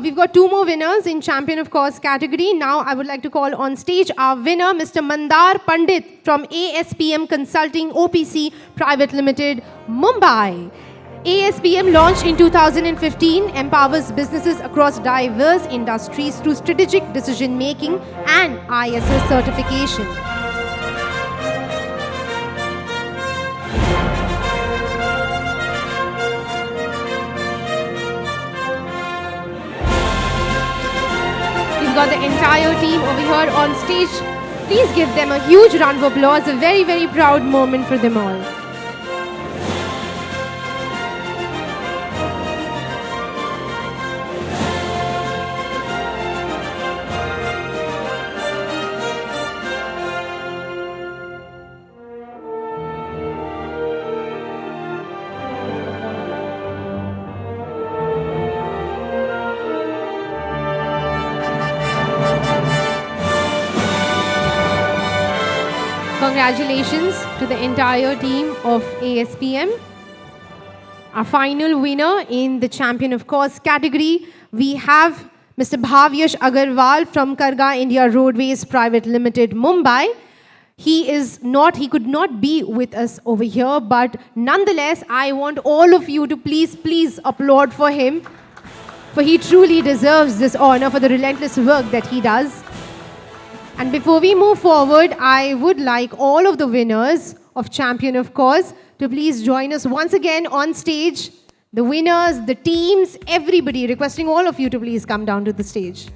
We've got two more winners in Champion of Course category. Now I would like to call on stage our winner, Mr. Mandar Pandit from ASPM Consulting OPC Private Limited, Mumbai. ASPM launched in 2015 empowers businesses across diverse industries through strategic decision making and ISO certification. Got the entire team over here on stage. Please give them a huge round of applause. A very, very proud moment for them all. Congratulations to the entire team of ASPM. Our final winner in the Champion of Course category, we have Mr. Bhavyash Agarwal from Karga India Roadways Private Limited, Mumbai. He could not be with us over here, but nonetheless, I want all of you to please applaud for him, for he truly deserves this honor for the relentless work that he does. And before we move forward, I would like all of the winners of Champion of Course to please join us once again on stage. The winners, the teams, everybody, requesting all of you to please come down to the stage.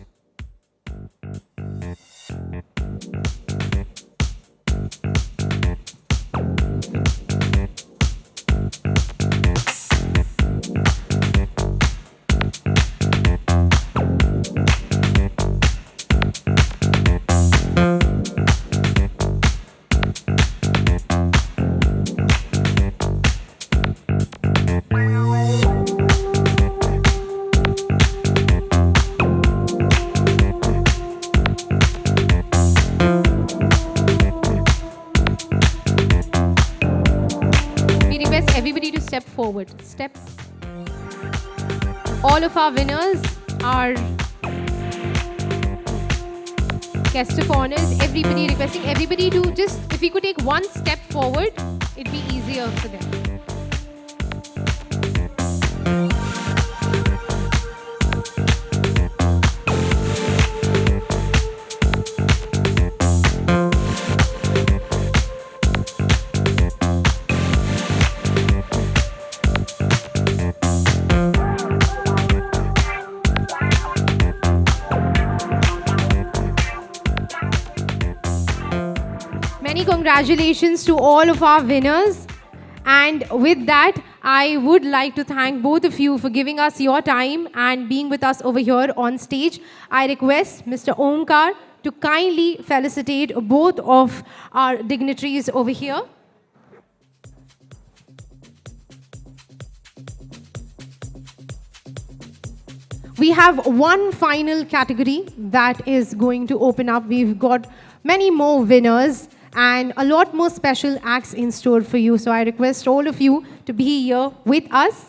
Everybody to step forward. Step. All of our winners are guest of honors. Everybody requesting everybody to just, if we could take one step forward, it'd be easier for them. Many congratulations to all of our winners. And with that, I would like to thank both of you for giving us your time and being with us over here on stage. I request Mr. Omkar to kindly felicitate both of our dignitaries over here. We have one final category that is going to open up. We've got many more winners and a lot more special acts in store for you. So I request all of you to be here with us.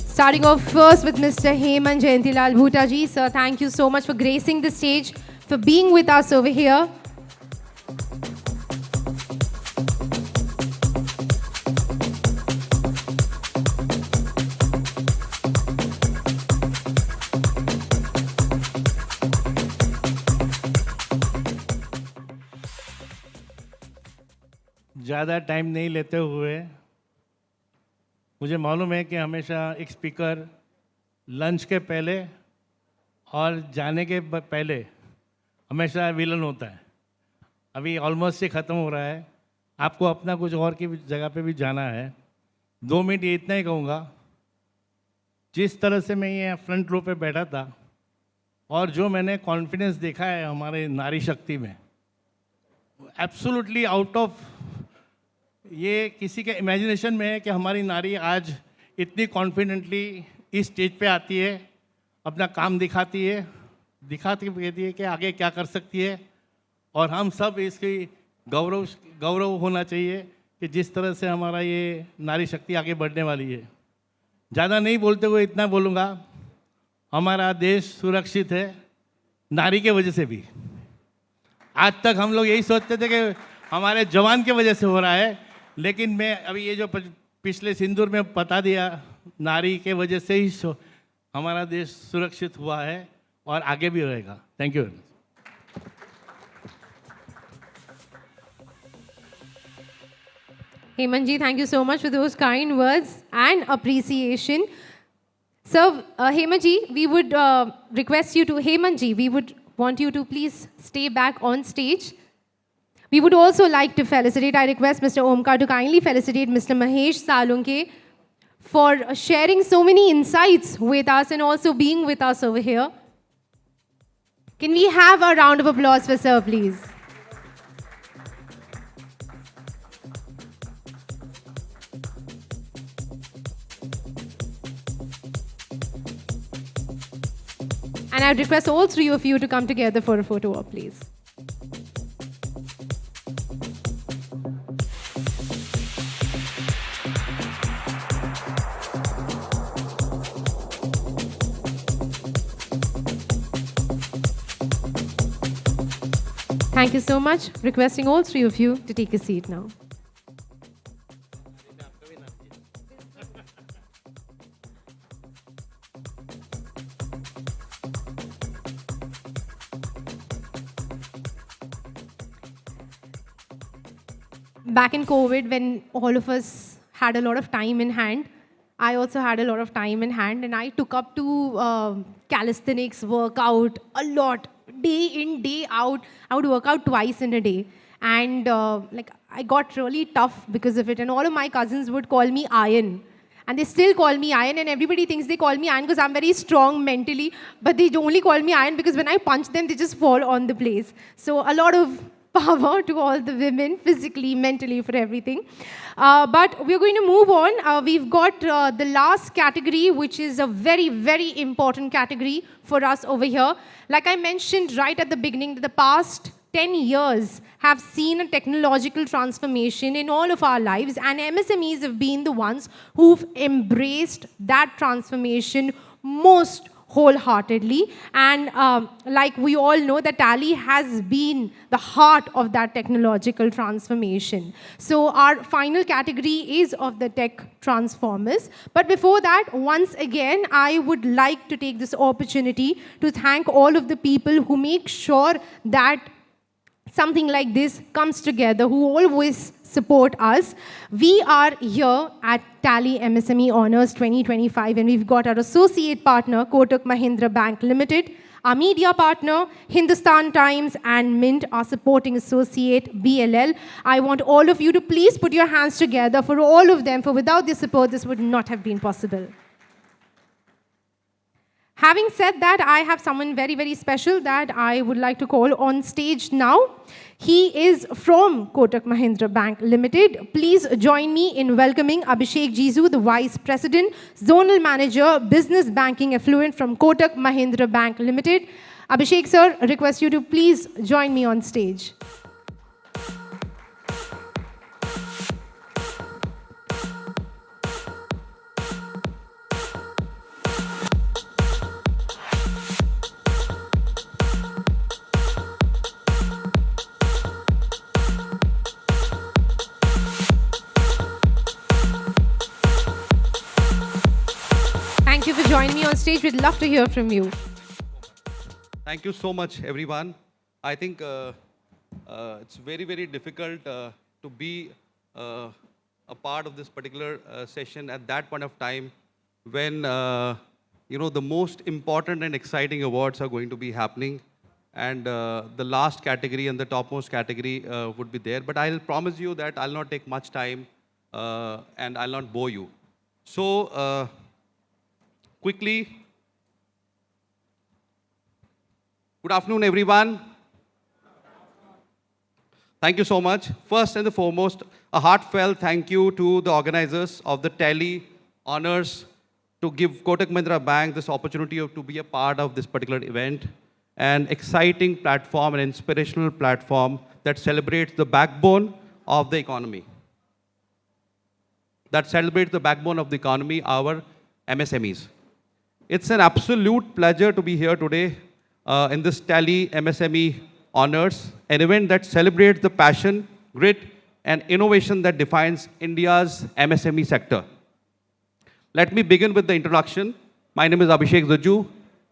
Starting off first with Mr. Hemant Jayantilal Bhuta ji. Sir, thank you so much for gracing the stage, for being with us over here. ज़्यादा time नहीं लेते हुए मुझे मालूम है कि हमेशा एक स्पीकर लंच के पहले और जाने के पहले हमेशा विलन होता है। अभी ऑलमोस्ट ये ख़त्म हो रहा है, आपको अपना कुछ और की जगह पे भी जाना है। 2 मिनट ये इतना ही कहूँगा, जिस तरह से मैं ये फ्रंट रो पे बैठा था और जो मैंने कॉन्फिडेंस देखा है हमारे नारी शक्ति में, एब्सोल्युटली आउट ऑफ ये किसी के इमेजिनेशन में है कि हमारी नारी आज इतनी कॉन्फिडेंटली इस स्टेज पे आती है, अपना काम दिखाती है, दिखाती कहती है कि आगे क्या कर सकती है। और हम सब इसकी गौरव होना चाहिए कि जिस तरह से हमारा ये नारी शक्ति आगे बढ़ने वाली है। ज़्यादा नहीं बोलते हुए इतना बोलूँगा, हमारा देश सुरक्षित है नारी के वजह से भी। आज तक हम लोग यही सोचते थे कि हमारे जवान के वजह से हो रहा है, लेकिन मैं अभी ये जो पिछले सिंदूर में बता दिया, नारी के वजह से ही हमारा देश सुरक्षित हुआ है और आगे भी रहेगा। Thank you. Hemant ji, thank you so much for those kind words and appreciation. So, Hemant ji, we would request you to, Hemant ji, we would want you to please stay back on stage. We would also like to felicitate, I request Mr. Omkar to kindly felicitate Mr. Mahesh Salunke for sharing so many insights with us and also being with us over here. Can we have a round of applause for sir, please? And I would request all three of you to come together for a photo op, please. Thank you so much. Requesting all three of you to take a seat now. Back in COVID, when all of us had a lot of time in hand, I also had a lot of time in hand, and I took up to calisthenics, workout a lot, day in, day out. I would work out twice in a day. And like I got really tough because of it. And all of my cousins would call me Iron. And they still call me Iron, and everybody thinks they call me Iron because I'm very strong mentally. But they only call me Iron because when I punch them, they just fall on the place. So a lot of power to all the women, physically, mentally, for everything. But we're going to move on. We've got the last category, which is a very, very important category for us over here. Like I mentioned right at the beginning, the past 10 years have seen a technological transformation in all of our lives, and MSMEs have been the ones who've embraced that transformation most wholeheartedly. And like we all know, that Tally has been the heart of that technological transformation. So our final category is of the tech transformers. But before that, once again, I would like to take this opportunity to thank all of the people who make sure that something like this comes together, who always support us. We are here at Tally MSME Honours 2025, and we've got our associate partner, Kotak Mahindra Bank Limited, our media partner, Hindustan Times, and Mint, our supporting associate, BLL. I want all of you to please put your hands together for all of them, for without their support, this would not have been possible. Having said that, I have someone very, very special that I would like to call on stage now. He is from Kotak Mahindra Bank Limited. Please join me in welcoming Abhishek Jizu, the Vice President, Zonal Manager, Business Banking Affluent from Kotak Mahindra Bank Limited. Abhishek sir, request you to please join me on stage. Thank you for joining me on stage. We'd love to hear from you. Thank you so much, everyone. I think it's very, very difficult to be a part of this particular session at that point of time when, the most important and exciting awards are going to be happening. And the last category and the topmost category would be there. But I'll promise you that I'll not take much time and I'll not bore you. So, quickly, good afternoon, everyone. Thank you so much. First and foremost, a heartfelt thank you to the organizers of the Tally Honours to give Kotak Mahindra Bank this opportunity to be a part of this particular event. An exciting platform, an inspirational platform that celebrates the backbone of the economy. That celebrates the backbone of the economy, our MSMEs. It's an absolute pleasure to be here today in this Tally MSME Honours, an event that celebrates the passion, grit, and innovation that defines India's MSME sector. Let me begin with the introduction. My name is Abhishek Zaju.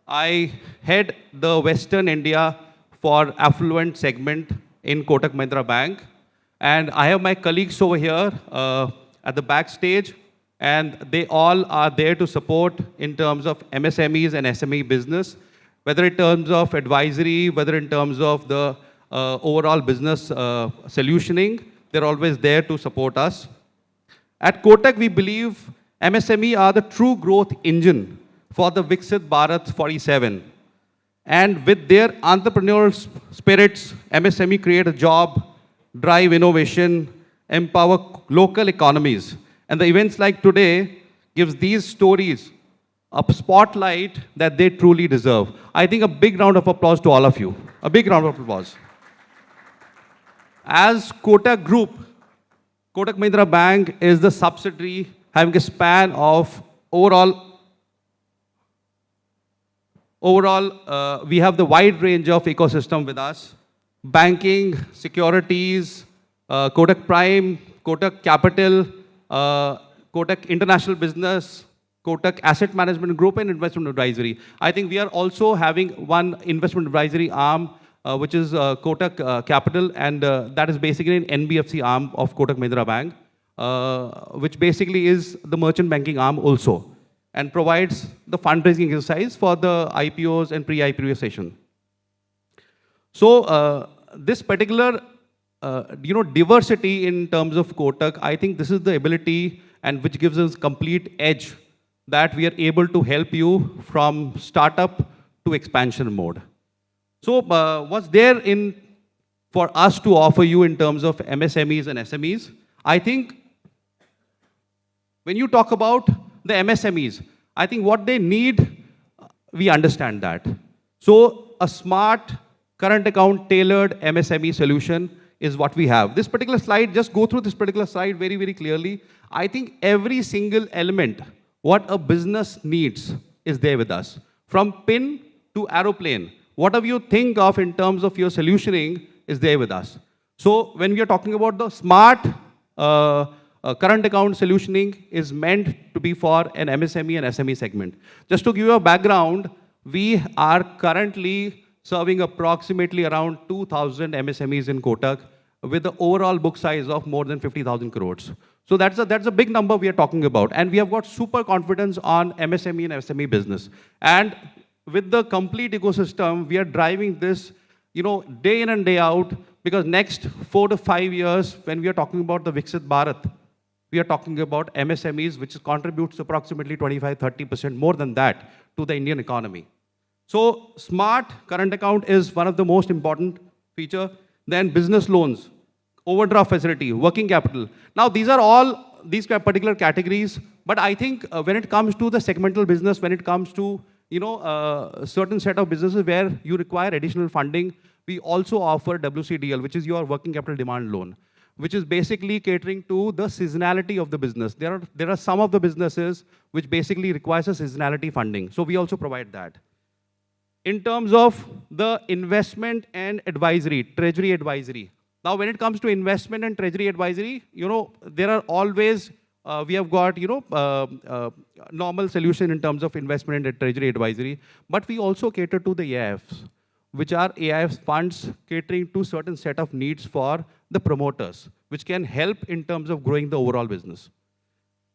I head the Western India for affluent segment in Kotak Mahindra Bank. And I have my colleagues over here at the backstage, and they all are there to support in terms of MSMEs and SME business, whether in terms of advisory, whether in terms of the overall business solutioning. They're always there to support us. At Kotak, we believe MSME are the true growth engine for the Viksit Bharat 47. And with their entrepreneurial spirits, MSME create a job, drive innovation, empower local economies. And the events like today gives these stories a spotlight that they truly deserve. I think a big round of applause to all of you. A big round of applause. As Kotak Group, Kotak Mahindra Bank is the subsidiary having a span of overall, we have the wide range of ecosystem with us. Banking, securities, Kotak Prime, Kotak Capital, Kotak International Business, Kotak Asset Management Group, and Investment Advisory. I think we are also having one investment advisory arm, which is Kotak Capital, and that is basically an NBFC arm of Kotak Mahindra Bank, which basically is the merchant banking arm also, and provides the fundraising exercise for the IPOs and pre-IPO session. So this particular diversity in terms of Kotak, I think this is the ability and which gives us complete edge that we are able to help you from startup to expansion mode. So what's there in for us to offer you in terms of MSMEs and SMEs? I think when you talk about the MSMEs, I think what they need, we understand that. So a smart current account tailored MSME solution is what we have. This particular slide, just go through this particular slide very, very clearly. I think every single element, what a business needs is there with us. From PIN to aeroplane, whatever you think of in terms of your solutioning is there with us. So when we are talking about the smart current account solutioning is meant to be for an MSME and SME segment. Just to give you a background, we are currently serving approximately around 2,000 MSMEs in Kotak with the overall book size of more than 50,000 crores. So that's a big number we are talking about. And we have got super confidence on MSME and SME business. And with the complete ecosystem, we are driving this, day in and day out, because next 4 to 5 years, when we are talking about the Viksit Bharat, we are talking about MSMEs, which contributes approximately 25-30% more than that to the Indian economy. So smart current account is one of the most important feature. Then business loans, overdraft facility, working capital. Now these are all these particular categories, but I think when it comes to the segmental business, when it comes to a certain set of businesses where you require additional funding, we also offer WCDL, which is your working capital demand loan, which is basically catering to the seasonality of the business. There are some of the businesses which basically requires a seasonality funding. So we also provide that. In terms of the investment and advisory, treasury advisory. Now, when it comes to investment and treasury advisory, there are always, we have got, normal solution in terms of investment and treasury advisory, but we also cater to the AIFs. which are AIF funds catering to certain set of needs for the promoters, which can help in terms of growing the overall business.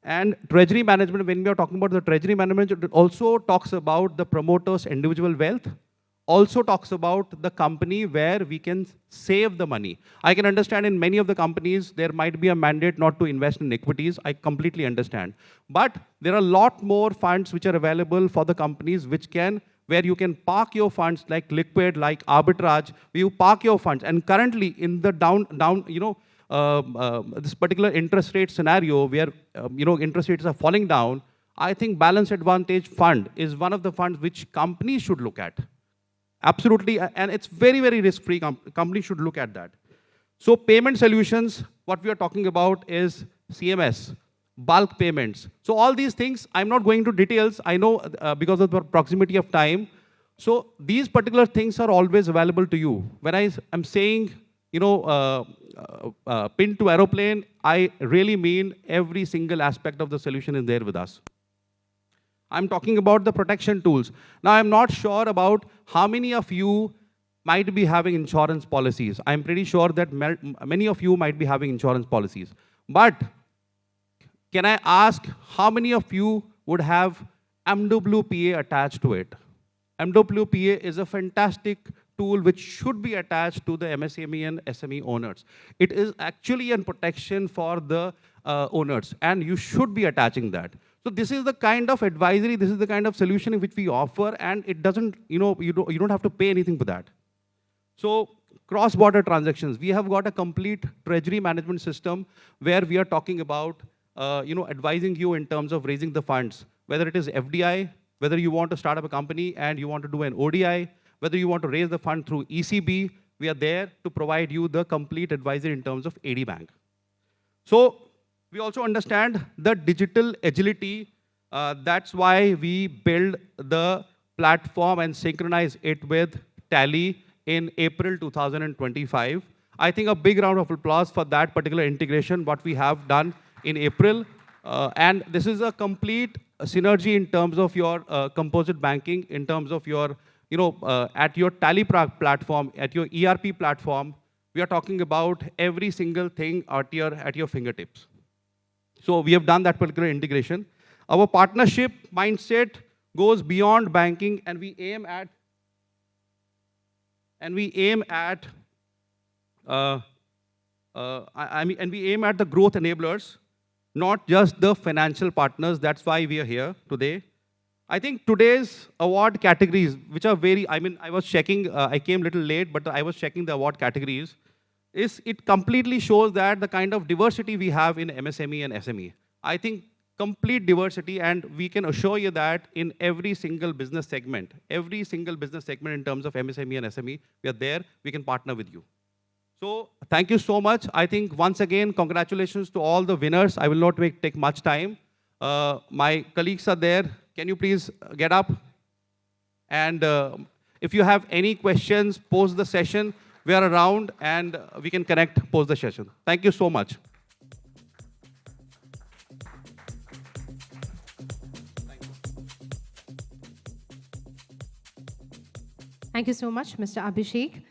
And treasury management, when we are talking about the treasury management, it also talks about the promoter's individual wealth, also talks about the company where we can save the money. I can understand in many of the companies, there might be a mandate not to invest in equities. I completely understand. But there are a lot more funds which are available for the companies where you can park your funds like liquid, like arbitrage, where you park your funds. And currently in the this particular interest rate scenario where interest rates are falling down, I think balance advantage fund is one of the funds which companies should look at. Absolutely, and it's very, very risk-free. Companies should look at that. So payment solutions, what we are talking about is CMS, bulk payments. So all these things, I'm not going to details. I know because of the proximity of time. So these particular things are always available to you. When I'm saying, pin to aeroplane, I really mean every single aspect of the solution is there with us. I'm talking about the protection tools. Now, I'm not sure about how many of you might be having insurance policies. I'm pretty sure that many of you might be having insurance policies. But can I ask how many of you would have MWPA attached to it? MWPA is a fantastic tool which should be attached to the MSME and SME owners. It is actually a protection for the owners, and you should be attaching that. So this is the kind of advisory, this is the kind of solution which we offer, and it doesn't, you don't have to pay anything for that. So cross-border transactions, we have got a complete treasury management system where we are talking about, advising you in terms of raising the funds, whether it is FDI, whether you want to start up a company and you want to do an ODI, whether you want to raise the fund through ECB, we are there to provide you the complete advisory in terms of AD Bank. So we also understand the digital agility. That's why we build the platform and synchronize it with Tally in April 2025. I think a big round of applause for that particular integration, what we have done in April. And this is a complete synergy in terms of your composite banking, in terms of your, at your Tally platform, at your ERP platform, we are talking about every single thing at your fingertips. So we have done that particular integration. Our partnership mindset goes beyond banking, and we aim at the growth enablers, not just the financial partners. That's why we are here today. I think today's award categories, which are I was checking, I came a little late, but I was checking the award categories. It completely shows that the kind of diversity we have in MSME and SME. I think complete diversity, and we can assure you that in every single business segment in terms of MSME and SME, we are there, we can partner with you. So thank you so much. I think once again, congratulations to all the winners. I will not take much time. My colleagues are there. Can you please get up? And if you have any questions, post the session. We are around and we can connect post the session. Thank you so much. Thank you so much, Mr. Abhishek.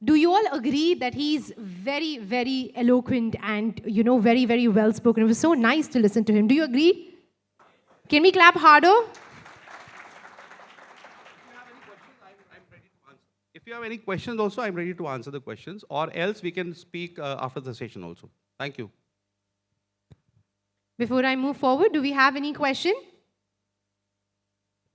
Do you all agree that he's very, very eloquent and, very, very well spoken? It was so nice to listen to him. Do you agree? Can we clap harder? If you have any questions also, I'm ready to answer the questions, or else we can speak after the session also. Thank you. Before I move forward, do we have any question?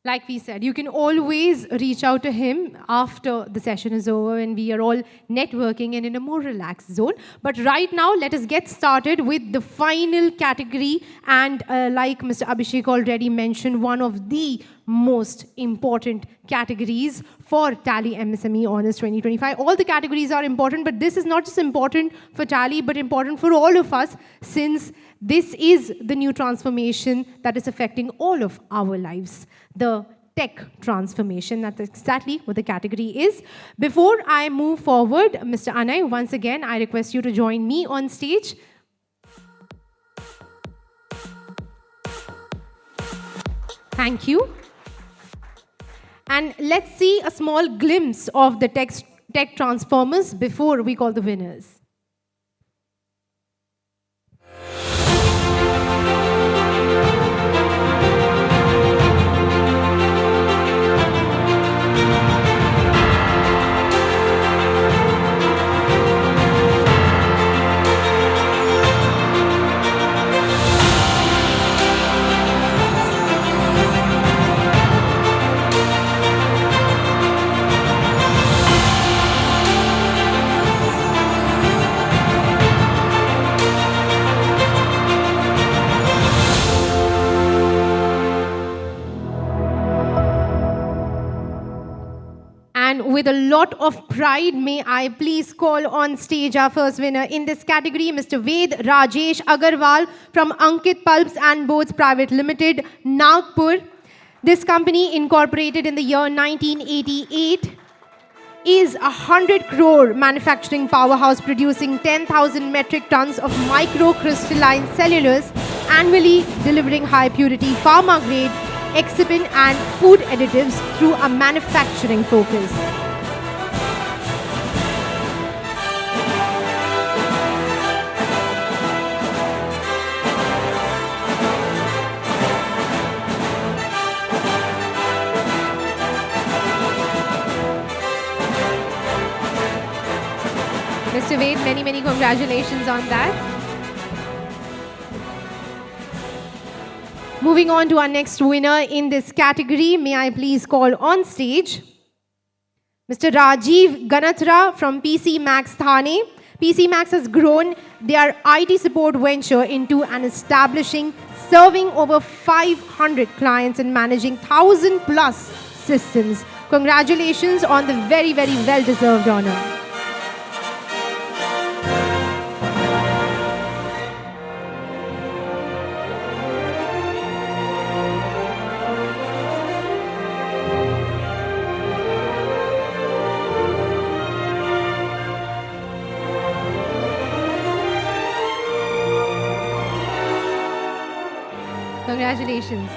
Like we said, you can always reach out to him after the session is over and we are all networking and in a more relaxed zone. But right now, let us get started with the final category. And like Mr. Abhishek already mentioned, one of the most important categories for Tally MSME Honours 2025. All the categories are important, but this is not just important for Tally, but important for all of us, since this is the new transformation that is affecting all of our lives. The tech transformation, that's exactly what the category is. Before I move forward, Mr. Anay, once again, I request you to join me on stage. Thank you. And let's see a small glimpse of the tech transformers before we call the winners. And with a lot of pride, may I please call on stage our first winner in this category, Mr. Ved Rajesh Agarwal from Ankit Pulps and Boards Private Limited, Nagpur. This company, incorporated in the year 1988, is a 100 crore manufacturing powerhouse producing 10,000 metric tons of microcrystalline cellulose, annually delivering high purity pharma grade excipient and food additives through a manufacturing focus. Mr. Ved, many, many congratulations on that. Moving on to our next winner in this category, may I please call on stage Mr. Rajiv Ganatra from PC Max Thane. PC Max has grown their IT support venture into an establishing, serving over 500 clients and managing 1,000 plus systems. Congratulations on the very, very well-deserved honor. Congratulations.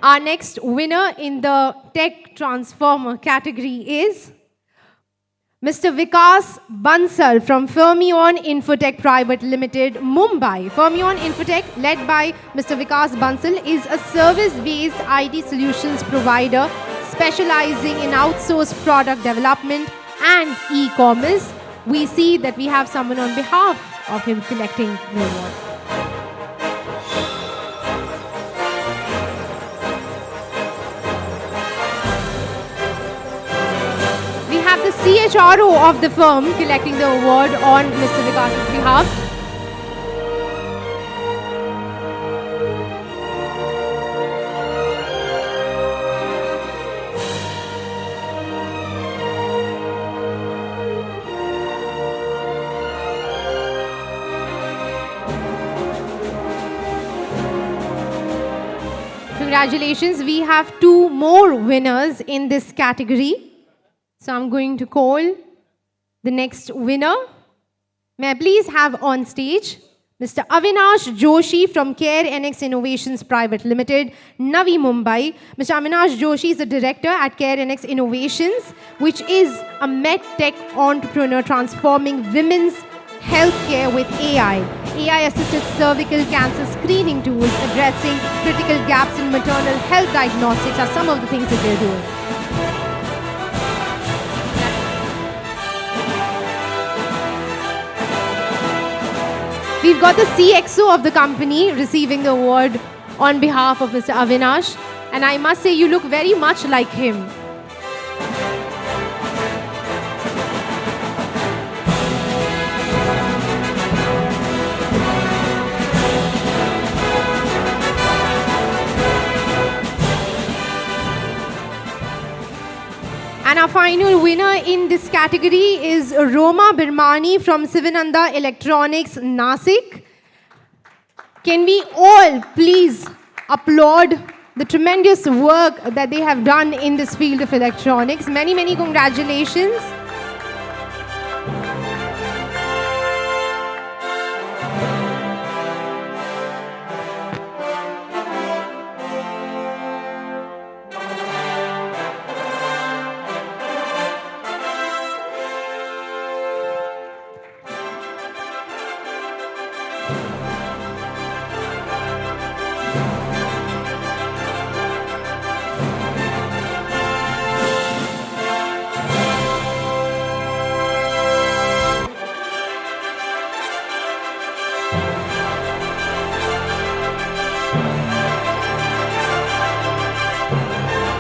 Our next winner in the Tech Transformer category is Mr. Vikas Bansal from Fermion Infotech Private Limited, Mumbai. Fermion Infotech, led by Mr. Vikas Bansal, is a service-based IT solutions provider specializing in outsourced product development and e-commerce. We see that we have someone on behalf of him collecting the award. The CHRO of the firm collecting the award on Mr. Vikas's behalf. Congratulations, we have two more winners in this category. So I'm going to call the next winner. May I please have on stage Mr. Avinash Joshi from Care NX Innovations Private Limited, Navi Mumbai. Mr. Avinash Joshi is the director at Care NX Innovations, which is a med-tech entrepreneur transforming women's healthcare with AI. AI-assisted cervical cancer screening tools addressing critical gaps in maternal health diagnostics are some of the things that they're doing. We've got the CXO of the company receiving the award on behalf of Mr. Avinash. And I must say, you look very much like him. And our final winner in this category is Roma Birmani from Sivananda Electronics, Nasik. Can we all please applaud the tremendous work that they have done in this field of electronics? Many, many congratulations.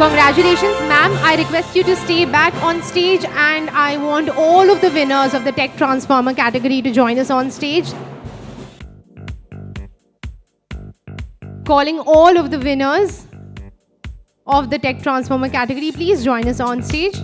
Congratulations, ma'am. I request you to stay back on stage, and I want all of the winners of the Tech Transformer category to join us on stage. Calling all of the winners of the Tech Transformer category, please join us on stage.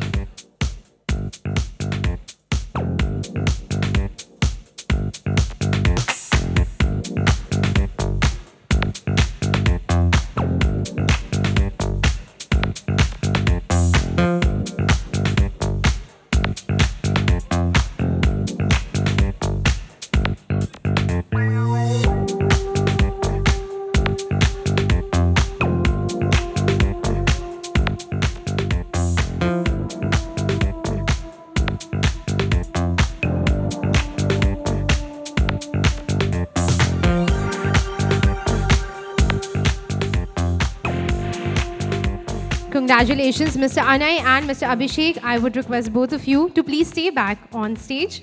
Congratulations, Mr. Anay and Mr. Abhishek. I would request both of you to please stay back on stage.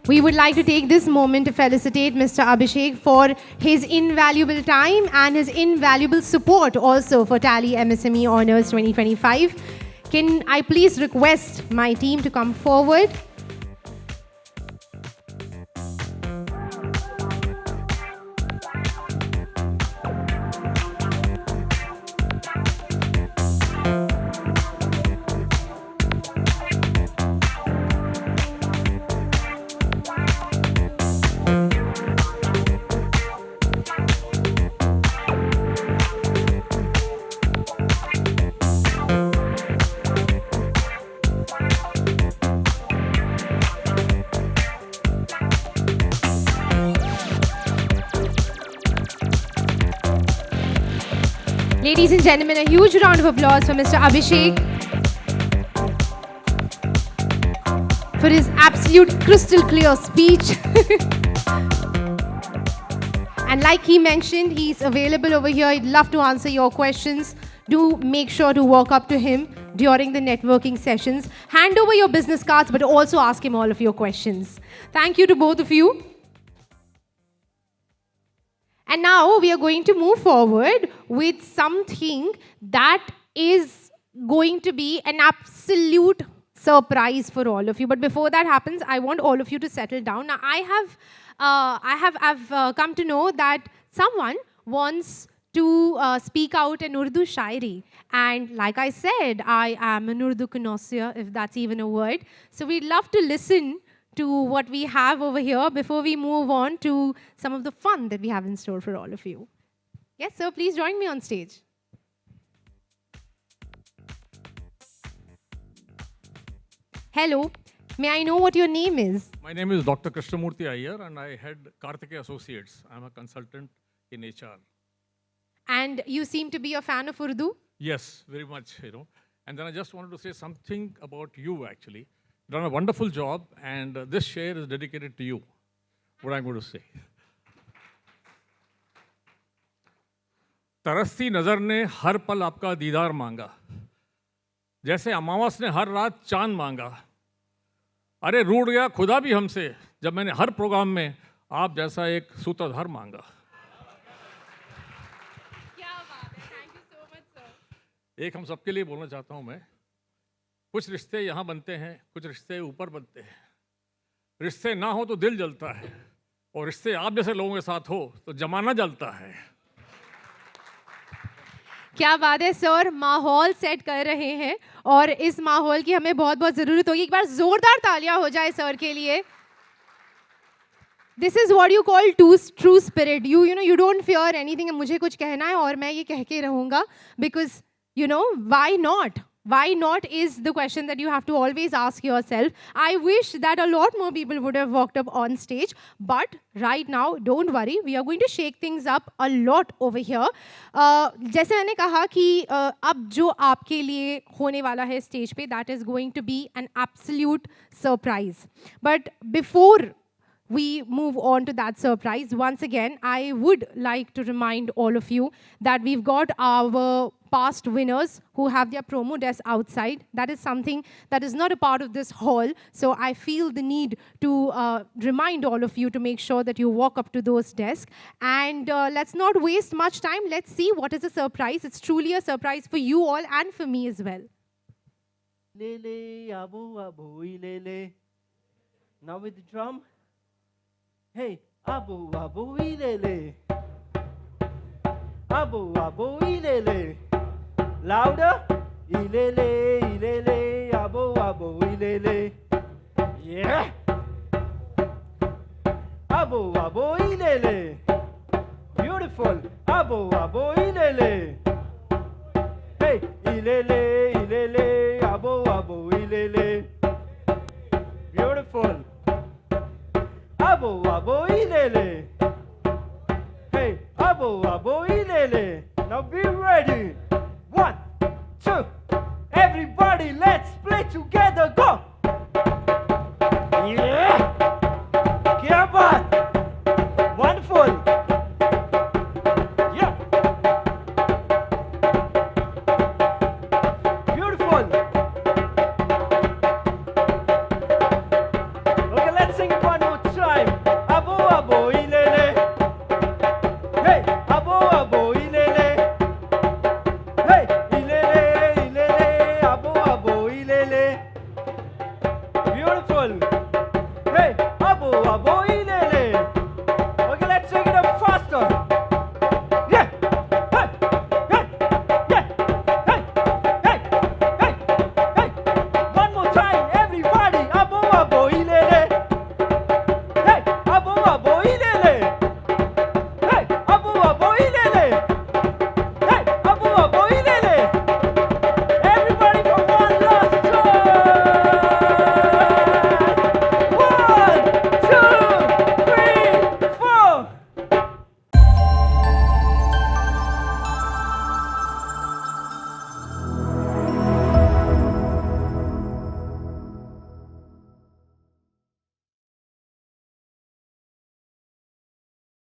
We would like to take this moment to felicitate Mr. Abhishek for his invaluable time and his invaluable support also for Tally MSME Honours 2025. Can I please request my team to come forward? Ladies and gentlemen, a huge round of applause for Mr. Abhishek for his absolute crystal clear speech. And like he mentioned, he's available over here. He'd love to answer your questions. Do make sure to walk up to him during the networking sessions. Hand over your business cards, but also ask him all of your questions. Thank you to both of you. And now we are going to move forward with something that is going to be an absolute surprise for all of you. But before that happens, I want all of you to settle down. Now, I've come to know that someone wants to speak out in Urdu Shairi. And like I said, I am an Urdu connoisseur, if that's even a word. So we'd love to listen to what we have over here before we move on to some of the fun that we have in store for all of you. Yes, sir, please join me on stage. Hello, may I know what your name is? My name is Dr. Krishnamurthy Iyer, and I head Karthike Associates. I'm a consultant in HR. And you seem to be a fan of Urdu? Yes, very much, And then I just wanted to say something about you, actually. You've done a wonderful job, and this share is dedicated to you, what I'm going to say. तरसती नज़र ने हर पल आपका दीदार मांगा, जैसे अमावस ने हर रात चांद मांगा। अरे रूठ गया खुदा भी हमसे जब मैंने हर प्रोग्राम में आप जैसा एक सूत्रधार मांगा। क्या बात है, thank you so much sir. एक हम सबके लिए बोलना चाहता हूँ मैं, कुछ रिश्ते यहाँ बनते हैं, कुछ रिश्ते ऊपर बनते हैं। रिश्ते ना हो तो दिल जलता है, और रिश्ते आप जैसे लोगों के साथ हो तो जमाना जलता है। क्या बात है सर, माहौल सेट कर रहे हैं और इस माहौल की हमें बहुत बहुत ज़रूरत होगी। एक बार ज़ोरदार तालियां हो जाए सर के लिए। This is what you call true spirit. You don't fear anything. मुझे कुछ कहना है और मैं ये कह के रहूँगा, because why not? Why not is the question that you have to always ask yourself. I wish that a lot more people would have walked up on stage, but right now, don't worry, we are going to shake things up a lot over here. जैसे मैंने कहा कि अब जो आपके लिए होने वाला है stage पे, that is going to be an absolute surprise. But before we move on to that surprise, once again, I would like to remind all of you that we've got our past winners who have their promo desks outside. That is something that is not a part of this hall. So I feel the need to remind all of you to make sure that you walk up to those desks. And let's not waste much time. Let's see what is the surprise. It's truly a surprise for you all and for me as well. Lele, abu, abu, lele. Now with the drum. Hey, abu, abu, lele. Abu, abu, ilele. Louder. Ilele, ilele, abu, abu, ilele. Yeah. Abu, abu, ilele. Beautiful. Abu, abu, ilele. Hey, ilele, ilele, abu, abu, ilele. Beautiful. Abu, abu, ilele. Hey, abu, abu, ilele. Now be